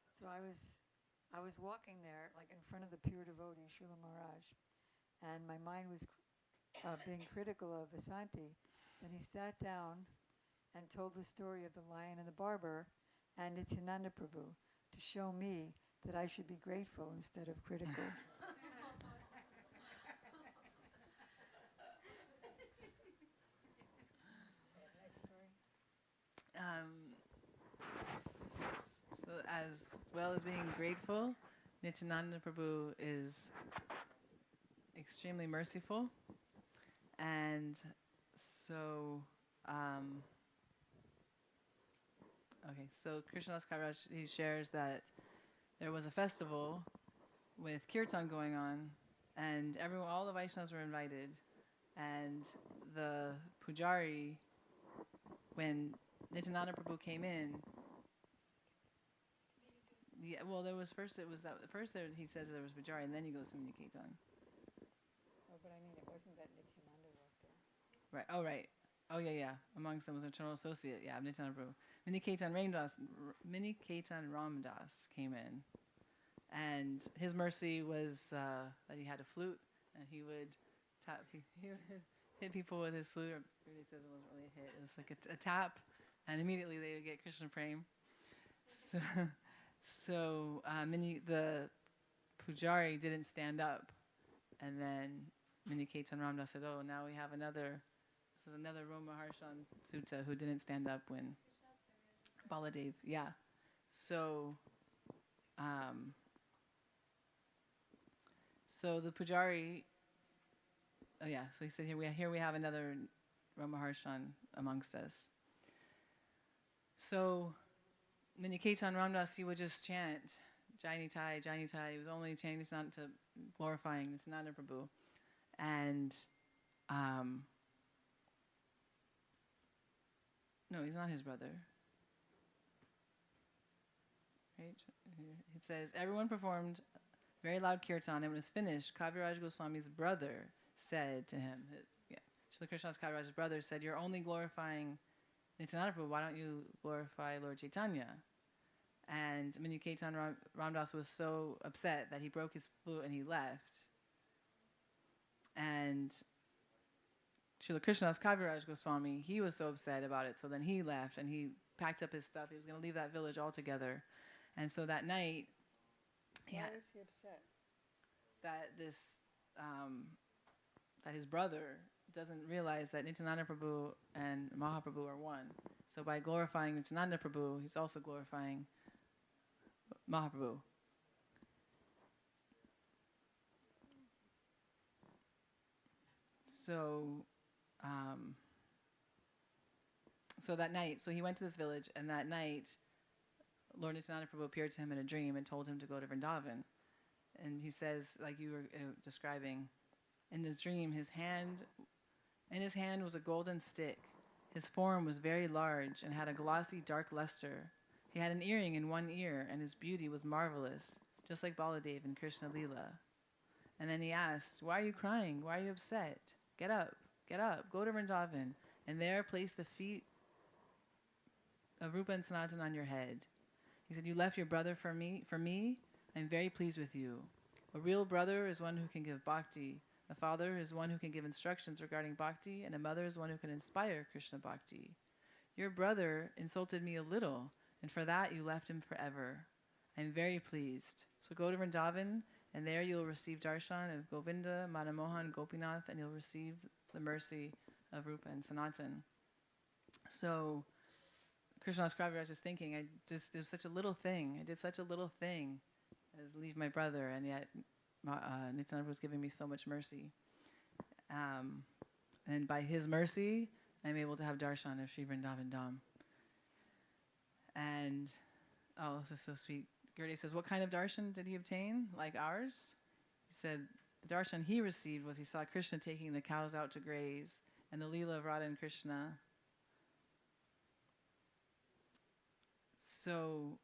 S8: So I was walking there, like in front of the pure devotee, Srila Maharaj, and my mind was being critical of Vasanti. Then he sat down and told the story of the lion and the barber and Nityananda Prabhu to show me that I should be grateful instead of critical. Next story.
S10: So as well as being grateful, Nityananda Prabhu is extremely merciful. And so, so Krishnadas Kaviraj, he shares that there was a festival with kirtan going on, and all the Vaishnavas were invited, and the pujari, when Nityananda Prabhu came in, he says there was pujari, and then he goes to Mini Kirtan.
S8: Oh, but I mean, it wasn't that Nityananda walked there.
S10: Right. Oh, right. Oh, yeah. Amongst them was an eternal associate. Yeah, Nityananda Prabhu. Mini Ketan Ramdas came in, and his mercy was that he had a flute, and he would he would hit people with his flute. Or he says it wasn't really a hit. It was like a tap, and immediately they would get Krishna Prem. So the pujari didn't stand up, and then Miniketa and Ramdas said, "Oh, now we have another." This is another Roma Harshan Sutta who didn't stand up when Baladev. Yeah. So, um, so the Pujari. Oh yeah. So he said, here we have another Roma Harshan amongst us. So Miniketa Ramdas, he would just chant Jai Nitai, Jai Nitai. He was only chanting this not to glorifying Nityananda Prabhu. And no, he's not his brother. Right? It says, everyone performed very loud kirtan, and when it was finished, Kaviraj Goswami's brother said to him, Srila Krishna's Kaviraj's brother said, "You're only glorifying Nityananda Prabhu, why don't you glorify Lord Chaitanya?" And Miniketa Ramdas was so upset that he broke his flute and he left. And Srila Krishna's Kaviraj Goswami, he was so upset about it, so then he left and he packed up his stuff. He was going to leave that village altogether. And so that night,
S8: Why was he upset?
S10: that his brother doesn't realize that Nityananda Prabhu and Mahaprabhu are one. So by glorifying Nityananda Prabhu, he's also glorifying Mahaprabhu. So, so that night, so he went to this village, and that night, Lord Nityananda Prabhu appeared to him in a dream and told him to go to Vrindavan. And he says, like you were describing, in this dream, in his hand was a golden stick. His form was very large and had a glossy dark luster. He had an earring in one ear, and his beauty was marvelous, just like Baladev in Krishna Lila. And then he asked, "Why are you crying? Why are you upset? Get up, go to Vrindavan, and there place the feet of Rupa and Sanatan on your head." He said, "You left your brother for me. I'm very pleased with you. A real brother is one who can give bhakti. A father is one who can give instructions regarding bhakti, and a mother is one who can inspire Krishna bhakti. Your brother insulted me a little, and for that you left him forever. I'm very pleased. So go to Vrindavan, and there you'll receive darshan of Govinda, Manamohan, Gopinath, and you'll receive the mercy of Rupa and Sanatan." So Krishna's Kaviraj is thinking, I did such a little thing as leave my brother, and yet Nityananda was giving me so much mercy. And by his mercy, I'm able to have darshan of Sri Vrindavan Dham. And, oh, this is so sweet. Gurudev says, what kind of darshan did he obtain, like ours? He said, the darshan he received was he saw Krishna taking the cows out to graze, and the Leela of Radha and Krishna. So,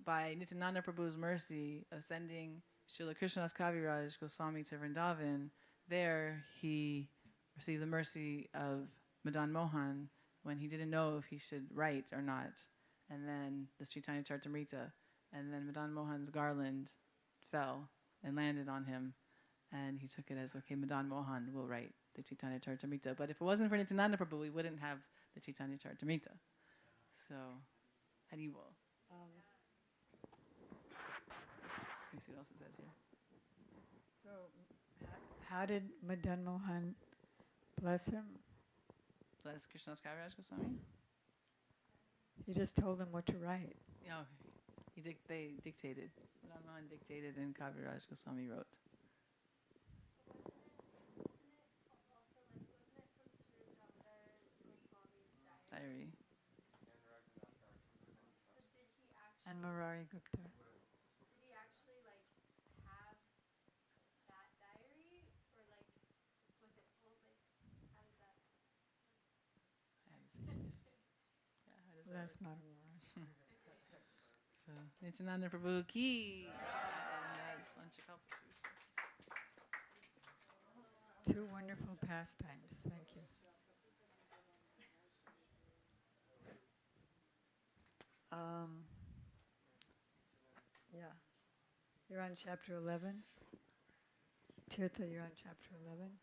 S10: by Nityananda Prabhu's mercy of sending Srila Krishnadas Kaviraj Goswami to Vrindavan, there he received the mercy of Madan Mohan when he didn't know if he should write or not. And then the Chaitanya Charitamrita, and then Madan Mohan's garland fell and landed on him, and he took it as, okay, Madan Mohan will write the Chaitanya Charitamrita. But if it wasn't for Nityananda Prabhu, we wouldn't have the Chaitanya Charitamrita. So, Haribol. Let me see what else it says here.
S8: So, how did Madan Mohan bless him?
S10: Bless Krishnadas Kaviraj Goswami?
S8: He just told him what to write.
S10: No, they dictated. Madan Mohan dictated and Kaviraj Goswami wrote. Diary.
S8: And Murari Gupta.
S3: Did he actually have that diary, or was it how does that?
S10: Yeah, how does that
S8: That's
S10: work?
S8: Maharaj.
S10: So, Nityananda Prabhu ki. And that's Lanchakalpatush.
S8: Two wonderful pastimes. Thank you. Yeah. You're on chapter 11. Tirtha, you're on chapter 11.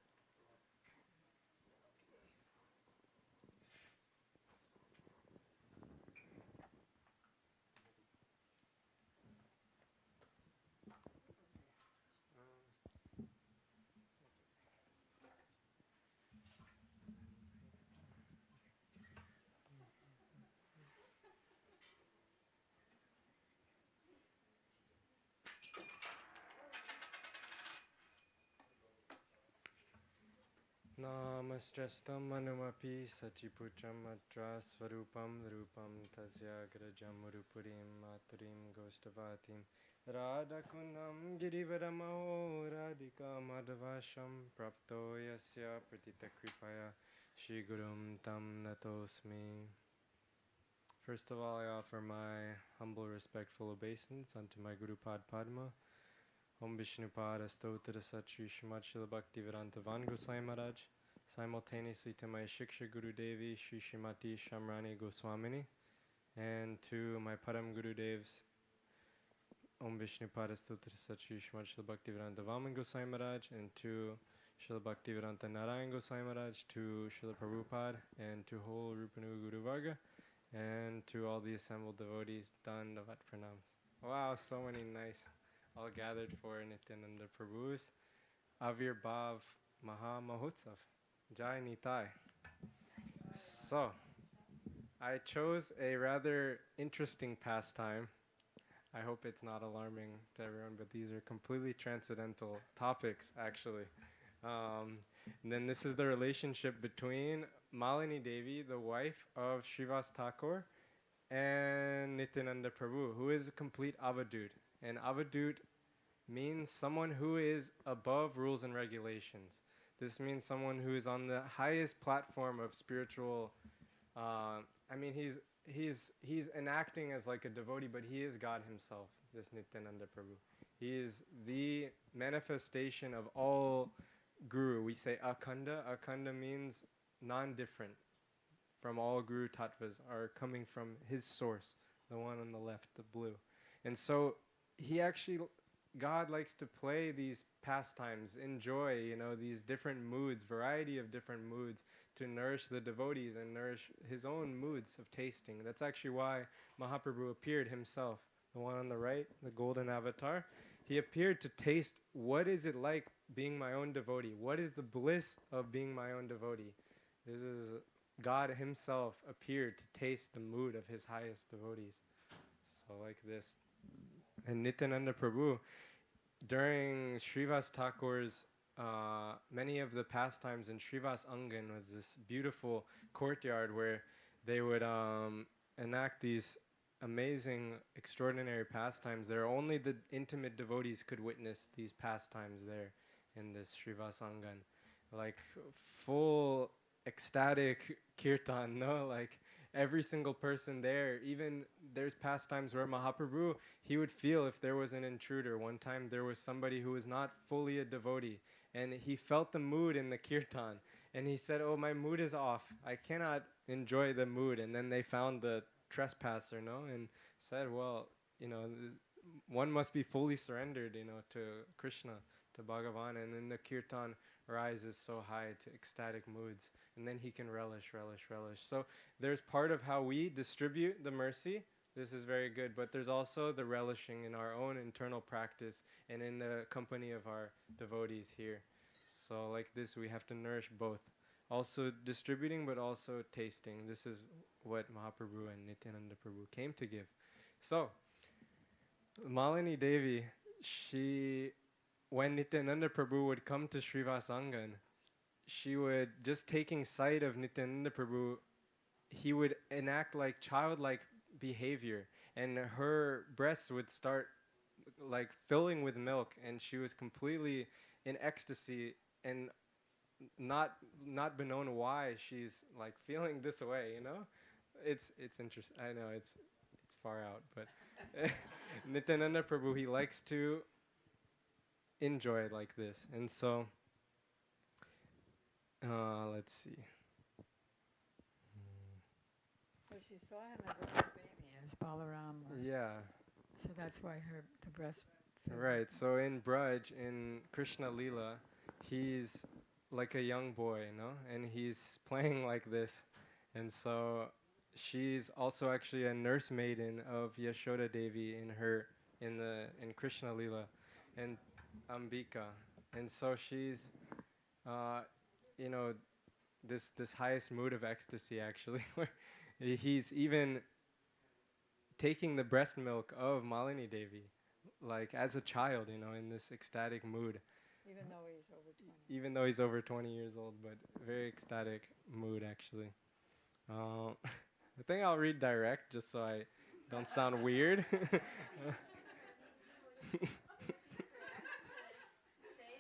S1: Namastrastam anumapi sachiputram atra svarupam rupam tasya grajam urupurim maturim gostavatim Radhakunam girivaramaho radhika madhavasham prapto yasya pratita kripaya Shri Gurum tam natosmi. First of all, I offer my humble respectful obeisance unto my Guru Pad Padma. Om Vishnupada Stotra Satri Srimad Srila Bhaktivedanta Van Goswami Maharaj, simultaneously to my Shiksha Guru Devi Shri Srimati Shamrani Goswamini, and to my Param Guru Devs Om Vishnupada Stotra Satri Srimad Srila Bhaktivedanta Vaman Goswami Maharaj, and to Srila Bhaktivedanta Narayan Goswami Maharaj, to Srila Prabhupada, and to whole Rupanu Guru Varga, and to all the assembled devotees, Dandavat Pranams. Wow, so many nice, all gathered for Nityananda Prabhu's Avirbhav Maha Mahotsav. Jai Nitai. So, I chose a rather interesting pastime. I hope it's not alarming to everyone, but these are completely transcendental topics, actually. And then this is the relationship between Malini Devi, the wife of Srivas Thakur, and Nityananda Prabhu, who is a complete avadut. And avadut means someone who is above rules and regulations. This means someone who is on the highest platform of spiritual. He's enacting as like a devotee, but he is God himself. This Nityananda Prabhu, he is the manifestation of all guru. We say akhanda. Akhanda means non-different from all guru tattvas, are coming from his source, the one on the left, the blue. And so he actually, God likes to play these pastimes, enjoy, these different moods, variety of different moods, to nourish the devotees and nourish his own moods of tasting. That's actually why Mahaprabhu appeared himself, the one on the right, the golden avatar. He appeared to taste what is it like being my own devotee. What is the bliss of being my own devotee? This is God himself appeared to taste the mood of his highest devotees. So like this. And Nityananda Prabhu, during Srivas Thakur's, many of the pastimes in Srivas Angan was this beautiful courtyard where they would enact these amazing, extraordinary pastimes there. Only the intimate devotees could witness these pastimes there in this Srivas Angan. Like full ecstatic kirtan, no? Like every single person there, even there's pastimes where Mahaprabhu, he would feel if there was an intruder. One time there was somebody who was not fully a devotee, and he felt the mood in the kirtan, and he said, oh, my mood is off. I cannot enjoy the mood. And then they found the trespasser, no? And said, well, one must be fully surrendered, to Krishna, to Bhagavan, and then the kirtan rises so high to ecstatic moods, and then he can relish. So there's part of how we distribute the mercy. This is very good, but there's also the relishing in our own internal practice and in the company of our devotees here. So like this, we have to nourish both. Also distributing, but also tasting. This is what Mahaprabhu and Nityananda Prabhu came to give. So, Malini Devi, when Nityananda Prabhu would come to Srivas Angan, she would, just taking sight of Nityananda Prabhu, he would enact like childlike behavior, and her breasts would start like filling with milk, and she was completely in ecstasy and not been known why she's like feeling this way. It's interesting. I know it's far out, but Nityananda Prabhu, he likes to enjoy it like this. And so let's see.
S8: Well, she saw him as a little baby, as Balaram.
S1: Yeah.
S8: So that's why the breast.
S1: Right. So in Braj, in Krishna Leela, he's like a young boy, and he's playing like this. And so she's also actually a nurse maiden of Yashoda Devi in Krishna Leela, and Ambika. And so she's this highest mood of ecstasy, actually, where he's even taking the breast milk of Malini Devi, like as a child, in this ecstatic mood.
S8: Even though he's over 20.
S1: even though he's over 20 years old, but very ecstatic mood actually. I think I'll read direct just so I don't sound weird.
S3: Say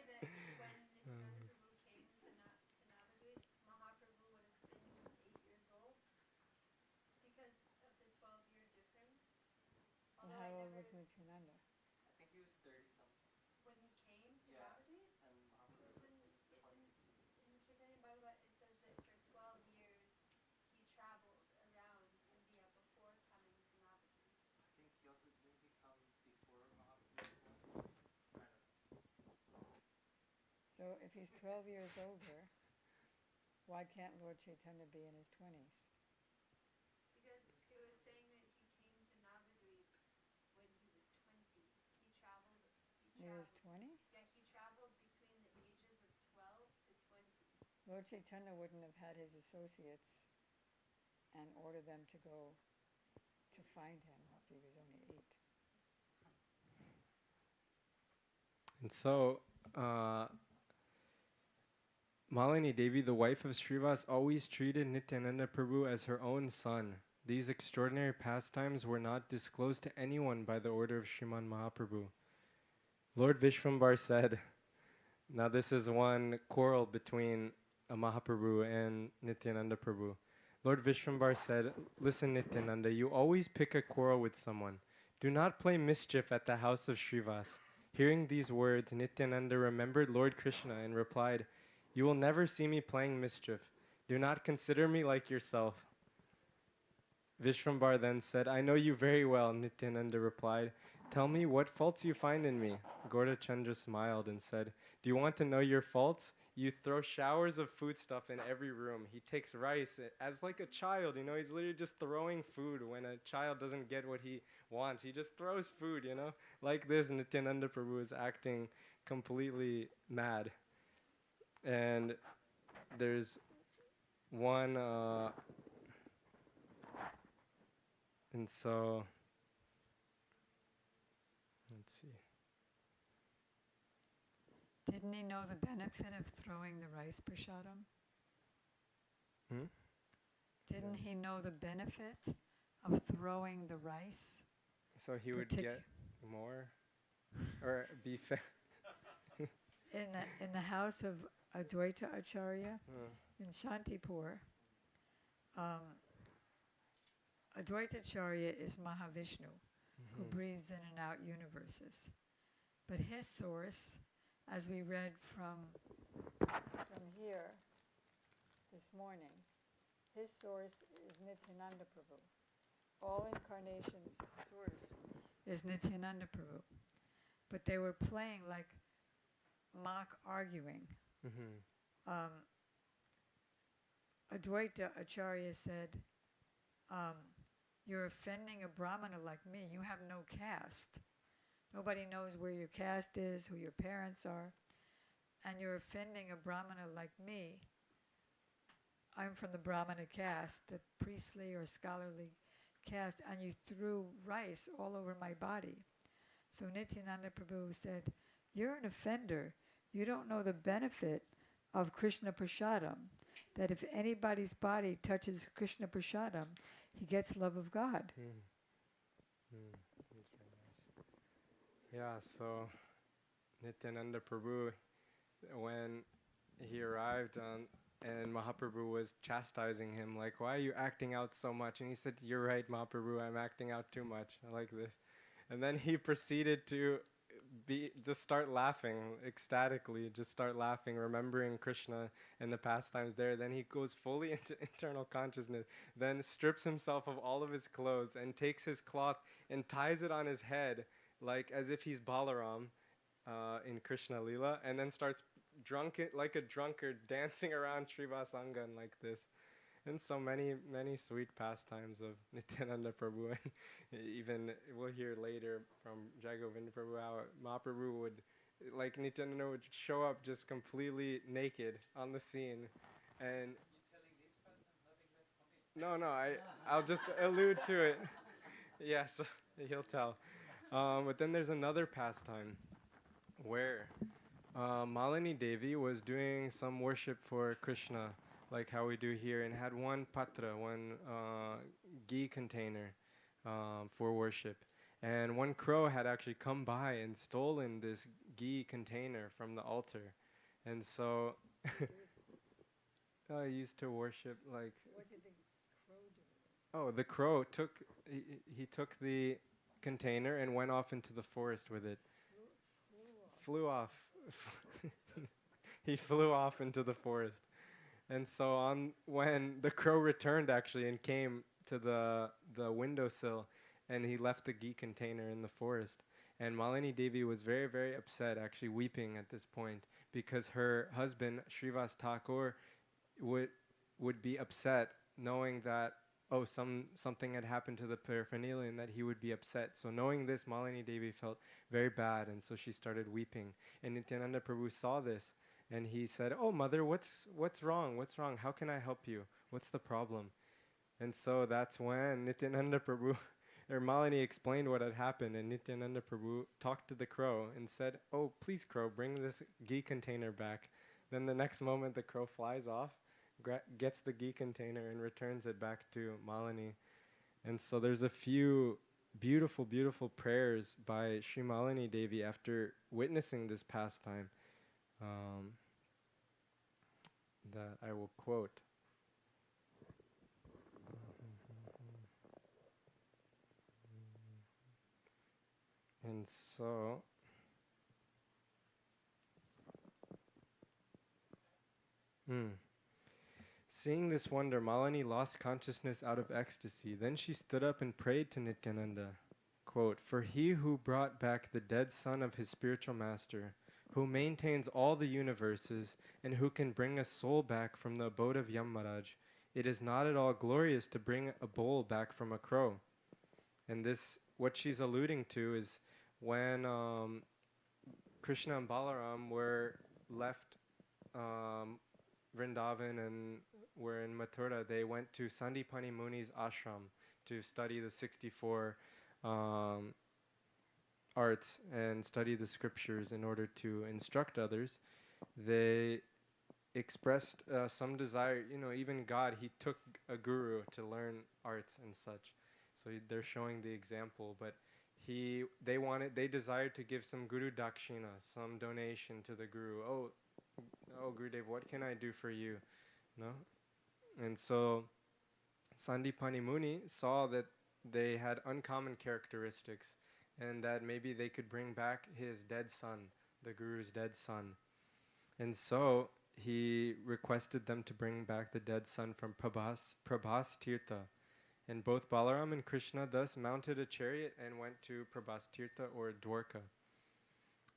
S3: that when Nityananda Prabhu came to Navadvip, Mahaprabhu would have been just 8 years old because of the 12-year difference.
S8: And
S3: Although
S8: how
S3: I
S8: old
S3: never,
S8: was Nityananda?
S5: I think he was 30 something.
S3: when he came to
S5: Yeah.
S3: Navadvip,
S5: And Mahaprabhu
S3: it's in Chaitanya Bhagavat, it says that for 12 years he traveled around India before coming to Navadvip.
S5: I think he also didn't he come before Mahaprabhu as well? I don't know.
S8: So if he's 12 years older, why can't Lord Chaitanya be in his 20s?
S3: Because it was saying that he came to Navadvip when he was 20. He traveled.
S8: He was 20?
S3: Yeah, he traveled between the ages of 12 to 20.
S8: Lord Chaitanya wouldn't have had his associates and order them to go to find him if he was only 8.
S1: And so, Malini Devi, the wife of Srivas, always treated Nityananda Prabhu as her own son. These extraordinary pastimes were not disclosed to anyone by the order of Sriman Mahaprabhu. Lord Vishvambar said, now this is one quarrel between Mahaprabhu and Nityananda Prabhu. Lord Vishvambar said, listen Nityananda, you always pick a quarrel with someone. Do not play mischief at the house of Srivas. Hearing these words, Nityananda remembered Lord Krishna and replied, you will never see me playing mischief. Do not consider me like yourself. Vishvambar then said, I know you very well, Nityananda replied. Tell me what faults you find in me. Gaura Chandra smiled and said, do you want to know your faults? You throw showers of foodstuff in every room. He takes rice as like a child, he's literally just throwing food when a child doesn't get what he wants. He just throws food, Like this, Nityananda Prabhu is acting completely mad. And there's one, and so, let's see.
S8: Didn't he know the benefit of throwing the rice prasadam? Didn't he know the benefit of throwing the rice?
S1: So he would get more, or be fed.
S8: In the house of Advaita Acharya in Shantipur, Advaita Acharya is Mahavishnu, who breathes in and out universes. But his source, as we read from here this morning, his source is Nityananda Prabhu. All incarnations' source is Nityananda Prabhu. But they were playing like mock arguing. Advaita Acharya said, you're offending a Brahmana like me. You have no caste. Nobody knows where your caste is, who your parents are. And you're offending a Brahmana like me. I'm from the Brahmana caste, the priestly or scholarly caste, and you threw rice all over my body. So Nityananda Prabhu said, you're an offender. You don't know the benefit of Krishna Prasadam, that if anybody's body touches Krishna Prasadam, he gets love of God.
S1: That's very nice. Yeah, so Nityananda Prabhu, when he arrived and Mahaprabhu was chastising him, like, why are you acting out so much? And he said, you're right, Mahaprabhu, I'm acting out too much. I like this. And then he proceeded to just start laughing ecstatically, just start laughing, remembering Krishna and the pastimes there. Then he goes fully into internal consciousness, then strips himself of all of his clothes and takes his cloth and ties it on his head, like as if he's Balaram in Krishna Lila, and then starts like a drunkard dancing around Srivasangan like this. And so many sweet pastimes of Nityananda Prabhu. And even we'll hear later from Jagovinda Prabhu how Mahaprabhu would, like Nityananda would show up just completely naked on the scene. And I'll just allude to it. Yes, he'll tell. But then there's another pastime where Malini Devi was doing some worship for Krishna, like how we do here, and had one patra, one ghee container for worship. And one crow had actually come by and stolen this ghee container from the altar. And so I used to worship like.
S2: What did the crow do?
S1: Oh, the crow took he took the container and went off into the forest with it.
S2: Flew off.
S1: Flew off. He flew off into the forest. And so on when the crow returned actually and came to the windowsill and he left the ghee container in the forest. And Malini Devi was very, very upset, actually weeping at this point, because her husband, Srivas Thakur, would would be upset knowing that something had happened to the paraphernalia and that he would be upset. So knowing this, Malini Devi felt very bad, and so she started weeping. And Nityananda Prabhu saw this, and he said, "Oh, mother, what's wrong? What's wrong? How can I help you? What's the problem?" And so that's when Nityananda Prabhu or Malini explained what had happened, and Nityananda Prabhu talked to the crow and said, "Oh, please, crow, bring this ghee container back." Then the next moment, the crow flies off, gets the ghee container, and returns it back to Malini. And so there's a few beautiful, beautiful prayers by Sri Malini Devi after witnessing this pastime um, that I will quote. And so, seeing this wonder, Malini lost consciousness out of ecstasy. Then she stood up and prayed to Nityananda, quote, "For he who brought back the dead son of his spiritual master, who maintains all the universes, and who can bring a soul back from the abode of Yamaraj, it is not at all glorious to bring a bowl back from a crow." And this, what she's alluding to is when Krishna and Balaram were left Vrindavan and were in Mathura, they went to Sandipani Muni's ashram to study the 64 arts and study the scriptures in order to instruct others. They expressed some desire, even God, he took a guru to learn arts and such. So they're showing the example, but they desired to give some guru dakshina, some donation to the guru. Oh, Gurudev, what can I do for you? No? And so Sandipani Muni saw that they had uncommon characteristics and that maybe they could bring back his dead son, the guru's dead son. And so he requested them to bring back the dead son from Prabhas Tirtha. And both Balaram and Krishna thus mounted a chariot and went to Prabhas Tirtha or Dwarka.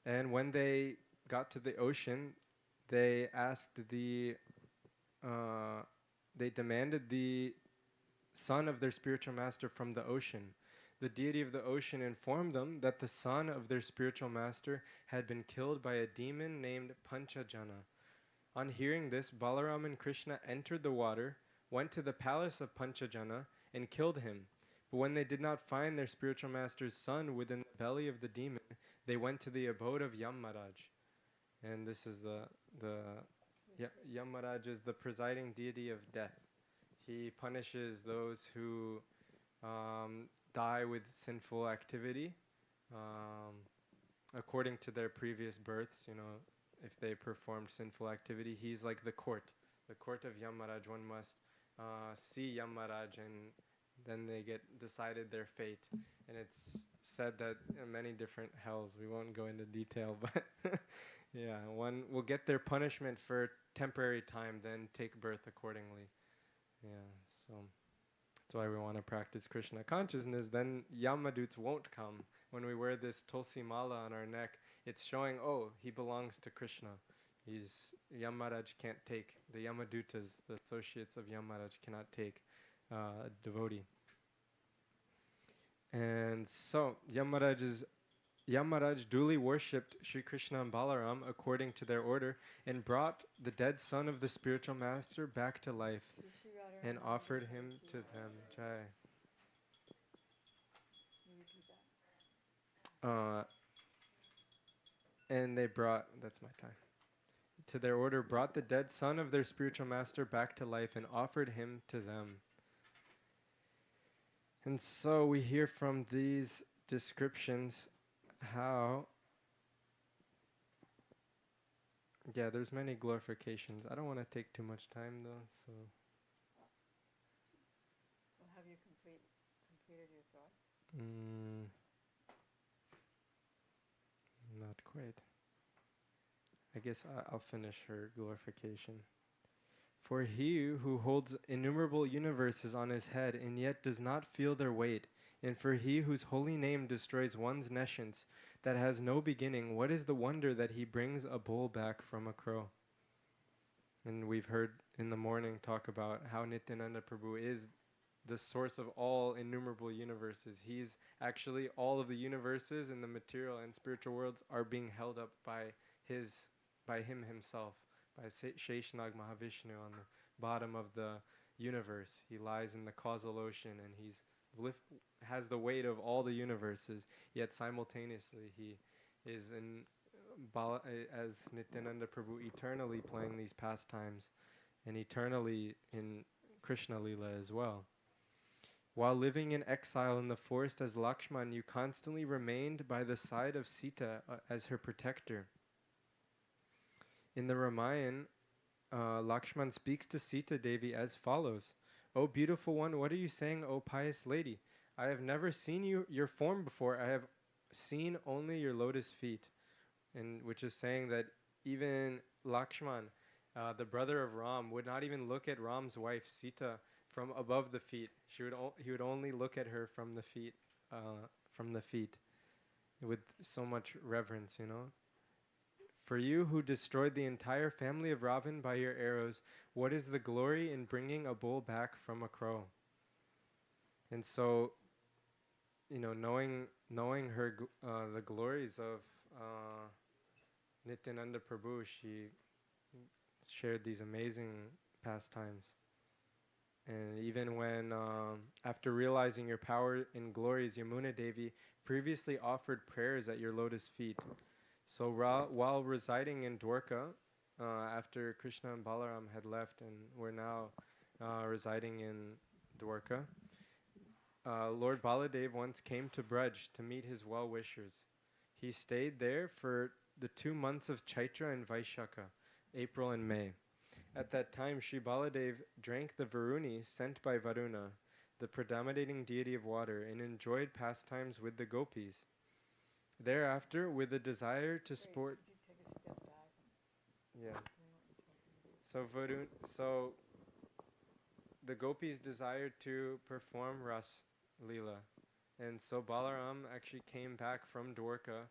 S1: And when they got to the ocean, they demanded the son of their spiritual master from the ocean. The deity of the ocean informed them that the son of their spiritual master had been killed by a demon named Panchajana. On hearing this, Balaram and Krishna entered the water, went to the palace of Panchajana, and killed him. But when they did not find their spiritual master's son within the belly of the demon, they went to the abode of Yamaraj. And this is Yamaraj is the presiding deity of death. He punishes those who die with sinful activity according to their previous births. If they performed sinful activity, he's like the court of Yamaraj. One must see Yamaraj, and then they get decided their fate. And it's said that in many different hells, we won't go into detail, but yeah, one will get their punishment for temporary time, then take birth accordingly. Yeah, so that's why we want to practice Krishna consciousness. Then Yamaduts won't come. When we wear this tulsi mala on our neck, it's showing, he belongs to Krishna. Yamaraj can't take, the Yamadutas, the associates of Yamaraj, cannot take a devotee. And so Yamaraj duly worshipped Sri Krishna and Balaram according to their order and brought the dead son of the spiritual master back to life and offered him to them. Jai. And they brought, that's my time, to their order, brought the dead son of their spiritual master back to life and offered him to them. And so we hear from these descriptions how, yeah, there's many glorifications. I don't want to take too much time though, so.
S8: Well, have you completed your thoughts?
S1: Not quite. I guess I'll finish her glorification. For he who holds innumerable universes on his head and yet does not feel their weight, and for he whose holy name destroys one's nescience that has no beginning, what is the wonder that he brings a bull back from a crow? And we've heard in the morning talk about how Nityananda Prabhu is the source of all innumerable universes. He's actually all of the universes in the material and spiritual worlds are being held up by him himself, by Sheshnag Mahavishnu on the bottom of the universe. He lies in the causal ocean and has the weight of all the universes, yet simultaneously he is as Nityananda Prabhu eternally playing these pastimes and eternally in Krishna Lila as well. While living in exile in the forest as Lakshman, you constantly remained by the side of Sita as her protector. In the Ramayana, Lakshman speaks to Sita Devi as follows: "O beautiful one, what are you saying, O pious lady? I have never seen your form before. I have seen only your lotus feet." And which is saying that even Lakshman, the brother of Ram, would not even look at Ram's wife Sita from above the feet. He would only look at her from the feet, with so much reverence, you know. For you who destroyed the entire family of Ravan by your arrows, what is the glory in bringing a bull back from a crow? And so, you know, knowing her the glories of Nityananda Prabhu, she shared these amazing pastimes. And even when, after realizing your power and glories, Yamuna Devi previously offered prayers at your lotus feet. So while residing in Dwarka, after Krishna and Balaram had left and were now residing in Dwarka, Lord Baladev once came to Braj to meet his well-wishers. He stayed there for the 2 months of Chaitra and Vaishakha, April and May. At that time, Sri Baladev drank the Varuni sent by Varuna, the predominating deity of water, and enjoyed pastimes with the gopis. Thereafter, with a desire to sport...
S8: Could you take a step back?
S1: Yeah. So the gopis desired to perform Ras Leela. And so Balaram actually came back from Dwarka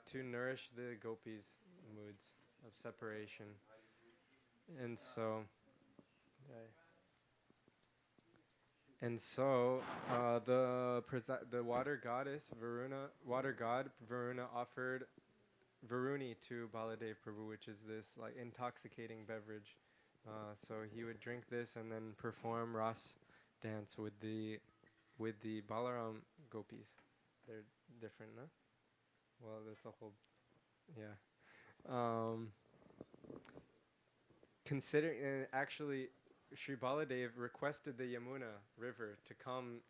S1: to nourish the gopis' moods of separation. And so, the water goddess water god Varuna offered Varuni to Baladev Prabhu, which is this like intoxicating beverage. So he would drink this and then perform Ras dance with the Balaram gopis. They're different, no? Well, that's a whole, yeah. Considering actually, Sri Baladev requested the Yamuna River to come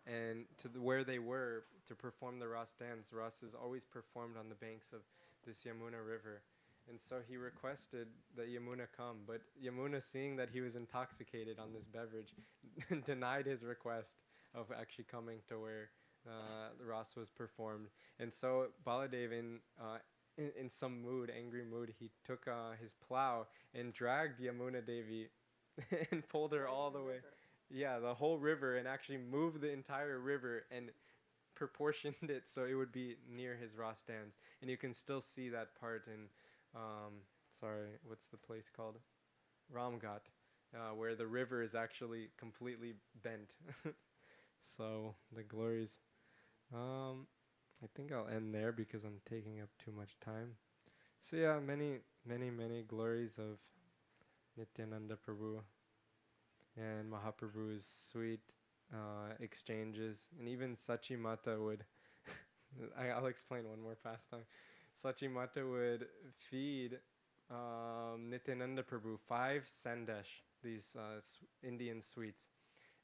S1: and where they were to perform the Ras dance. Ras is always performed on the banks of this Yamuna River. And so he requested that Yamuna come, but Yamuna, seeing that he was intoxicated on this beverage, denied his request of actually coming to where the Ras was performed. And so Baladev, in some mood, angry mood, he took his plow and dragged Yamuna Devi and pulled her all the way. Yeah, the whole river, and actually moved the entire river and proportioned it so it would be near his Ras dance. And you can still see that part in, what's the place called? Ramghat, where the river is actually completely bent. So the glories. I think I'll end there because I'm taking up too much time. So yeah, many, many, many glories of Nityananda Prabhu and Mahaprabhu's sweet exchanges. And even Sachi Mata would, I'll explain one more pastime. Sachimata would feed Nityananda Prabhu 5 sandesh, these Indian sweets.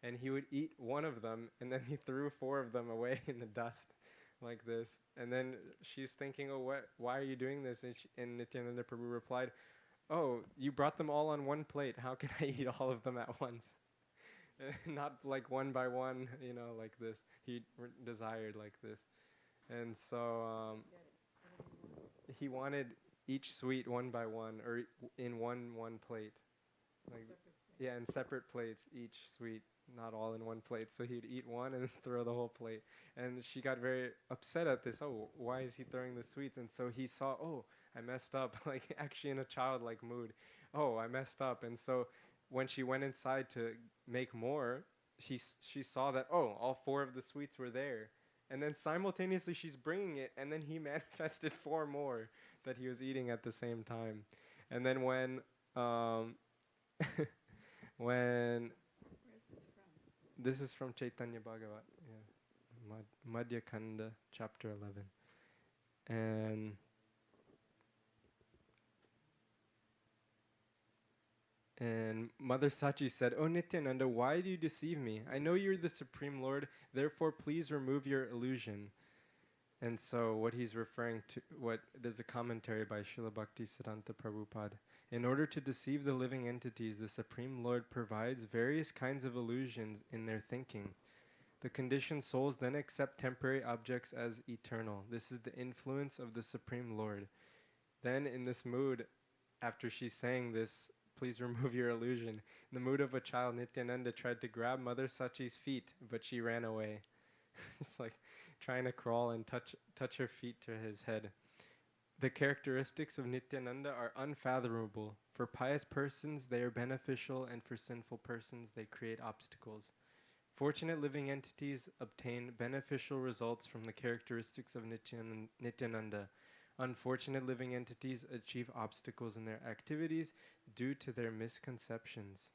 S1: And he would eat one of them, and then he threw 4 of them away in the dust like this. And then she's thinking, oh, why are you doing this? And Nityananda Prabhu replied, oh, you brought them all on one plate. How can I eat all of them at once? Not like one by one, like this. He desired like this. And so he wanted each sweet one by one, or in one plate. Like, yeah, in separate plates, each sweet, not all in one plate. So he'd eat one and throw the whole plate. And she got very upset at this. Oh, why is he throwing the sweets? And so he saw, oh, I messed up, like actually in a childlike mood. Oh, I messed up. And so when she went inside to make more, she saw that, oh, all 4 of the sweets were there. And then simultaneously she's bringing it, and then he manifested 4 more that he was eating at the same time. And then when when
S2: Where's this from?
S1: this is from Chaitanya Bhagavat, yeah, Madhya Kanda, chapter 11, and Mother Sachi said, "O Nityananda, why do you deceive me? I know you're the Supreme Lord, therefore please remove your illusion." And so what he's referring to, there's a commentary by Srila Bhaktisiddhanta Prabhupada. In order to deceive the living entities, the Supreme Lord provides various kinds of illusions in their thinking. The conditioned souls then accept temporary objects as eternal. This is the influence of the Supreme Lord. Then in this mood, after she's saying this, please remove your illusion, in the mood of a child, Nityananda tried to grab Mother Sachi's feet, but she ran away. It's like trying to crawl and touch her feet to his head. The characteristics of Nityananda are unfathomable. For pious persons, they are beneficial, and for sinful persons, they create obstacles. Fortunate living entities obtain beneficial results from the characteristics of Nityananda. Unfortunate living entities achieve obstacles in their activities due to their misconceptions.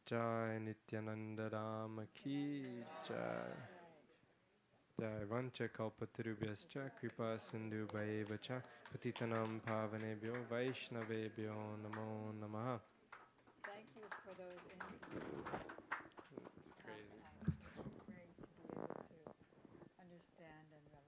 S1: Jai Nityananda Rama Ki Jai. Jai Vancha Kalpatarubhyascha Kripa Sindhu Bhayevacha Patitanam Pavanebhyo Vaishnavebhyo Namo Namaha.
S2: Thank you for those images.
S1: It's crazy.
S2: Pastimes. Great to be able to understand and relish.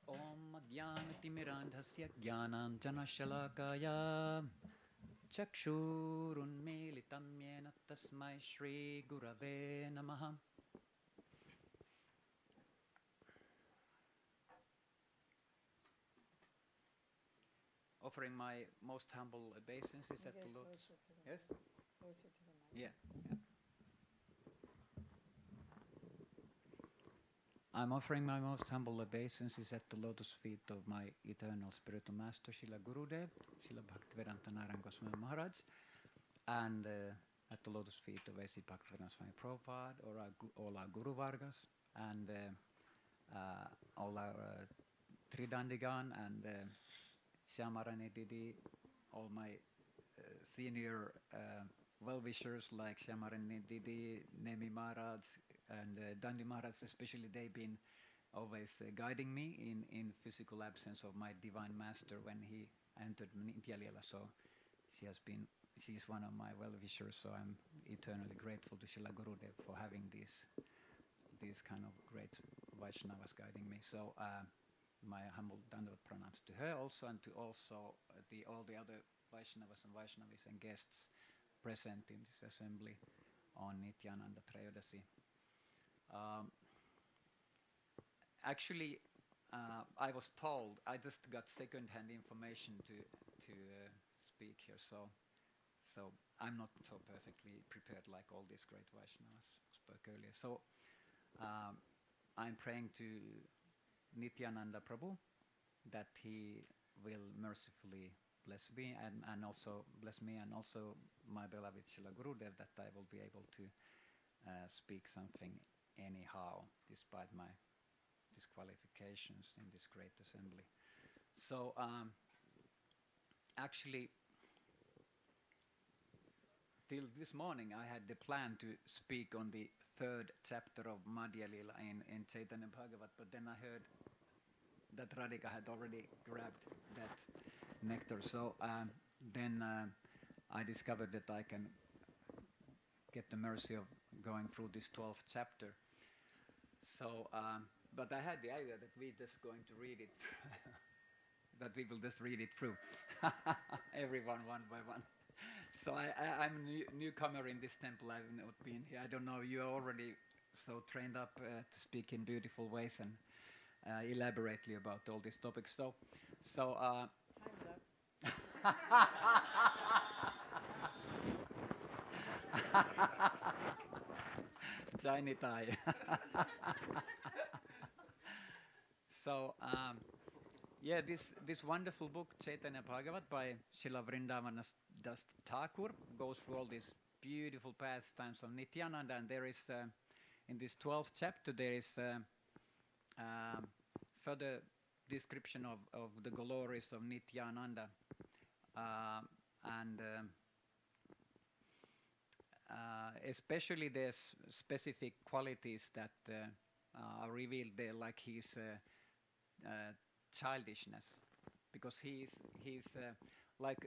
S6: Om Jnanatimirandhasya Jnananjanashalakaya Chakshurunmilitam Yena Tasmai Shri Gurave Namaha. Offering my most humble obeisances at the Lord. Yes?
S2: Closer to the mic.
S6: Yeah. I'm offering my most humble obeisances at the lotus feet of my eternal spiritual master, Srila Gurudev, Srila Bhaktivedanta Narayan Goswami Maharaj, and at the lotus feet of A.C. Bhaktivedanta Swami Prabhupada, or all our Guru Vargas, and all our Tridandigan and Shyamarani Didi, all my senior well-wishers like Shyamarani Didi, Nemi Maharaj, and Dandi Maharaj, especially, they've been always guiding me in physical absence of my divine master when he entered Nitya Leela. So she is one of my well-wishers. So I'm eternally grateful to Srila Gurudev for having these kind of great Vaishnavas guiding me. So my humble Dandavat pranams to her also, and to also all the other Vaishnavas and Vaishnavis and guests present in this assembly on Nityananda Trayodasi. Actually, I was told, I just got second-hand information to speak here, so I'm not so perfectly prepared like all these great Vaishnavas, spoke earlier. So I'm praying to Nityananda Prabhu that he will mercifully bless me and also bless me and also my beloved Srila Gurudev, that I will be able to speak something anyhow despite my disqualifications in this great assembly. So actually till this morning I had the plan to speak on the third chapter of Madhya Lila in Chaitanya Bhagavat, but then I heard that Radhika had already grabbed that nectar. So then I discovered that I can get the mercy of going through this 12th chapter. So, but I had the idea that we're just going to read it, that we will just read it through, everyone one by one. So I'm a newcomer in this temple. I've not been here. I don't know. You're already so trained up to speak in beautiful ways and elaborately about all these topics. So.
S2: Time's up.
S6: Jai Nitai. So yeah, this wonderful book Chaitanya Bhagavat by Srila Vrindavan Das Thakur goes through all these beautiful pastimes of Nityananda, and there is in this 12th chapter there is further description of the glories of Nityananda, and especially there's specific qualities that are revealed there, like his childishness, because he's like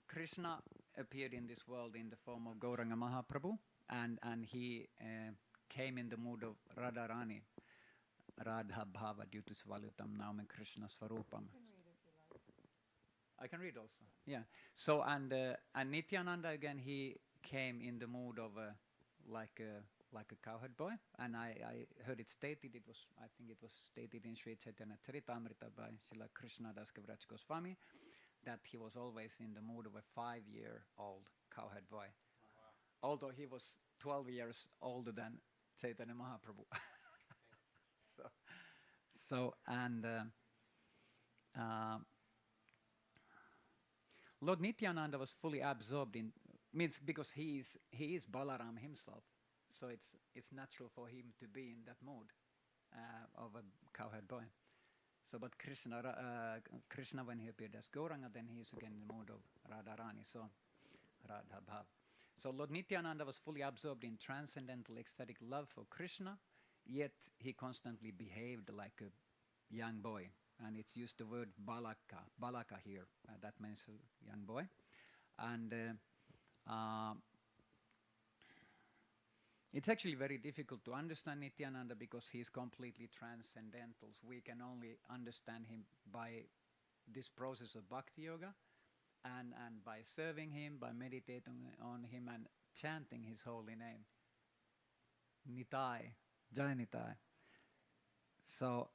S6: Krishna appeared in this world in the form of Gauranga Mahaprabhu, and he came in the mood of Radharani, Radha Bhava due to Svalutam Naam Krishna Swarupam. I can read also. Yeah. So and Nityananda again, he came in the mood of like a cowherd boy, and I heard it stated. I think it was stated in Sri Chaitanya Charitamrita by Srila Krishnadas Kaviraj Goswami that he was always in the mood of a 5-year-old cowherd boy, although he was 12 years older than Chaitanya Mahaprabhu. so and. Lord Nityananda was fully absorbed in, means because he is Balaram himself, so it's natural for him to be in that mood of a cowherd boy. So, but Krishna when he appeared as Gauranga, then he is again in the mood of Radharani, so Radha Bhav. So Lord Nityananda was fully absorbed in transcendental ecstatic love for Krishna, yet he constantly behaved like a young boy. And it's used the word balaka here. That means a young boy. And it's actually very difficult to understand Nityananda because he is completely transcendental. So we can only understand him by this process of bhakti yoga and by serving him, by meditating on him and chanting his holy name. Nitai, Jai Nitai. So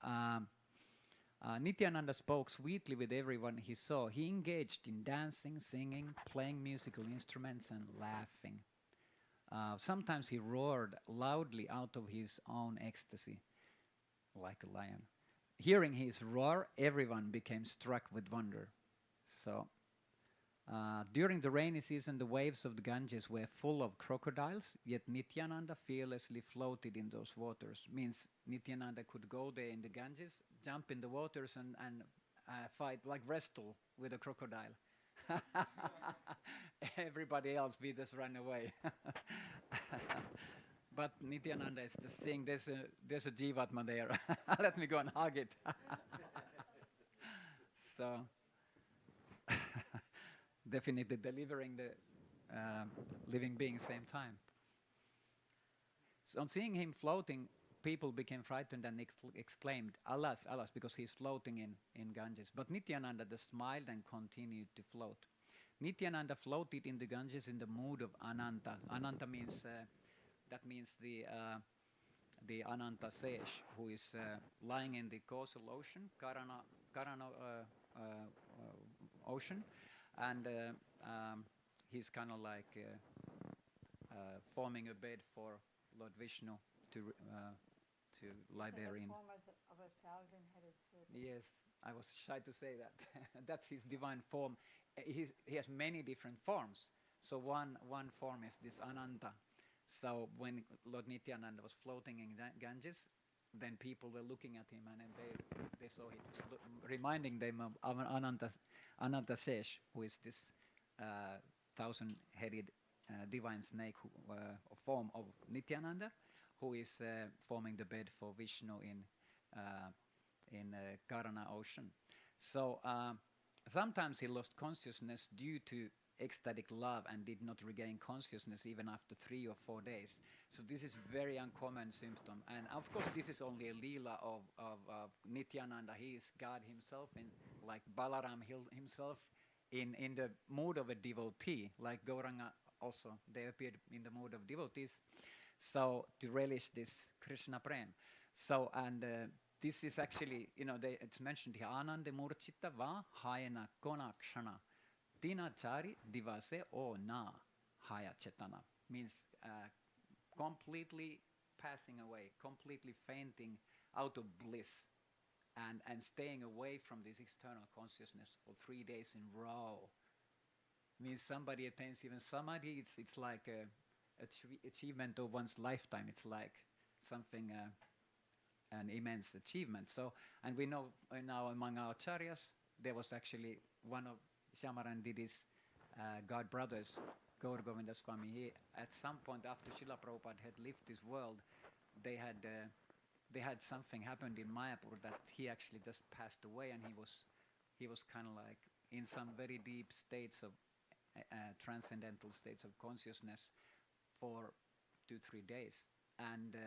S6: Nityananda spoke sweetly with everyone he saw. He engaged in dancing, singing, playing musical instruments, and laughing. Sometimes he roared loudly out of his own ecstasy, like a lion. Hearing his roar, everyone became struck with wonder. So, during the rainy season, the waves of the Ganges were full of crocodiles, yet Nityananda fearlessly floated in those waters. Means Nityananda could go there in the Ganges, jump in the waters and fight, like wrestle with a crocodile. Everybody else, we just run away. But Nityananda is just saying, there's a Jivatma there. Let me go and hug it. So, definitely delivering the living being same time. So on seeing him floating, people became frightened and exclaimed, "Alas, alas," because he's floating in Ganges. But Nityananda just smiled and continued to float. Nityananda floated in the Ganges in the mood of Ananta. Ananta means that means the Ananta sage, who is lying in the causal ocean, Karana ocean, and he's kind of like forming a bed for Lord Vishnu to lie
S2: It's in the
S6: therein.
S2: form of a thousand-headed serpent.
S6: Yes, I was shy to say that. That's his divine form. He has many different forms. So one form is this Ananta. So when Lord Nityananda was floating in Ganges, then people were looking at him and then they saw he was reminding them of Ananta Sesh, who is this thousand-headed divine snake form of Nityananda, who is forming the bed for Vishnu in Karana ocean. So sometimes he lost consciousness due to ecstatic love and did not regain consciousness even after 3 or 4 days. So this is very uncommon symptom. And of course this is only a leela of Nityananda. He is God himself, in like Balaram himself in the mood of a devotee, like Gauranga also. They appeared in the mood of devotees. So to relish this Krishna Prem. So and this is actually, it's mentioned here, Ananda Murchita va hayana kona kshana. Dinachari divase o na haya chetana. Means completely passing away, completely fainting out of bliss and staying away from this external consciousness for 3 days in row. Means somebody attains even samadhi, it's like a achievement of one's lifetime. It's like something, an immense achievement. So, and we know now among our acharyas, there was actually one of Shamaran Didi's god brothers, Gaur Govinda Swami. He, at some point after Srila Prabhupada had left this world, they had something happened in Mayapur that he actually just passed away, and he was kind of like in some very deep states of transcendental states of consciousness for 2-3 days, and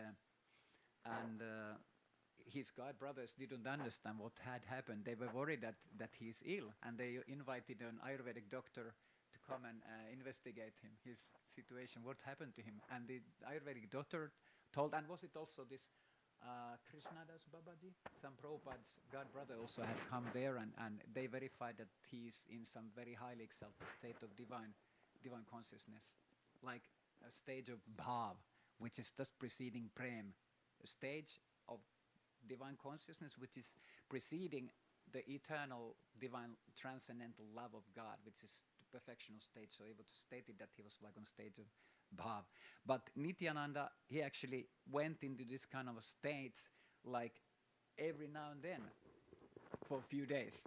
S6: his god brothers didn't understand what had happened. They were worried that he's ill, and they invited an Ayurvedic doctor to come and investigate him, his situation, what happened to him. And the Ayurvedic doctor told, and was it also this Krishnadas Babaji? Some Prabhupada's god brother also had come there, and they verified that he's in some very highly exalted state of divine consciousness, like a stage of bhav, which is just preceding prem, a stage of divine consciousness which is preceding the eternal divine transcendental love of God, which is the perfectional state. So he was stated that he was like on stage of bhav. But Nityananda, he actually went into this kind of states like every now and then for a few days.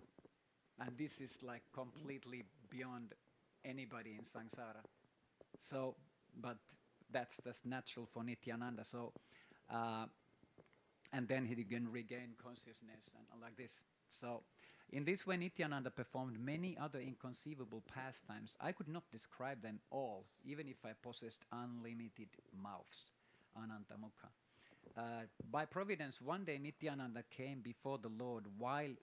S6: And this is like completely beyond anybody in samsara. So, but that's just natural for Nityananda. So, and then he again regained consciousness and like this. So, in this way, Nityananda performed many other inconceivable pastimes. I could not describe them all, even if I possessed unlimited mouths, Anantamukha. By providence, one day Nityananda came before the Lord while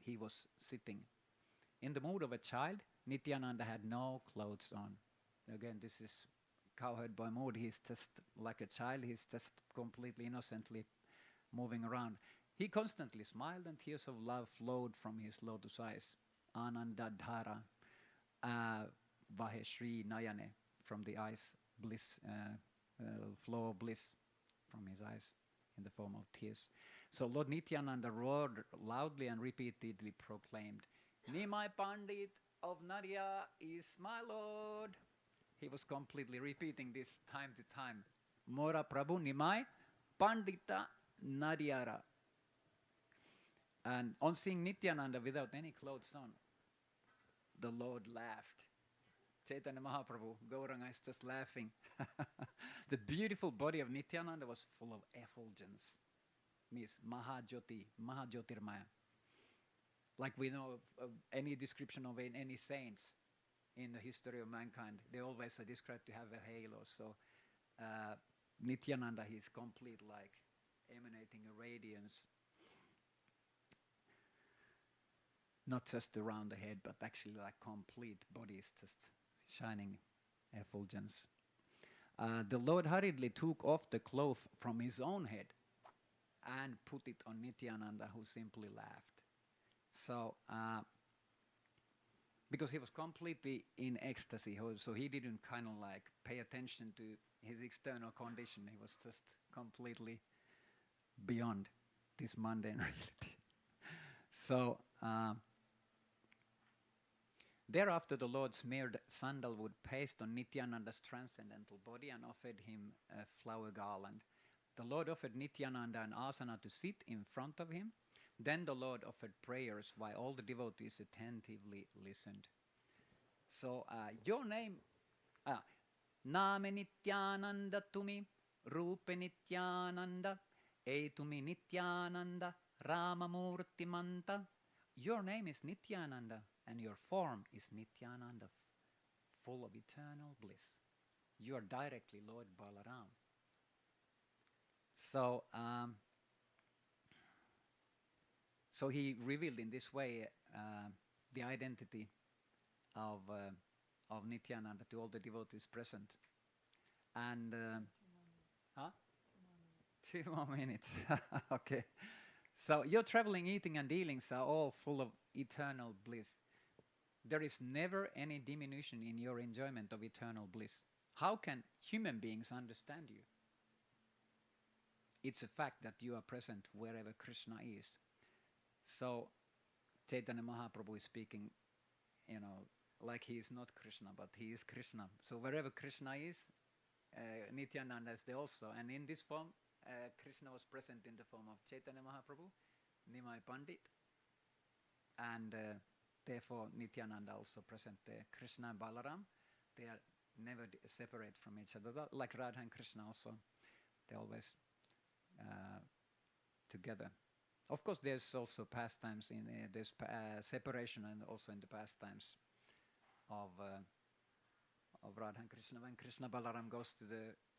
S6: he was sitting. In the mood of a child, Nityananda had no clothes on. Again, this is cowherd boy mood. He's just like a child. He's just completely innocently moving around. He constantly smiled, and tears of love flowed from his lotus eyes. Anandadhara Vaheshri Nayane, from the eyes, bliss, flow of bliss from his eyes in the form of tears. So Lord Nityananda roared loudly and repeatedly proclaimed, Nimai Pandit of Nadia is my Lord. He was completely repeating this time to time. Mora Prabhu Nimai Pandita Nadiara. And on seeing Nityananda without any clothes on, the Lord laughed. Chaitanya Mahaprabhu, Gauranga is just laughing. The beautiful body of Nityananda was full of effulgence. Means Mahajyoti, Mahajyotirmaya. Like we know of any description of any saints in the history of mankind, they always are described to have a halo. So Nityananda, he's complete, like emanating a radiance, not just around the head, but actually like complete body is just shining effulgence. The Lord hurriedly took off the cloth from his own head and put it on Nityananda, who simply laughed. So, because he was completely in ecstasy, so he didn't kind of like pay attention to his external condition. He was just completely beyond this mundane reality. So thereafter the Lord smeared sandalwood paste on Nityananda's transcendental body and offered him a flower garland. The Lord offered Nityananda an asana to sit in front of him. Then the Lord offered prayers while all the devotees attentively listened. So your name, Name Nityananda Tumi, Rupe Nityananda, Etumi Nityananda, Ramamurti Manta. Your name is Nityananda and your form is Nityananda, full of eternal bliss. You are directly Lord Balaram. So, so he revealed in this way the identity of Nityananda to all the devotees present. And 2 more minutes. Okay. So your traveling, eating, and dealings are all full of eternal bliss. There is never any diminution in your enjoyment of eternal bliss. How can human beings understand you? It's a fact that you are present wherever Krishna is. So Chaitanya Mahaprabhu is speaking, like he is not Krishna, but he is Krishna. So wherever Krishna is, Nityananda is there also. And in this form, Krishna was present in the form of Chaitanya Mahaprabhu, Nimai Pandit, and therefore Nityananda also present there. Krishna and Balaram, they are never separate from each other. Like Radha and Krishna also, they're always together. Of course, there's also pastimes in there's separation, and also in the pastimes of Radha and Krishna. When Krishna Balaram goes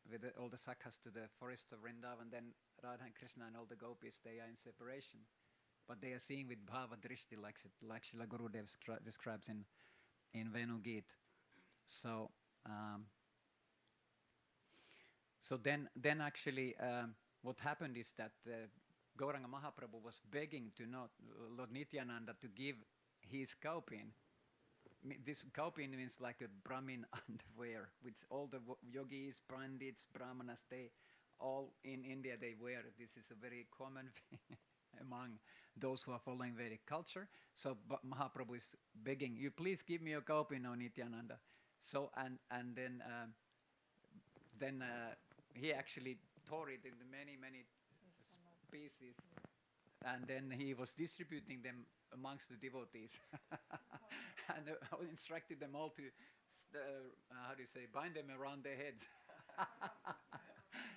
S6: with all the sakhas to the forest of Vrindavan, then Radha and Krishna and all the gopis, they are in separation, but they are seeing with bhava drishti, like Srila Gurudev describes in Venu Geet. So so then actually what happened is that Gauranga Mahaprabhu was begging to Lord Nityananda to give his kaupin. This kaupin means like a Brahmin underwear, which all the yogis, pandits, brahmanas, they all in India they wear. This is a very common thing among those who are following Vedic culture. So Mahaprabhu is begging, you please give me a kaupin, O Nityananda. So and then he actually tore it into many pieces, and then he was distributing them amongst the devotees, and instructed them all to, bind them around their heads.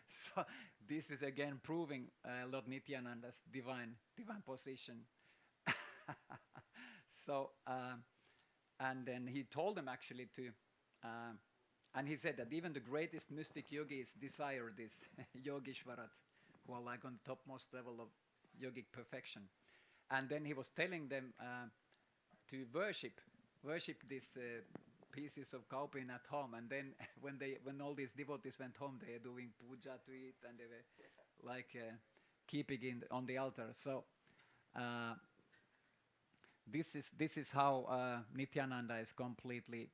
S6: So this is again proving Lord Nityananda's divine position. So and then he told them actually to, and he said that even the greatest mystic yogis desire this Yogishvarat, who are like on the topmost level of yogic perfection. And then he was telling them to worship these pieces of kaupin at home. And then when all these devotees went home, they are doing puja to it, and they were like keeping it on the altar. So this is how Nityananda is completely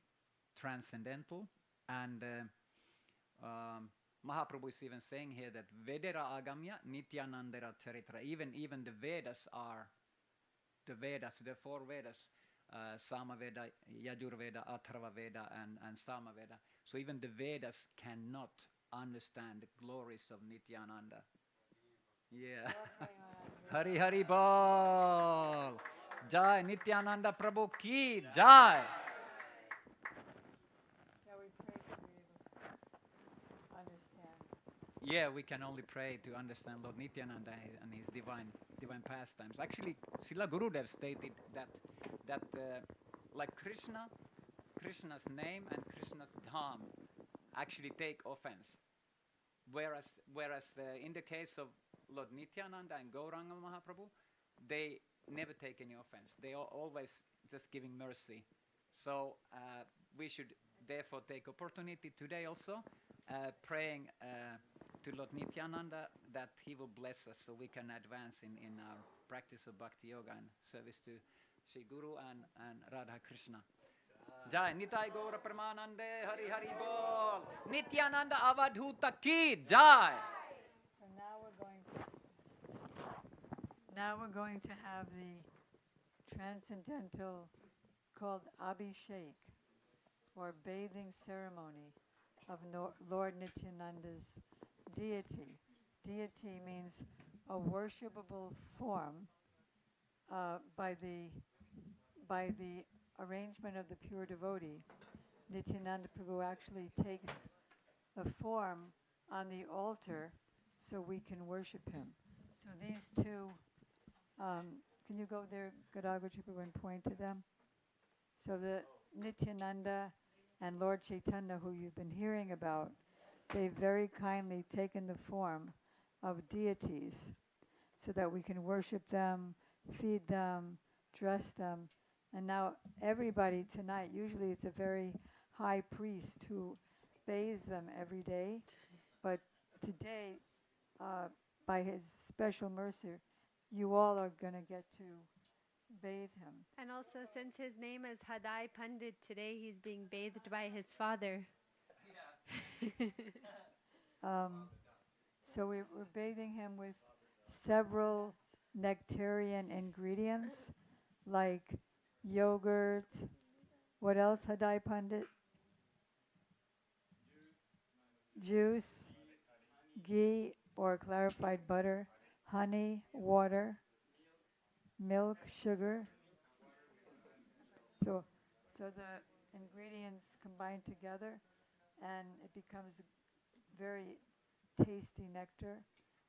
S6: transcendental. And Mahaprabhu is even saying here that Vedera Agamya Nityanandera Charitra. Even the Vedas are the Vedas, the 4 Vedas, Samaveda, Yajurveda, Atharva Veda, and Samaveda. So even the Vedas cannot understand the glories of Nityananda. Yeah. Hari Hari Bol. Jai Nityananda Prabhu ki Jai. Yeah, we can only pray to understand Lord Nityananda and his divine pastimes. Actually, Srila Gurudev stated that like Krishna's name and Krishna's dham actually take offense, whereas in the case of Lord Nityananda and Gauranga Mahaprabhu, they never take any offense. They are always just giving mercy. So we should therefore take opportunity today also praying to Lord Nityananda that he will bless us so we can advance in our practice of Bhakti Yoga and service to Sri Guru and Radha Krishna. Jai Nitai Gaura Pramanande Hari Hari Bol. Nityananda Avadhuta Ki Jai.
S2: So now we're going to have the transcendental, it's called Abhishek, or bathing ceremony of Lord Nityananda's deity. Deity means a worshipable form by the arrangement of the pure devotee. Nityananda Prabhu actually takes a form on the altar so we can worship him. So these two, can you go there, Gadagara Prabhu, and point to them? So the Nityananda and Lord Chaitanya, who you've been hearing about, they've very kindly taken the form of deities so that we can worship them, feed them, dress them. And now everybody tonight, usually it's a very high priest who bathes them every day. But today, by his special mercy, you all are going to get to bathe him.
S3: And also, since his name is Hadai Pandit, today he's being bathed by his father.
S2: So we're bathing him with several nectarian ingredients like yogurt. What else, Hadai Pandit? Juice, ghee or clarified butter, honey, water, milk, sugar. So the ingredients combine together and it becomes very tasty nectar.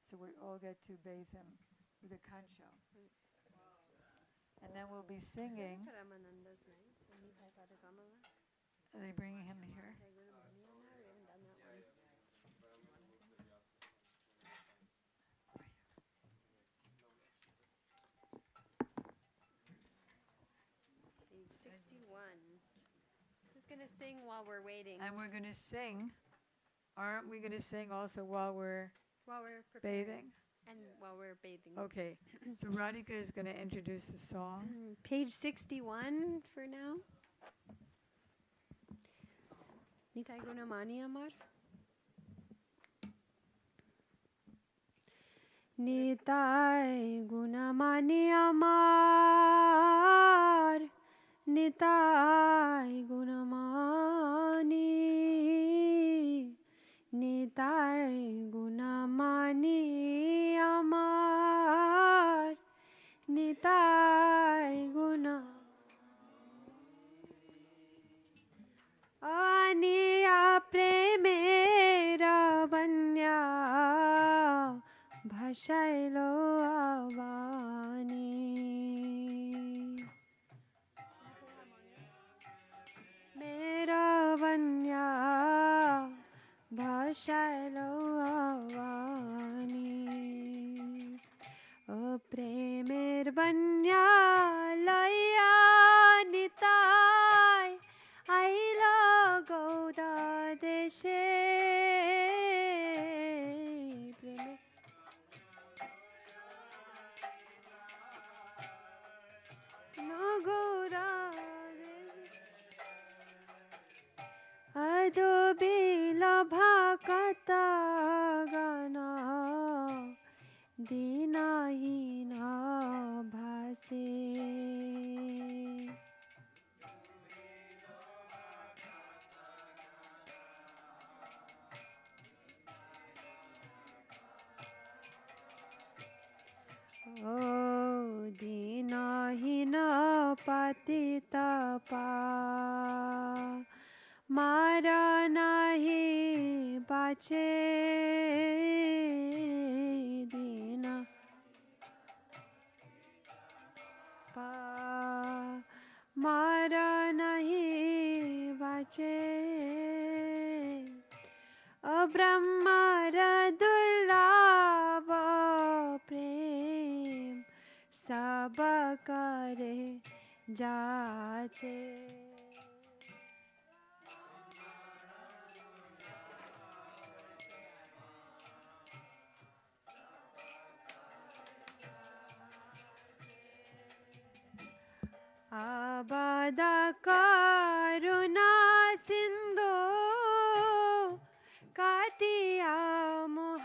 S2: So we all get to bathe him with a kancho. And then we'll be singing. Are they bringing him here?
S3: 61. Who's going to sing while we're waiting?
S2: And we're going to sing. Aren't we going to sing also while we're
S3: Preparing.
S2: bathing?
S3: And while we're bathing.
S2: Okay. So Radhika is going to introduce the song.
S3: Page 61 for now. Nitai Gunamani Amar. Nitai Gunamani Amar. Nitai Gunamani. Nitai Gunamani Amar. Nitai Guna. Aniya premera banya bhashailo avani. Mera banya bhashailo avani. O premer banya laya nitai. Aila Gauda Deshe Preme No Gauda Ado Bila Bhakata Gana Dina Hina Bhase O Dina Hina Patita Pa Mara Nahi Bache Dina Pa Mara Nahi Bache Brahmara Durlava Prem Sabakare Jache Abada Karuna Sindhu Katya महान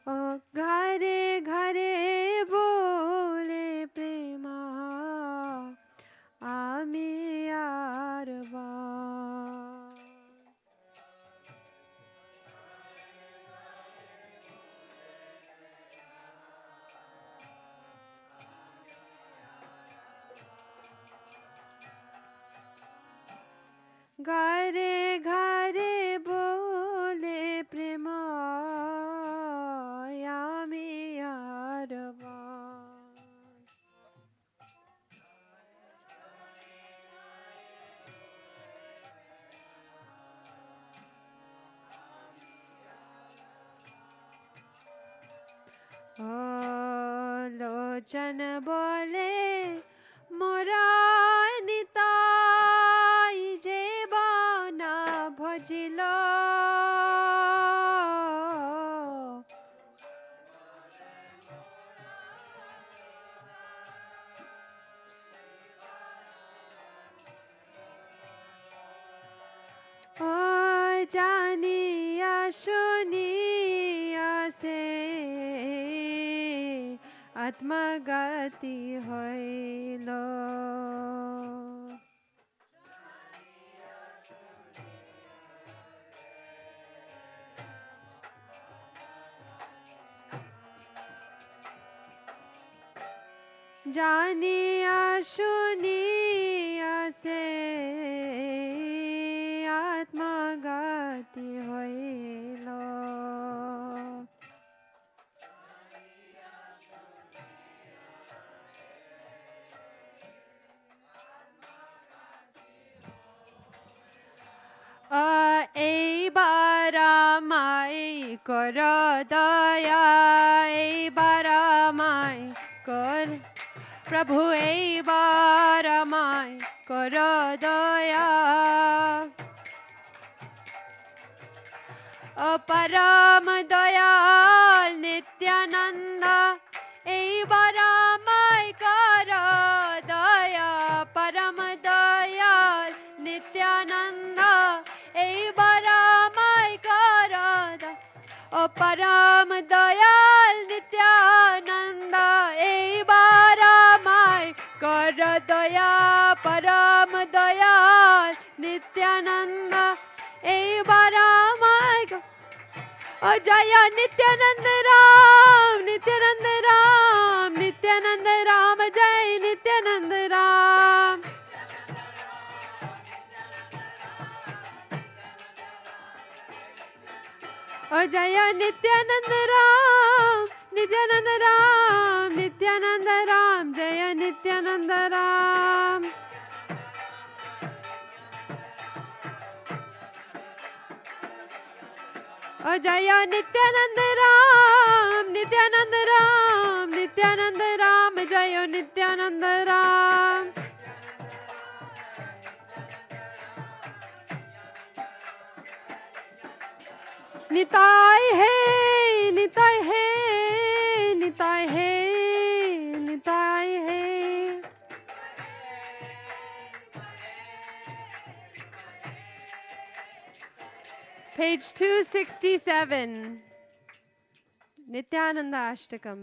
S3: ओ घरे घरे बोले प्रेमा आमी आरवा घरे घरे बोले प्रेमा आमी आरवा लोचन बोले मोरा निताई जे बाना भजिलो ओ जानिया सुनिया से आत्मगति होइलो जानिया सुनिया से आत्मगति होइलो এইবার আমায় কর দয়া এইবার আমায় কর প্রভু এইবার আমায় কর দয়া ও পরম দয়াল নিত্যানন্দ এইবার আমায় কর দয়া পরম দয়াল নিত্যানন্দ এইবার আমায় কর ও পরম দয়াল নিত্যানন্দ এইবার আমায় কর দয়া পরম দয়াল নিত্যানন্দ এইবার আমায় ও জয় নিত্যানন্দ রাম নিত্যানন্দ রাম নিত্যানন্দ রাম জয় নিত্যানন্দ রাম ओ जय नित्यानंद राम नित्यानंद राम नित्यानंद राम जय नित्यानंद राम ओ जय नित्यानंद राम नित्यानंद राम नित्यानंद राम जय नित्यानंद राम निताय है निताय है निताय है निताय है Page 267 Nityananda Ashtakam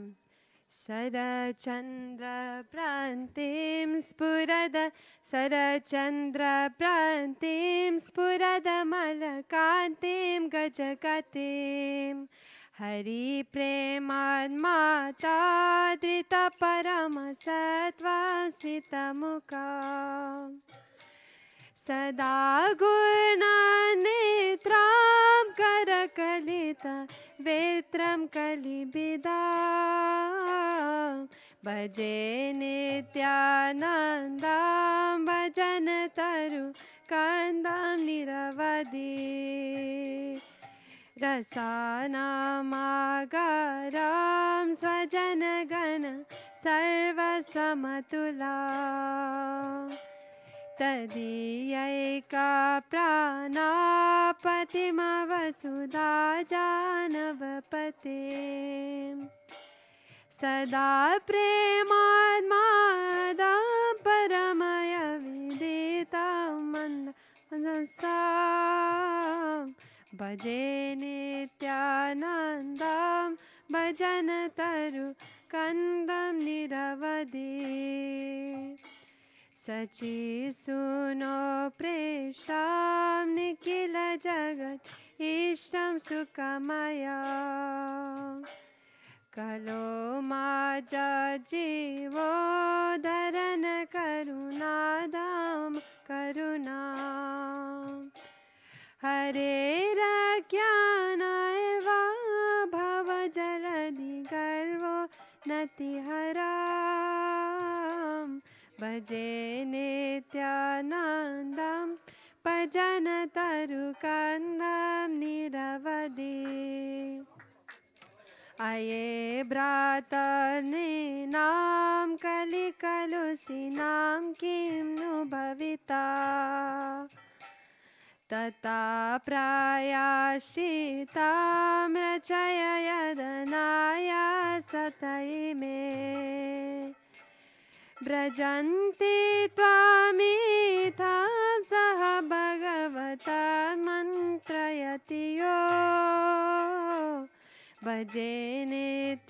S3: Sarachandra Prantim Spurada Sarachandra Prantim Spurada Malakantim Gajakatim Hari Preman Mata Drita Parama Sattva Smita Mukha सदा गुणनेत्रं करकलिता वेत्रं कलिबिदा भजे नित्यानन्दं भजन तरु कन्दं निरवधि रसानामागारं स्वजनगण सर्वसमतुला तदीयैका प्राणापतिमवसुधा जानवपते सदा प्रेमात्मादां परमय विदितां मनसां भजे नित्यानन्दां भजन तरु कन्दं निरवधि सचि सुनो प्रेष्ठां निखिल जगत् इष्टं सुखमया कलो माजा जीवो धरन करुणादां करुणा हरेरज्ञानाय वा भवजलधि गर्वो नतिहरां भजे नित्यानन्दं भजन तरुकन्दं निरवधि अये भ्रातर्नीनां कलिकलुषिनां किं नु भविता तथा प्रायाश्चितां रचय यदनाय सतैमे व्रजन्ति त्वामितां सह भगवता मन्त्रयति यो भजे नित्यानन्दां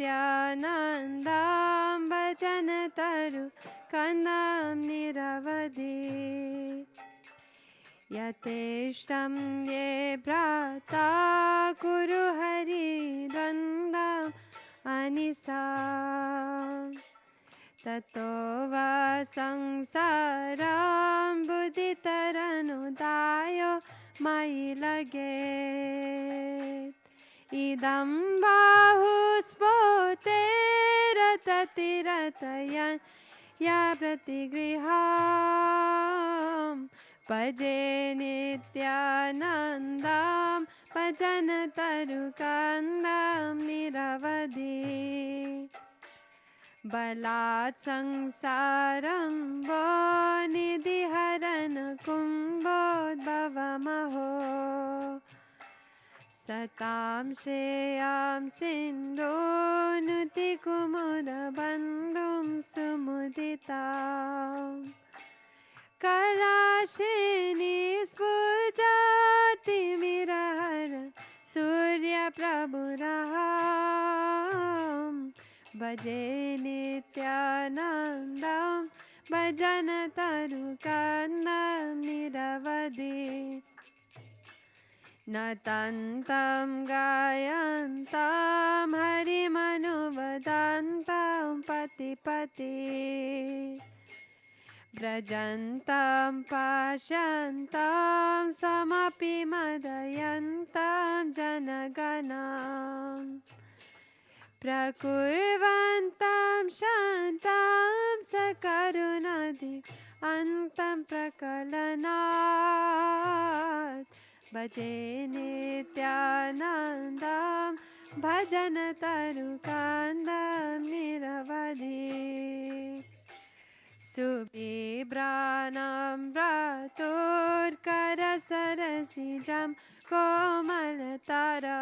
S3: भजन तरु कन्दं निरवधि यथेष्टं ये भ्राता कुरु हरिद्वन्द्वम् अनिसाम् ततो वा संसारां बुद्धितरनुदायो मयि लगेत् इदं बाहुस्फोटेरततिरतयन् या प्रतिगृहां भजे नित्यानन्दां भजन तरुकन्दं निरवधि बलात् संसारं वो निधिहरन् कुम्भोद्भवमहो सतां श्रेयां सिन्धोनुतिकुमुदबन्धुं सुमुदितां कलाशिनी स्फुजातिमिरहर सूर्यप्रभुरहां भजे नित्यानन्दं भजन तरुकन्दं निरवधि न तन्तं गायन्तं हरिमनुवदन्तं पतिपति व्रजन्तं पश्यन्तं समपि मदयन्तं जनगणं प्रकुर्वन्तं शान्तं सकरुणधि अन्तं प्रकलनात् भजे नित्यानन्दं भजन तरुकन्दं निरवधि सुबिभ्राणं व्रतोर्करसरसिजं कोमलतरं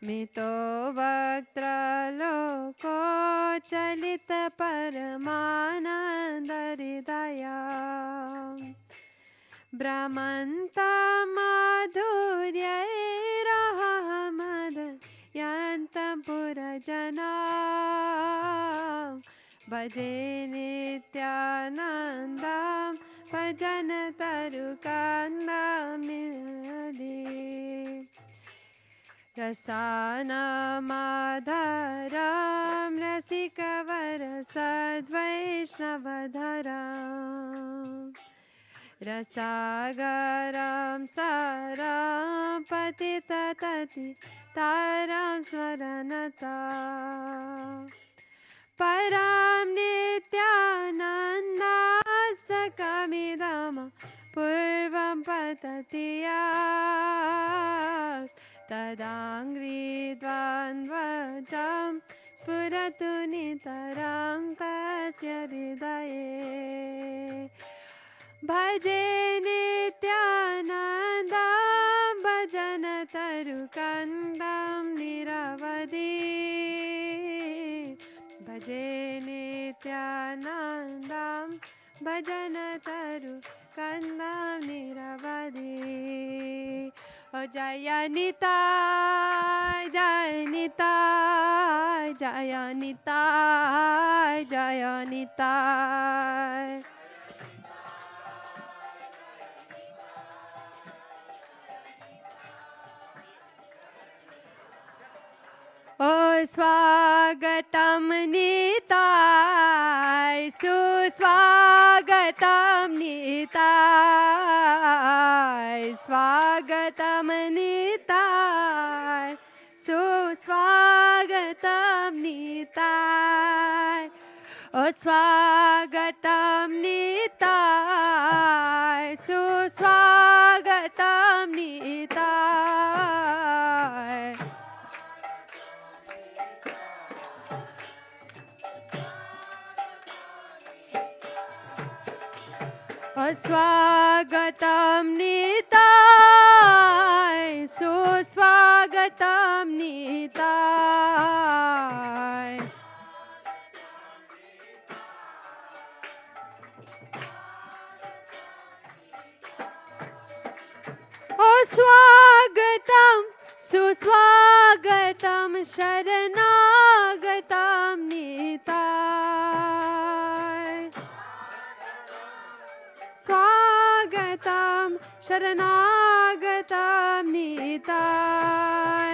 S3: मितो वक्त्रलोकोचलितपरमानन्दहृदयां भ्रमन्तं माधुर्यैरहमदयन्तं पुरजनां भजे नित्यानन्दं भजन तरुकन्दं निरवधि रसानमाधरं रसिकवरसद्वैष्णवधरं रसागरं सारं पतितततितारं स्मरन्ता परां नित्यानन्दास्तकमिदं पूर्वं पतति यात् तदाङ्घ्रिद्वन्द्वजं Puratu nitaram tasya hridaye. Bhaje Nityanandam bhajana tarukandam niravadi. Bhaje Nityanandam bhajana tarukandam niravadi. Oh Jaya Nitai, Jaya Nitai, Jaya Nitai, Jaya Nitai. Oh Swagatam Nitai, Suswagatam Nitai, Swagatam Nitai, Suswagatam Nitai. Oh Swagatam Nitai, Suswagatam Nitai. Swagatam Nitai, Suswagatam Nitai. Oh Swagatam, Suswagatam, Sharanagatam Nitai. Swagatam, Sharanagatam Nitai.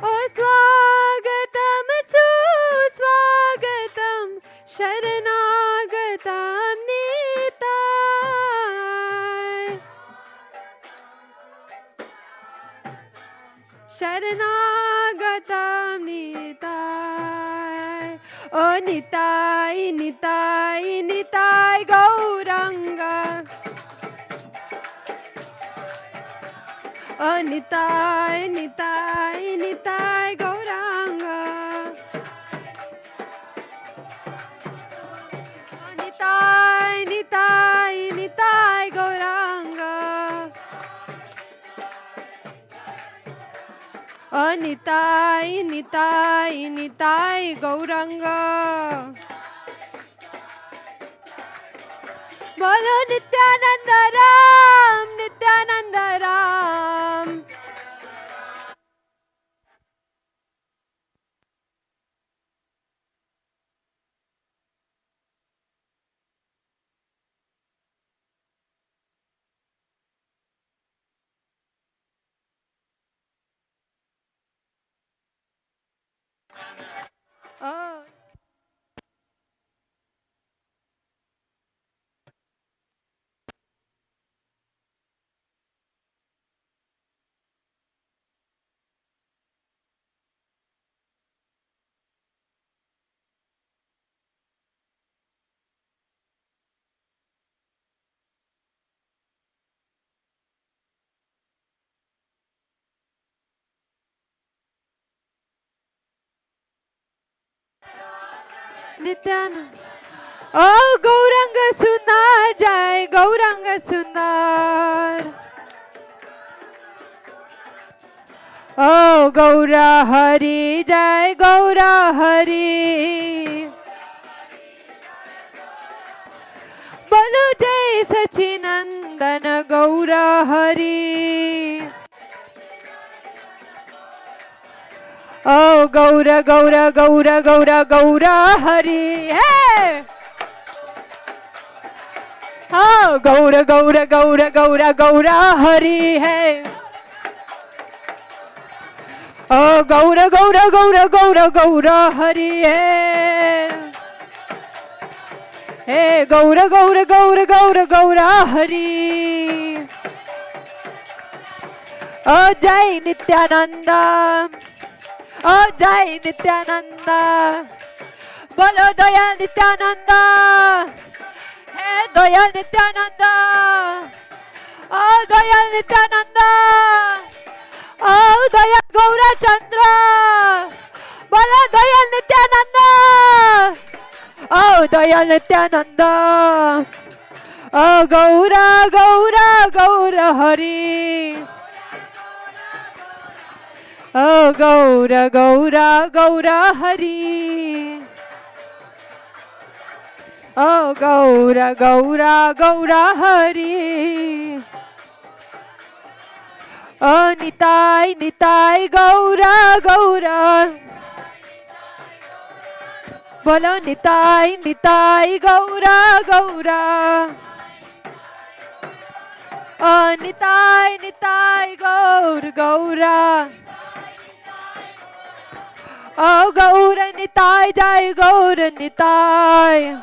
S3: Oh Swagatam, Suswagatam, Sharanagatam Nitai. Sharanagatam Nitai. Oh Nitai, Nitai, Nitai Gauranga. Oh Nitai, Nitai, Nitai Gauranga. Oh Nitai, Nitai, Nitai Gauranga. Oh Nitai, Nitai, Nitai Gauranga. Bolo Nityananda Ram, Nityananda Ram. Oh. Nityananda. Oh Gauranga Sundar, Jai Gauranga Sundar. Oh Gaura Hari, Jai Gaura Hari. Balu Jai Sachinandana Gaura Hari. Oh Gaura Gaura Gaura Gaura Gaura Hari. Hey! Oh Gaura Gaura Gaura Gaura Gaura Hari. Hey! Oh Gaura Gaura Gaura Gaura Gaura Hari. Hey! Hey Gaura Gaura Gaura Gaura Gaura Hari. Oh Jai Nityananda. Oh Jai Nityananda. Bolo Doyal Nityananda. Hey Doyal Nityananda. Oh Doyal Nityananda. Oh Doyal Gaura Chandra. Bolo Doyal Nityananda.
S8: Dayal Nityananda. Oh Gaura Gaura Gaura Hari. Oh Gaura Gaura Gaura Hari. Oh Gaura Gaura Gaura Hari. Oh Nitai Nitai Gaura Gaura. Bolo Nitai Nitai Gaura Gaura. Oh Nitai Nitai Gaura Gaura. Oh Gaura Nitai Jai Gaura Nitai.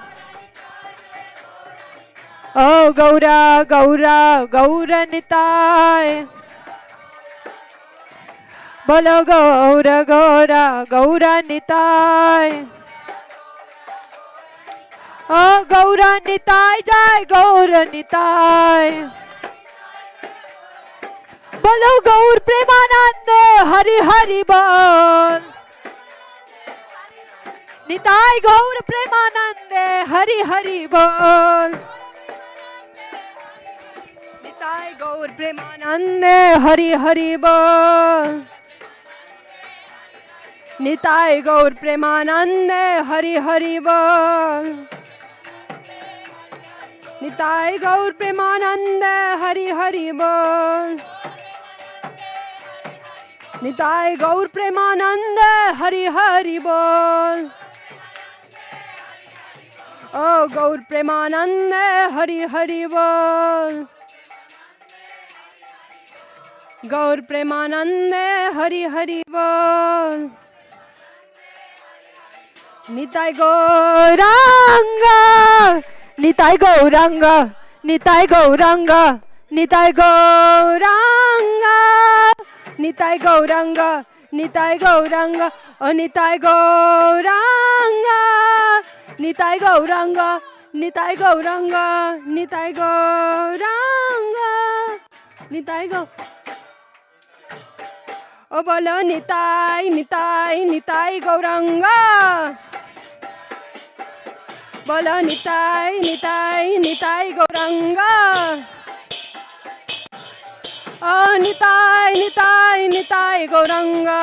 S8: Oh Gaura Gaura Gaura Nitai. Bolo Gaura Gaura Gaura Nitai. Oh Gaura Nitai Jai Gaura Nitai. Bolo Gaur Premanande Hari Hari Bol. Nitai Gaur Premanande Hari Hari Bol. Nitai Gaur Premanande Hari Hari Bol. Nitai Gaur Premanande Hari Hari Bol. Nitai Gaur Premanande Hari Hari Bol. Nitai Gaur Premanande Hari Hari Bol. Oh Gaur Premanande Hari Hari Bol. Gaur Premanande Hari Hari Bol. Nitai Gauranga. Nitai Gauranga. Nitai Gauranga. Nitai Gauranga. Nitai Gauranga. Nitai Gauranga. Oh Nitai Gauranga. Nitai Gauranga. Nitai Gauranga. Nitai Gauranga. Nitai Gauranga. Oh bolo Nitai Nitai Nitai Gauranga. Bolo Nitai Nitai Nitai Gauranga. Oh Nitai Nitai Nitai Gauranga.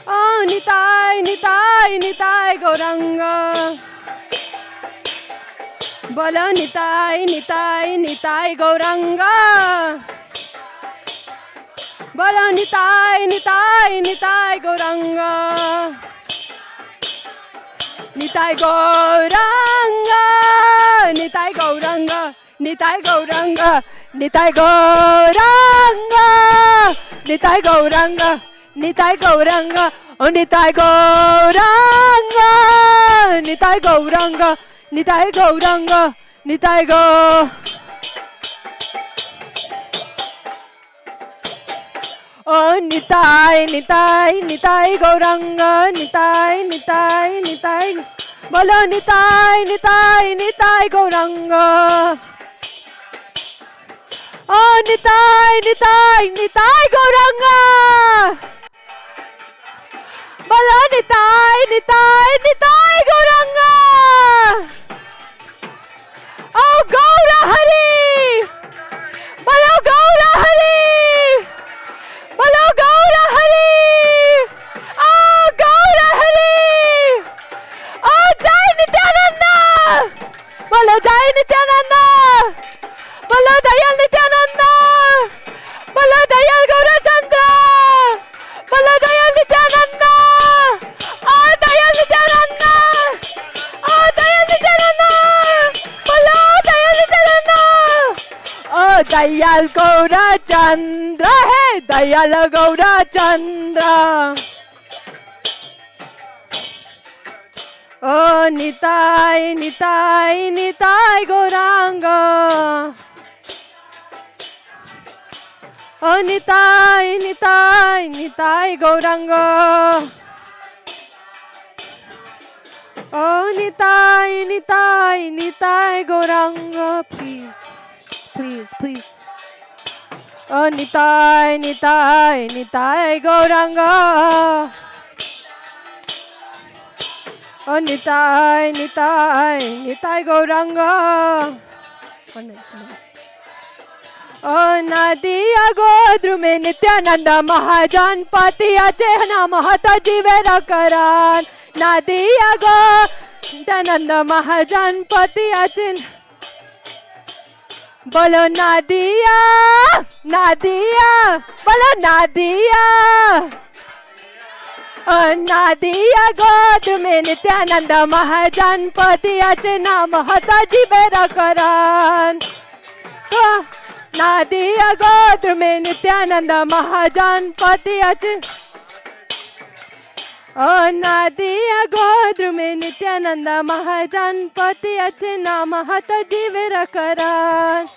S8: Oh Nitai Nitai Nitai Gauranga. Bolo Nitai Nitai Nitai Gauranga. Bolo Nitai Nitai Nitai Gauranga. Nitai Gauranga. Nitai Gauranga. Nitai Gauranga. Nitai Gauranga. Nitai Gauranga. Nitai Gauranga. Oh Nitai Gauranga. Nitai Gauranga. Nitai Gauranga. Nitai Gauranga. Oh Nitai Nitai Nitai Gauranga. Nitai Nitai Nitai. Bolo Nitai Nitai Nitai Gauranga. Oh Nitai Nitai Nitai Gauranga. Bolo Nitai Nitai Nitai Gauranga. Oh Gaura Hari. Bolo Gaura Hari. Bolo Gaura Hari. Oh Gaura Hari. Oh Jai Nityananda. Bolo Jai Nityananda. Bolo Dayal Nityananda. Bolo Dayal Gaura Chandra. Bolo Dayal Nityananda. Oh Dayal Nityananda. Oh Dayal Nityananda. Bolo Dayal Nityananda. Oh Dayal Gaura Chandra. Hey Dayal Gaura Chandra. Oh Nitai Nitai Nitai Gauranga. Oh Nitai Nitai Nitai Gauranga. Oh Nitai Nitai Nitai Gauranga. Please, please, please. Oh Nitai Nitai Nitai Gauranga.
S3: Oh Nitai, Nitai, Nitai Gauranga. Oh, no. Oh Nadiya Godru mein Nityananda Mahajan Patiya Chehna Mahata Jivera Karan. Nadiya Nityananda Mahajan Patiya Chehna. Bolo Nadiya, Nadiya, bolo Nadiya. Nadiya God mein Nityananda Mahajan Patiya Chehna Mahata Jivera Karan. Nadiya God mein Nityananda Mahajan Patiya Chehna. Oh Nadiya God mein Nityananda Mahajan Patiya Chehna Mahata Jivera Karan.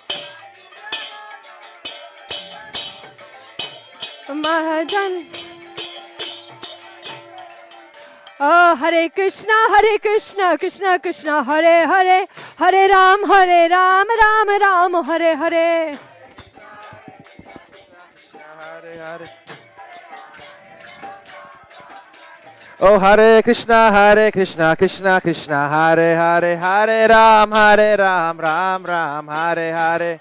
S3: Mahajan. Oh Hare Krishna, Krishna Krishna, Hare Hare, Hare Ram, Ram Ram, Hare Hare.
S11: Hare Hare. Oh Hare Krishna, Krishna Krishna, Hare Hare, Hare Ram, Ram Ram, Hare Hare.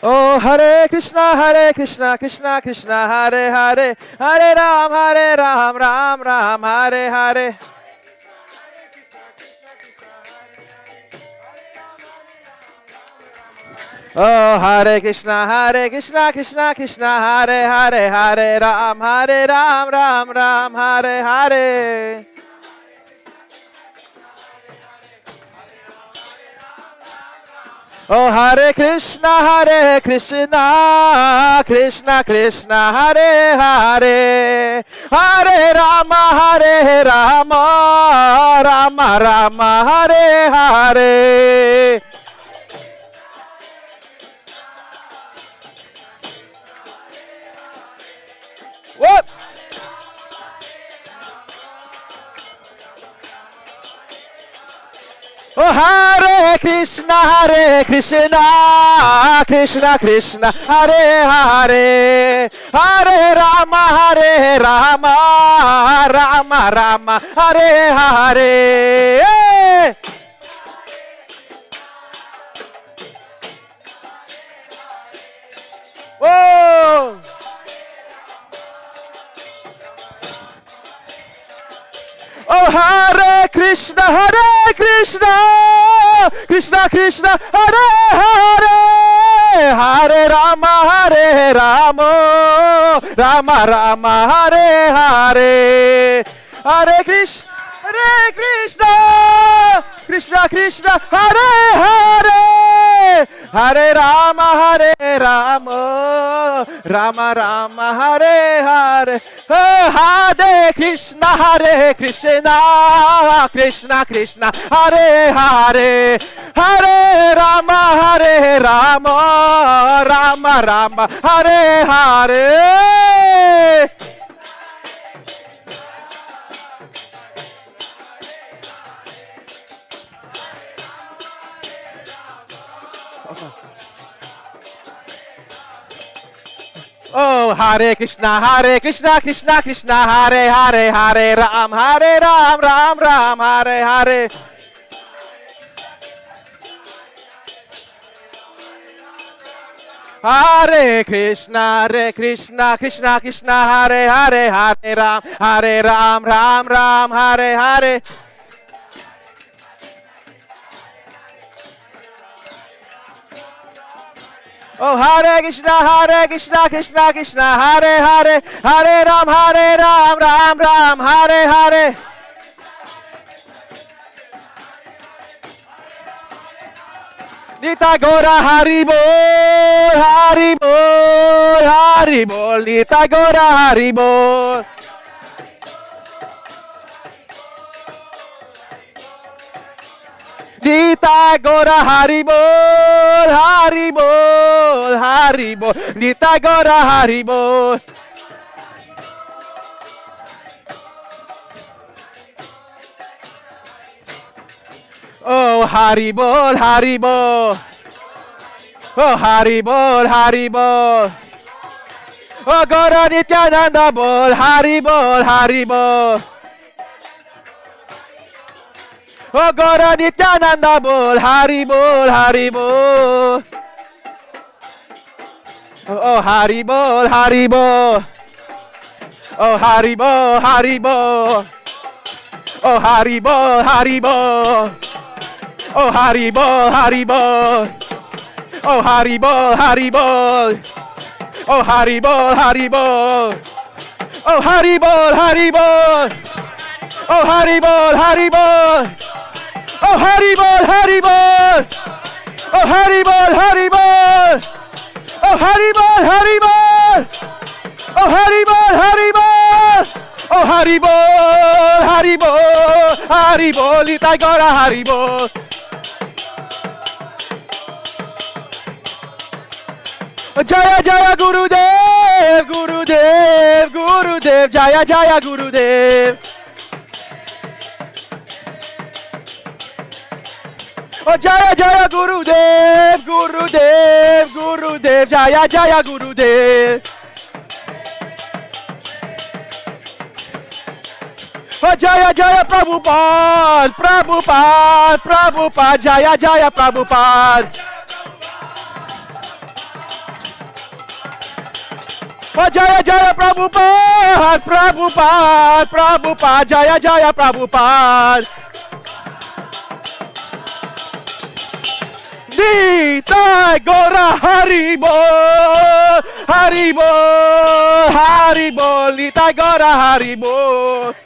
S11: Oh Hare Krishna, Krishna Krishna, Hare Hare, Hare Ram, Ram Hare Hare. Oh Hare Krishna, Krishna Krishna, Hare Hare, Hare Ram, Ram Hare Hare. Oh Hare Krishna, Krishna Krishna, Hare Hare, Hare Rama, Rama Hare Hare. What? Oh Hare Krishna, Krishna Krishna, Hare Hare, Hare Rama, Rama Hare Hare. Whoa! Oh Hare Krishna, Krishna Krishna, Hare Hare, Hare Rama, Rama Hare Hare, Hare Krishna, Krishna Krishna, Hare Hare, Hare Rama, Rama Hare Hare. Hare Krishna, Krishna Krishna, Hare Hare, Hare Rama, Rama Hare Hare. Oh Hare Krishna, Krishna Krishna, Hare Hare, Hare Ram, Ram Hare Hare. Hare Krishna, Krishna Krishna, Hare Hare, Hare Ram, Ram Hare Hare. Oh Hare Krishna, Krishna Hare Hare, Hare Ram, Ram Hare Hare. Nita Gora Hari Bol, Hari Bol, Hari Bol, Nita Gora Hari Bol. Nita Gora Hari Bol, Hari Bol, Hari Bol, Nita Gora Hari Bol. Oh Hari Bol, Hari Bol. Oh Hari Bol, Hari Bol. Oh Gora Nityananda bol, Hari bol, Hari bol. Oh Gora Nityananda bol, Hari bol, Hari bol. Oh Hari bol, Hari bol. Oh Hari bol, Hari bol. Oh Hari bol, Hari bol. Oh Hari bol, Hari bol. Oh Hari bol, Hari bol. Oh Hari bol, Hari bol. Oh Hari bol, Hari bol. Oh Hari bol, Hari bol. Oh Hari bol, Hari bol. Oh Hari bol, Hari bol. Oh Hari bol, Hari bol. Oh Hari bol, Hari bol. Oh Hari bol, Hari bol. Hari bol, Nitai Gaura Hari bol. Jaya Jaya Gurudev, Gurudev, Gurudev, Jaya Jaya Gurudev. Oh Jaya Jaya Gurudev, Gurudev, Gurudev, Jaya Jaya Gurudev. Oh Jaya Jaya Prabhupada, Prabhupada, Prabhupada, Jaya Jaya Prabhupada. Oh Jaya Jaya Prabhupada, Prabhupada, Prabhupada, Jaya Jaya Prabhupada. Nitai Gaura Hari Bol, Hari Bol, Hari Bol, Nitai Gaura Hari Bol.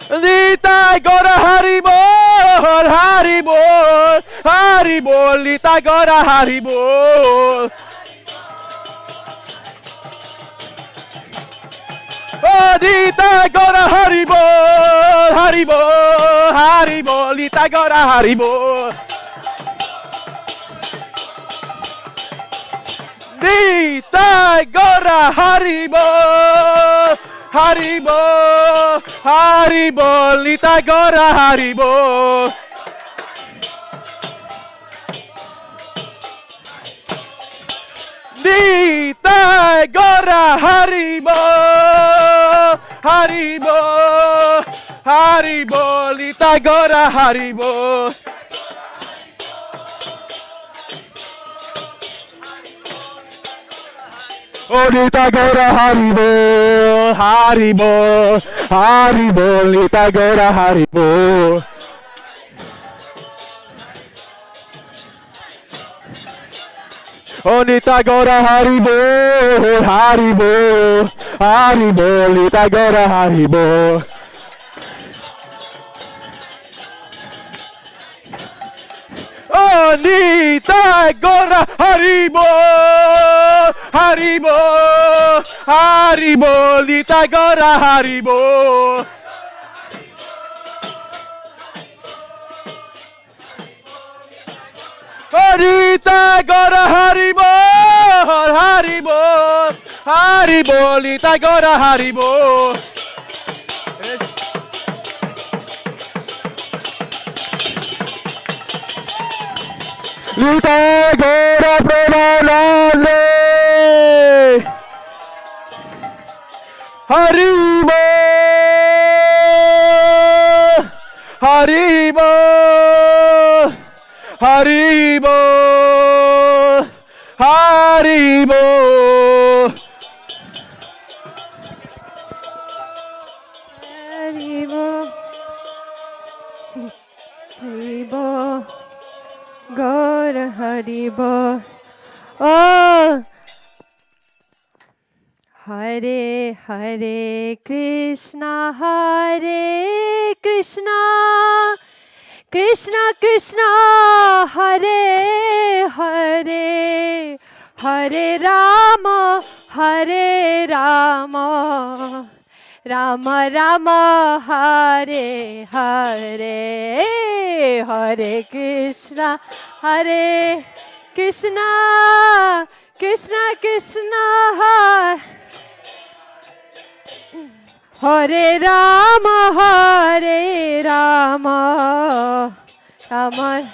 S11: Nitai Gaura Hari Bol, Hari Bol, Hari Bol, Nitai Gaura Hari Bol. Oh, Nitai Gaura Hari Bol, Hari Bol, Hari Bol, Nitai Gaura Hari Bol. Nitai Gaura Hari Bol, Hari Bol, Hari Bol, Nitai Gaura Hari Bol. Nitai Gaura Hari Bol, Hari Bol, Hari Bol, Nitai Gaura Hari Bol. Oh Nitai Gaura Hari Bol, Hari Bol, Hari Bol, Nitai Gaura Hari Bol. Oh Nitai Gaura Hari Bol, Hari Bol, Hari Bol, Nitai Gaura Hari Bol. Oh Nitai Gaura Hari Bol, Hari Bol, Hari Bol, Nitai Gaura Hari Bol. Oh Nitai Gaura Hari Bol, Hari Bol, Hari Bol, Nitai Gaura Hari Bol. Nitai Gaura Premanande, Hari Bol, Hari Bol, Hari Bol, Hari Bol.
S3: Haribo, Haribo, Gaura Haribo. Oh, Hare Hare Krishna, Hare Krishna, Krishna Krishna, Hare Hare, Hare Rama, Hare Rama, Rama Rama, Hare Hare, Hare Krishna, Hare Krishna, Krishna Krishna, Hare Rama, Hare Rama, Rama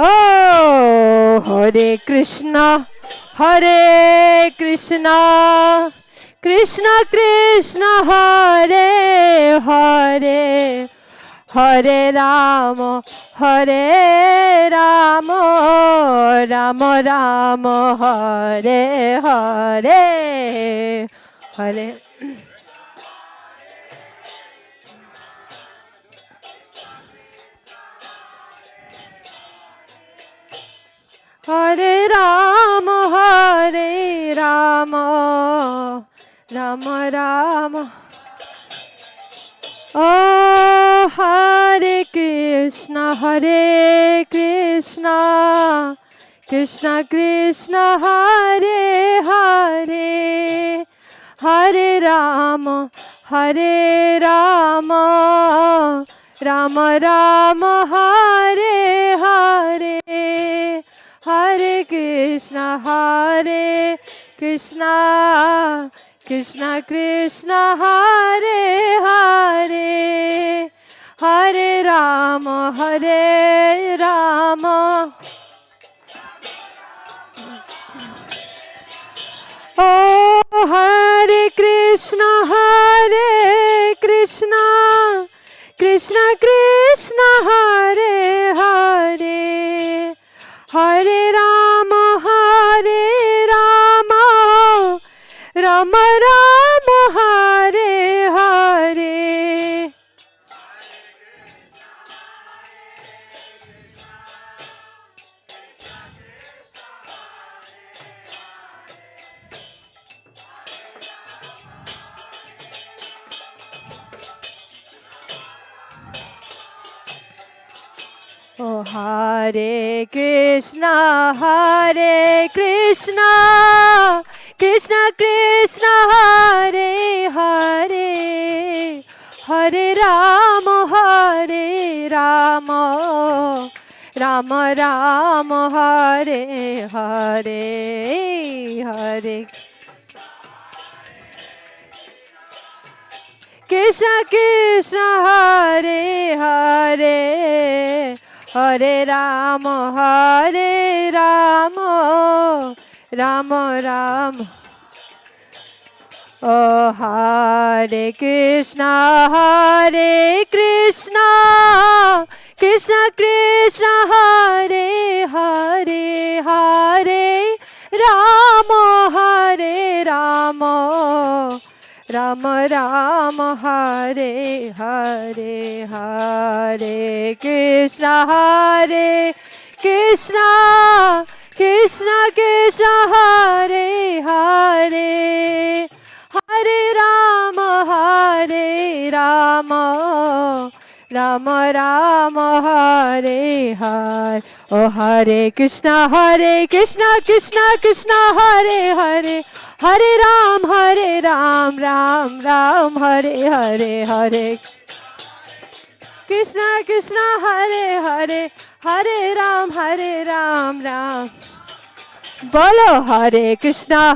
S3: Oh, Hare Krishna, Hare Krishna, Krishna Krishna, Hare Hare, Hare Rama, Hare Rama, Rama Rama, Hare Hare, Hare. Hare Rama, Hare Rama, Rama Rama. Oh, Hare Krishna, Hare Krishna, Krishna Krishna, Hare Hare, Hare Rama, Hare Rama, Rama Rama, Hare Hare, Hare Krishna, Hare Krishna, Krishna Krishna, Hare Hare, Hare Rama, Hare Rama. Oh, Hare Krishna, Hare Krishna, Krishna Krishna, Hare Hare, Hare Rama, Hare Rama, Rama Rama, Hare Hare. Oh, Hare Krishna, Hare Krishna, Krishna Krishna, Hare Hare, Hare Rama, Hare Rama, Rama Rama, Hare Hare, Hare Krishna Krishna, Hare Hare, Hare Rama, Hare Rama, Rama Rama. Oh, Hare Krishna, Hare Krishna, Krishna Krishna, Hare Hare, Hare Rama, Hare Rama, Rama Rama, Hare Hare, Hare Krishna, Hare Krishna, Krishna Krishna, Hare Hare, Hare Rama, Hare Rama, Rama Rama, Hare Hare. Oh, Hare Krishna, Krishna Krishna, Hare Hare, Hare Ram, Ram Ram, Hare Hare, Hare Krishna Krishna, Hare Hare, Hare Ram, Ram. Bolo Hare Krishna,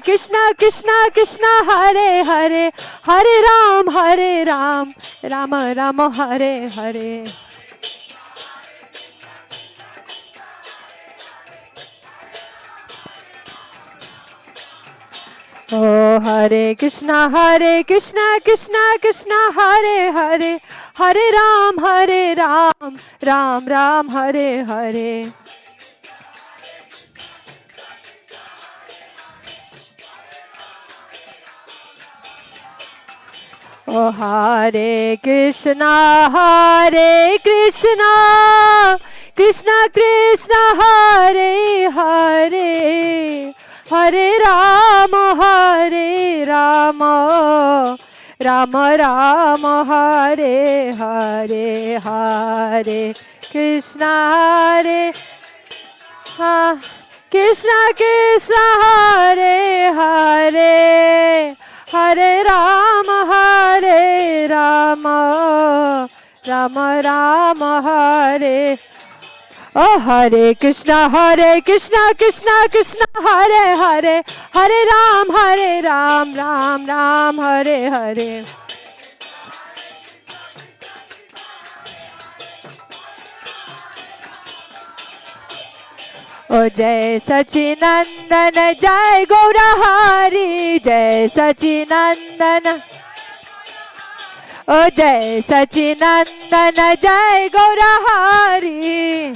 S3: Krishna Krishna, Hare Hare, Hare Ram, Rama Rama, Hare Hare. Oh, Hare Krishna, Krishna Krishna, Hare Hare, Hare Ram, Ram Ram, Hare Hare. Oh, Hare Krishna, Krishna Krishna, Hare Hare, Hare Rama, Rama Rama, Hare Hare, Hare Krishna, Krishna Krishna, Hare Hare, Hare Rama, Rama Rama, Hare. Oh, Hare Krishna, Krishna Hare Hare, Hare Ram, Ram Hare Hare.
S8: ओ जय सचिनंदन जय गौरहरि जय सचिनंदन ओ जय सचिनंदन जय गौरहरि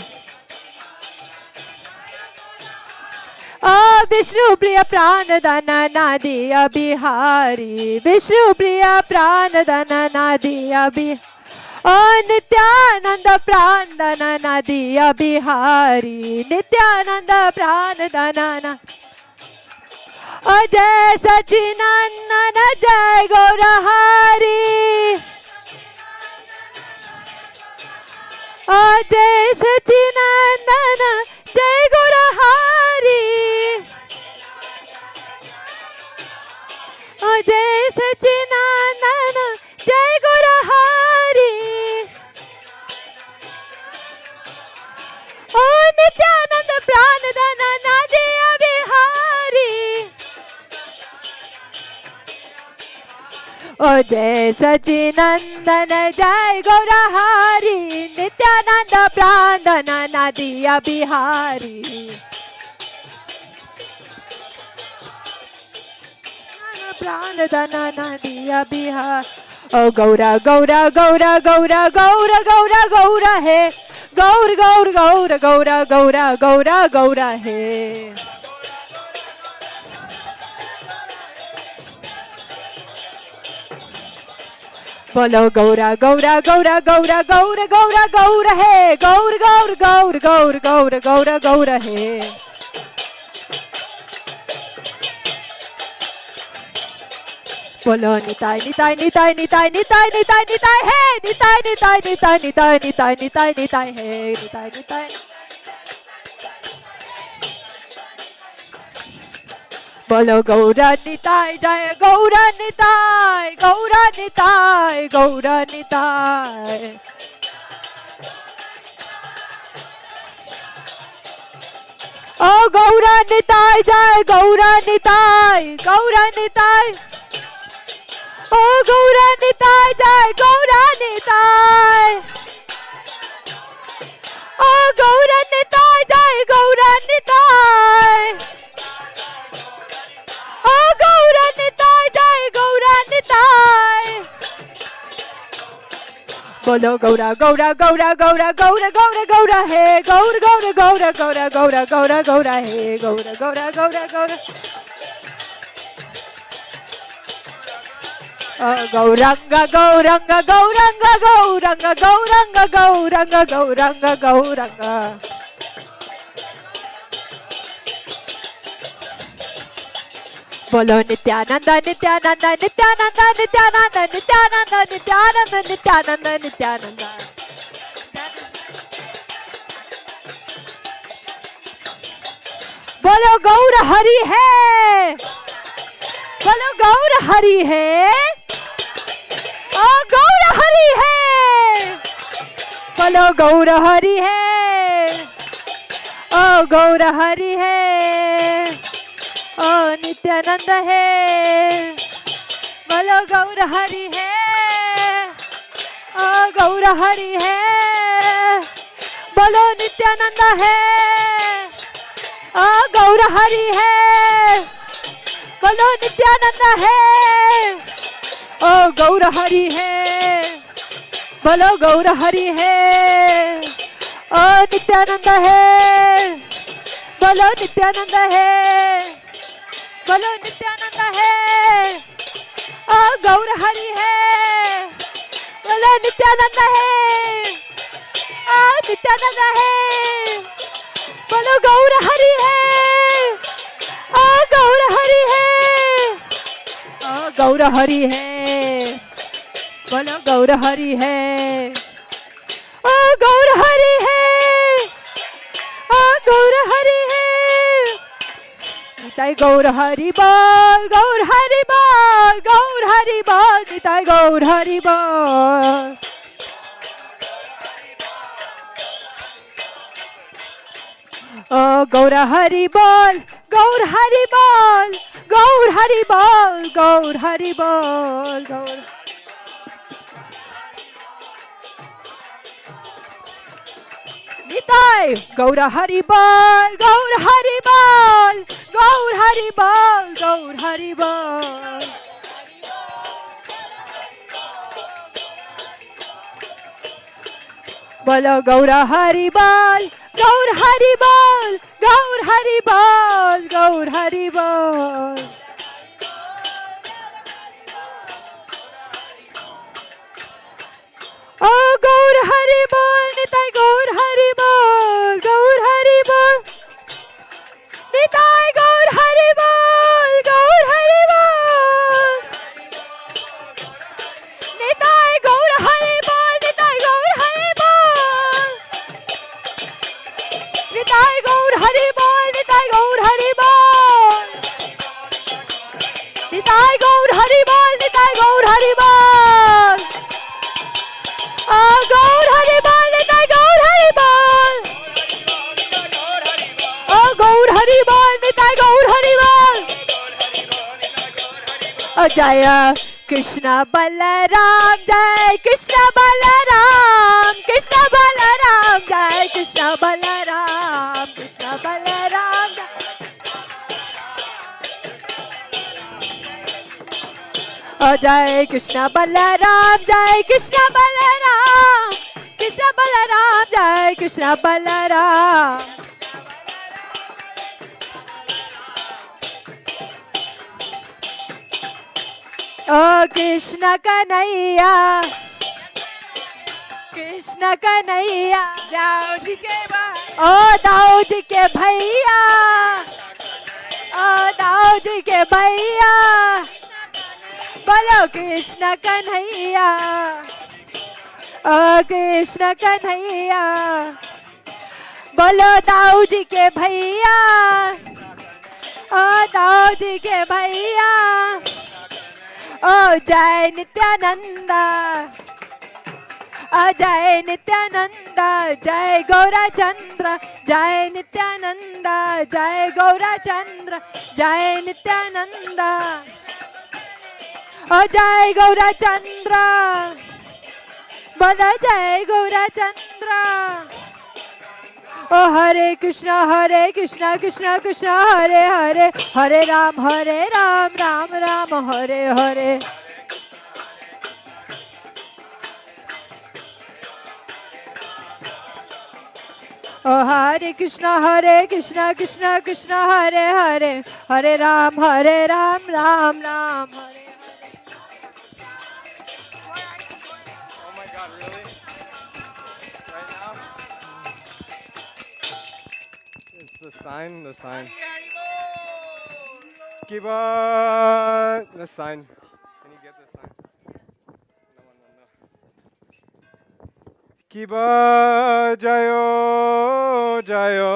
S8: ओ विष्णु प्रिय प्राण धन नादिया बिहारी विष्णु प्रिय प्राण धन नादिया बिहारी ओ नित्यानंद प्राण धन नदिया बिहारी नित्यानंद प्राण धन ओ जय सचिनंदन जय गौरहरि ओ जय सचिनंदन जय गौरहरि ओ जय सचिनंदन जय गौरहरि ओ नित्यानंद प्राण धन नदिया बिहारी ओ जय सचिनंदन जय गौरहरि नित्यानंद प्राण धन नदिया बिहारी प्राण धन नदिया बिहार ओ गौरा गौरा गौरा गौरा गौरा गौरा गौरा है गौर गौर गौर गौरा गौरा गौरा गौरा है बोलो गौरा गौरा गौरा गौरा गौरा गौरा गौर है गौर गौर गौर गौर गौर गौरा गौर है बोलो निताय निताय निताय निताय निताय निताय निताय है निताय निताय निताय निताय निताय निताय निताय है निताय निताय बोलो गौरा निताय जय गौरा निताय गौरा निताय गौरा निताय ओ गौरा निताय जय गौरा निताय गौरा निताय ओ गौरा निताय जय गौरा निताय ओ गौरा निताय जय गौरा निताय ओ गौरा निताय जय गौरा निताय बोलो गौरा गौरा गौरा गौरा गौरा गौरा गौरा है गौर गौर गौरा गौरा गौरा गौरा गौरा है गौरा गौरा गौरा गौरा गौरंग गौरंग गौरंग गौरंग गौरंग गौरंग गौरंग गौरंग बोलो नित्यानंद नित्यानंद नित्यानंद नित्यानंद नित्यानंद नित्यानंद नित्यानंद नित्यानंद बोलो गौर हरि है बोलो गौर हरि है ओ गौर हरि है बोलो गौर हरि है ओ गौर हरि है ओ नित्यानंद है बोलो गौर हरि है ओ गौर हरि है बोलो नित्यानंद है ओ गौर हरि है बोलो नित्यानंद है ओ गौर हरि है बोलो गौर हरि है ओ नित्यानंद है बोलो नित्यानंद है बोलो नित्यानंद है ओ गौर हरि है बोलो नित्यानंद है ओ नित्यानंद है बोलो गौर हरि है ओ गौर हरि है ओ गौर हरि है बोलो गौर हरि है ओ गौर हरि है ओ गौर हरि है निताय गौर हरि बोल गौर हरि बोल गौर हरि बोल निताय गौर हरि बोल ओ गौर हरि बोल गौर हरि बोल गौर हरि बोल गौर हरि बोल गौर Nitai, Gaura Haribol, Gaura Haribol, Gaur Haribol, Gaur Haribol. Bolo Gaura Haribol, Gaur Haribol, Gaur Haribol, Gaur Haribol. Oh, Gaur Haribol, Nitai Gaur Haribol, Gaur Haribol. Nitai Gaur Haribol, Gaur Haribol. Nitai Gaur Haribol, Nitai Gaur Haribol. Nitai Gaur Haribol, Nitai Gaur Haribol. Nitai Gaur Haribol, Nitai Gaur Haribol. Gaur Haribol, Nitai Gaur Haribol. Gaur Haribol, Nitai Gaur Haribol. Jaya Krishna Balaram, Jai Krishna Balaram, Krishna Balaram, Jai Krishna Balaram, Krishna Balaram. Jai Krishna Balaram, Jai Krishna Balaram, Krishna Balaram, Jai Krishna Balaram. Oh Krishna Kanhaiya, Krishna Kanhaiya, Dao ji ke bhai, oh Dao ji ke bhaiya, oh Dao ji ke bhaiya. Bolo Krishna Kanhaiya, oh Krishna Kanhaiya. Bolo Dao ji ke bhaiya, oh Dao ji ke bhaiya. Oh Jai Nityananda, oh Jai Nityananda, Jai Gaura Chandra, Jai Nityananda, Jai Gaura Chandra, Jai Nityananda. Oh Jai Gaura Chandra, Bolo Jai Gaura Chandra. Oh Hare Krishna, Krishna Krishna, Hare Hare, Hare Ram, Ram Ram, Hare Hare. Oh Hare Krishna, Krishna Krishna, Hare Hare, Hare Ram, Ram Ram, Hare.
S1: Oh my God, really? Right now? It's the sign, the sign. Keep on the sign. Can you get the sign? No. Kiba Jayo Jayo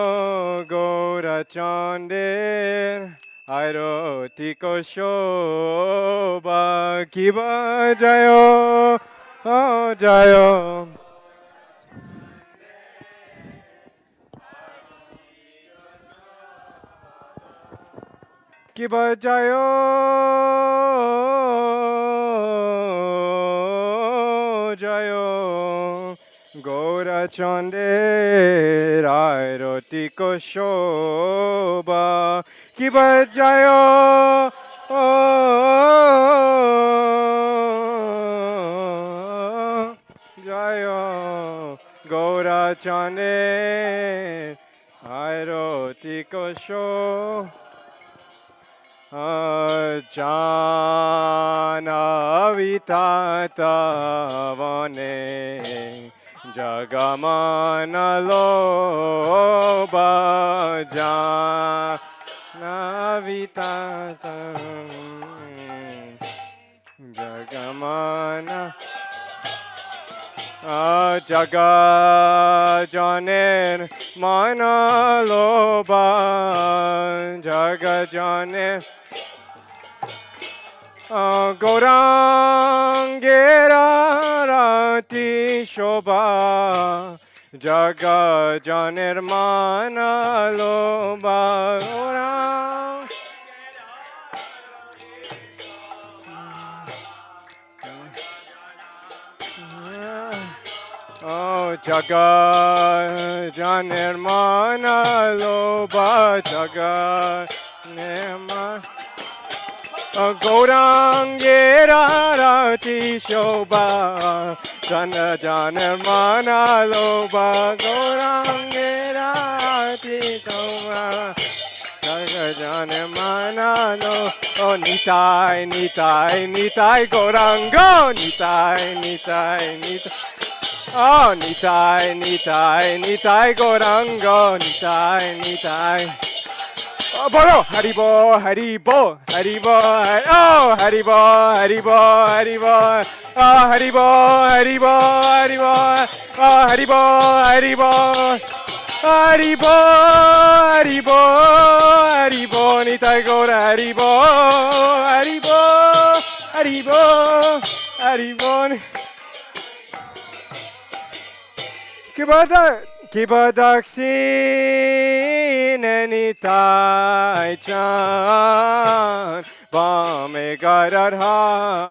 S1: Gaura Chandir Airo Tiko Shoba Kiba Jayo Jayo Kiba Jayo Jayo Gaura Chande Rairo Tiko Shoba Kiba Jayo Jayo Gaura Chande Rairo Tiko Shoba Janavitata Jagamana loba Janavitata Jagamana Jaga Janir Mana loba Jaga Janir Gaurangera Rati Shobha Jaga Janirmana Loba Gaurang Oh
S11: Jaga Janirmana Loba Jaga Nirmana Gaurangera Rati Shobha Jana Janirmana Loba Gaurangera Rati Shobha Jaga Janirmana Lo Oh Nitai Nitai Nitai Gaurango Nitai Nitai Nitai Oh, Nitai, Nitai, Nitai, Gorango, Nitai, Nitai. Oh, Boro, Haribo, Haribo, Haribo, oh, Haribo, Haribo, Haribo, oh, Haribo, Haribo, Haribo, oh, Haribo, Haribo, Haribo, Haribo, Haribo, Nitai, Gora, Haribo, Haribo, Haribo, Haribo. Kibadakshin Nitai Chan Bame Garadha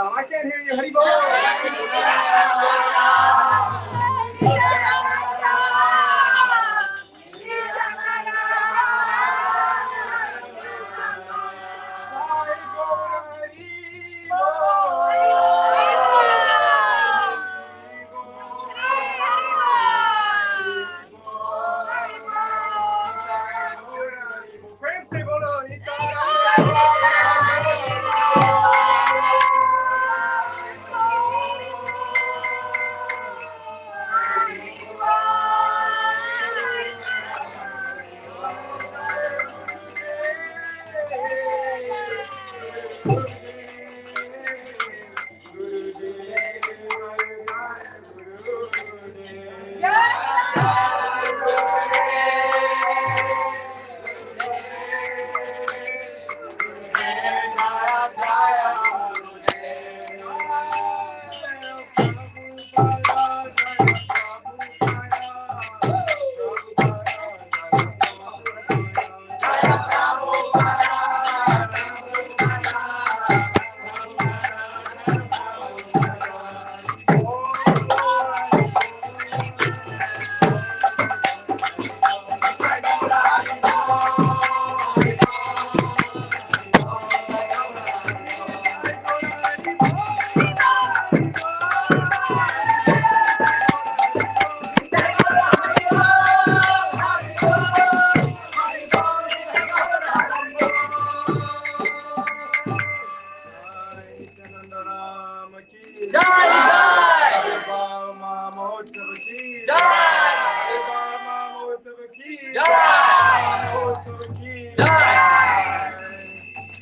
S11: I can't hear you.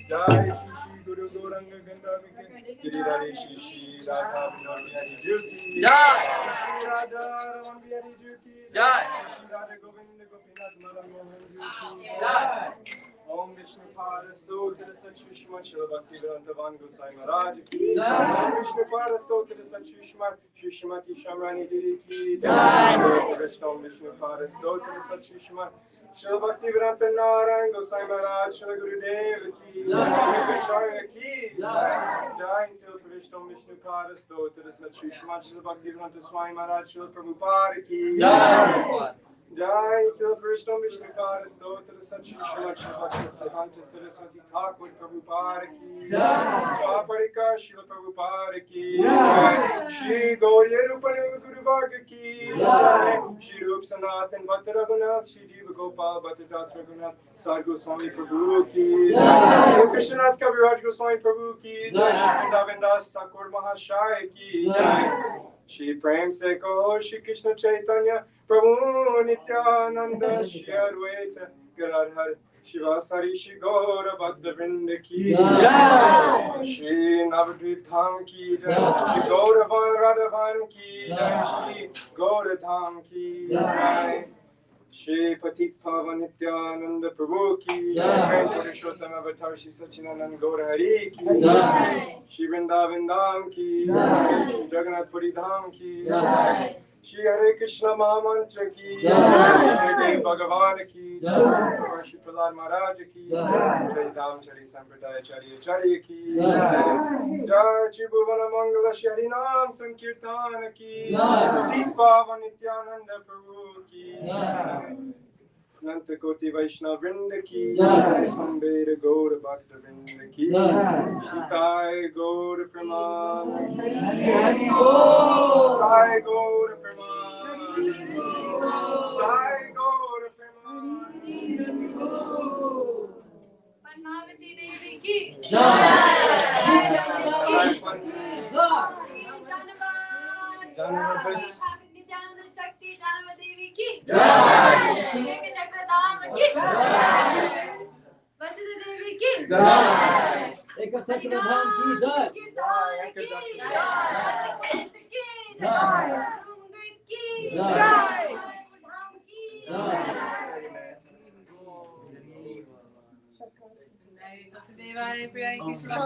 S11: Jai Shri Guru Gauranga
S1: Giridhari Shishi Radha Vinod Bihari Juki
S5: Jai.
S1: Shri Radha Raman Bihari Juki
S5: Jai.
S1: Shri Radha Govinda Gopinath Madan Mohan Juki
S5: Jai.
S1: Om Vishnu Parastotra Sachishma Shri Bhakti Vedanta Gosai Maharaj Ki
S5: Jai.
S1: Om Vishnu Parastotra Sachishma Shri Shrimati Shamrani Diri Ki
S5: Jai.
S1: Om Vishnu Parastotra Sachishma Shri Bhakti Vedanta Narayan Gosai Maharaj Shri Gurudev Ki Jai Acharya Ki Jai Jai Om Vishnu Parastotra Sachishma Shri Bhakti Vedanta Swami Maharaj Shri Prabhupada Ki
S5: Jai.
S1: Jai Till Vishnu Vishnu Parastotra Sachishma Shri Bhakti Siddhanta Saraswati Thakur Prabhupada Ki
S5: Jai.
S1: Swaparika Shri Prabhupada Ki Jai Shri Gauriya Rupani Guru Varga Ki Jai Shri Rup Sanatan Bhatta Raghunath Shri Jiva Gopal Bhatta Das Raghunath Sar Goswami Prabhu Ki Jai Shri Krishnadas Kaviraj Goswami Prabhu Ki Jai Shri Vrindavan Das Thakur Mahashaya Ki Jai Shri Prem Se Kaho Shri Krishna Chaitanya Prabhu Nityananda Shri Advaita Gadadhar Shivasari Shri Gaura Bhakta Vrinda Ki Jai Shri Navadvip Dham Ki Jai Shri Gaura Radhavan Ki Jai Shri Gaura Dham Ki Jai Shri Patik Pavan Nityananda Prabhu Ki Jai Purushottam Avatar Shri Sachinananda Gaura Hari Ki Jai Shri Vrindavan Dham Ki Jai Shri Jagannath Puri Dham Ki Jai Shri Hare Krishna Mahamantra Ki Jai Shri Dev Bhagavan Ki Jai Shri Prahlad Maharaj Ki Jai Jai Dham Chari Sampradaya Chari Acharya Ki Jai Jai Shri Bhuvana Mangala Shri Harinam Sankirtana Ki Jai Deepavan Nityananda Prabhu Ki Jai Nanta Koti Vaishnava Vrinda Ki Jai Sambeda Gaura Bhakta Vrinda Ki Jai Shikai Gaura Praman Shikai Gaura Praman Shikai Gaura Praman
S3: Padmavati Devi ki Nityananda Shakti Janama Devi ki Jai Shri Chakradam ki Jai Vasudha Devi ki Jai Ekachakradam ki Jai ki Jai ki Jai ki Jai
S10: Vasudevaya Priyaya Krishna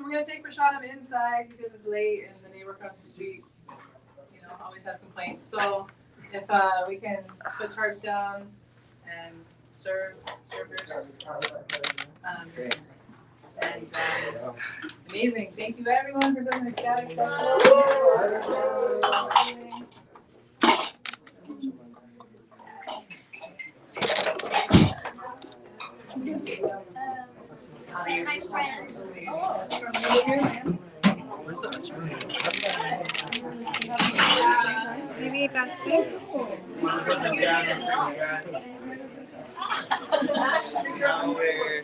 S10: We're gonna take Prashadam inside because it's late and the neighbor across the street, always has complaints. So if we can put tarps down and servers. And amazing. Thank you everyone for such an ecstatic festival.
S3: my friend.
S9: Where's the
S3: Maybe back
S1: Now we're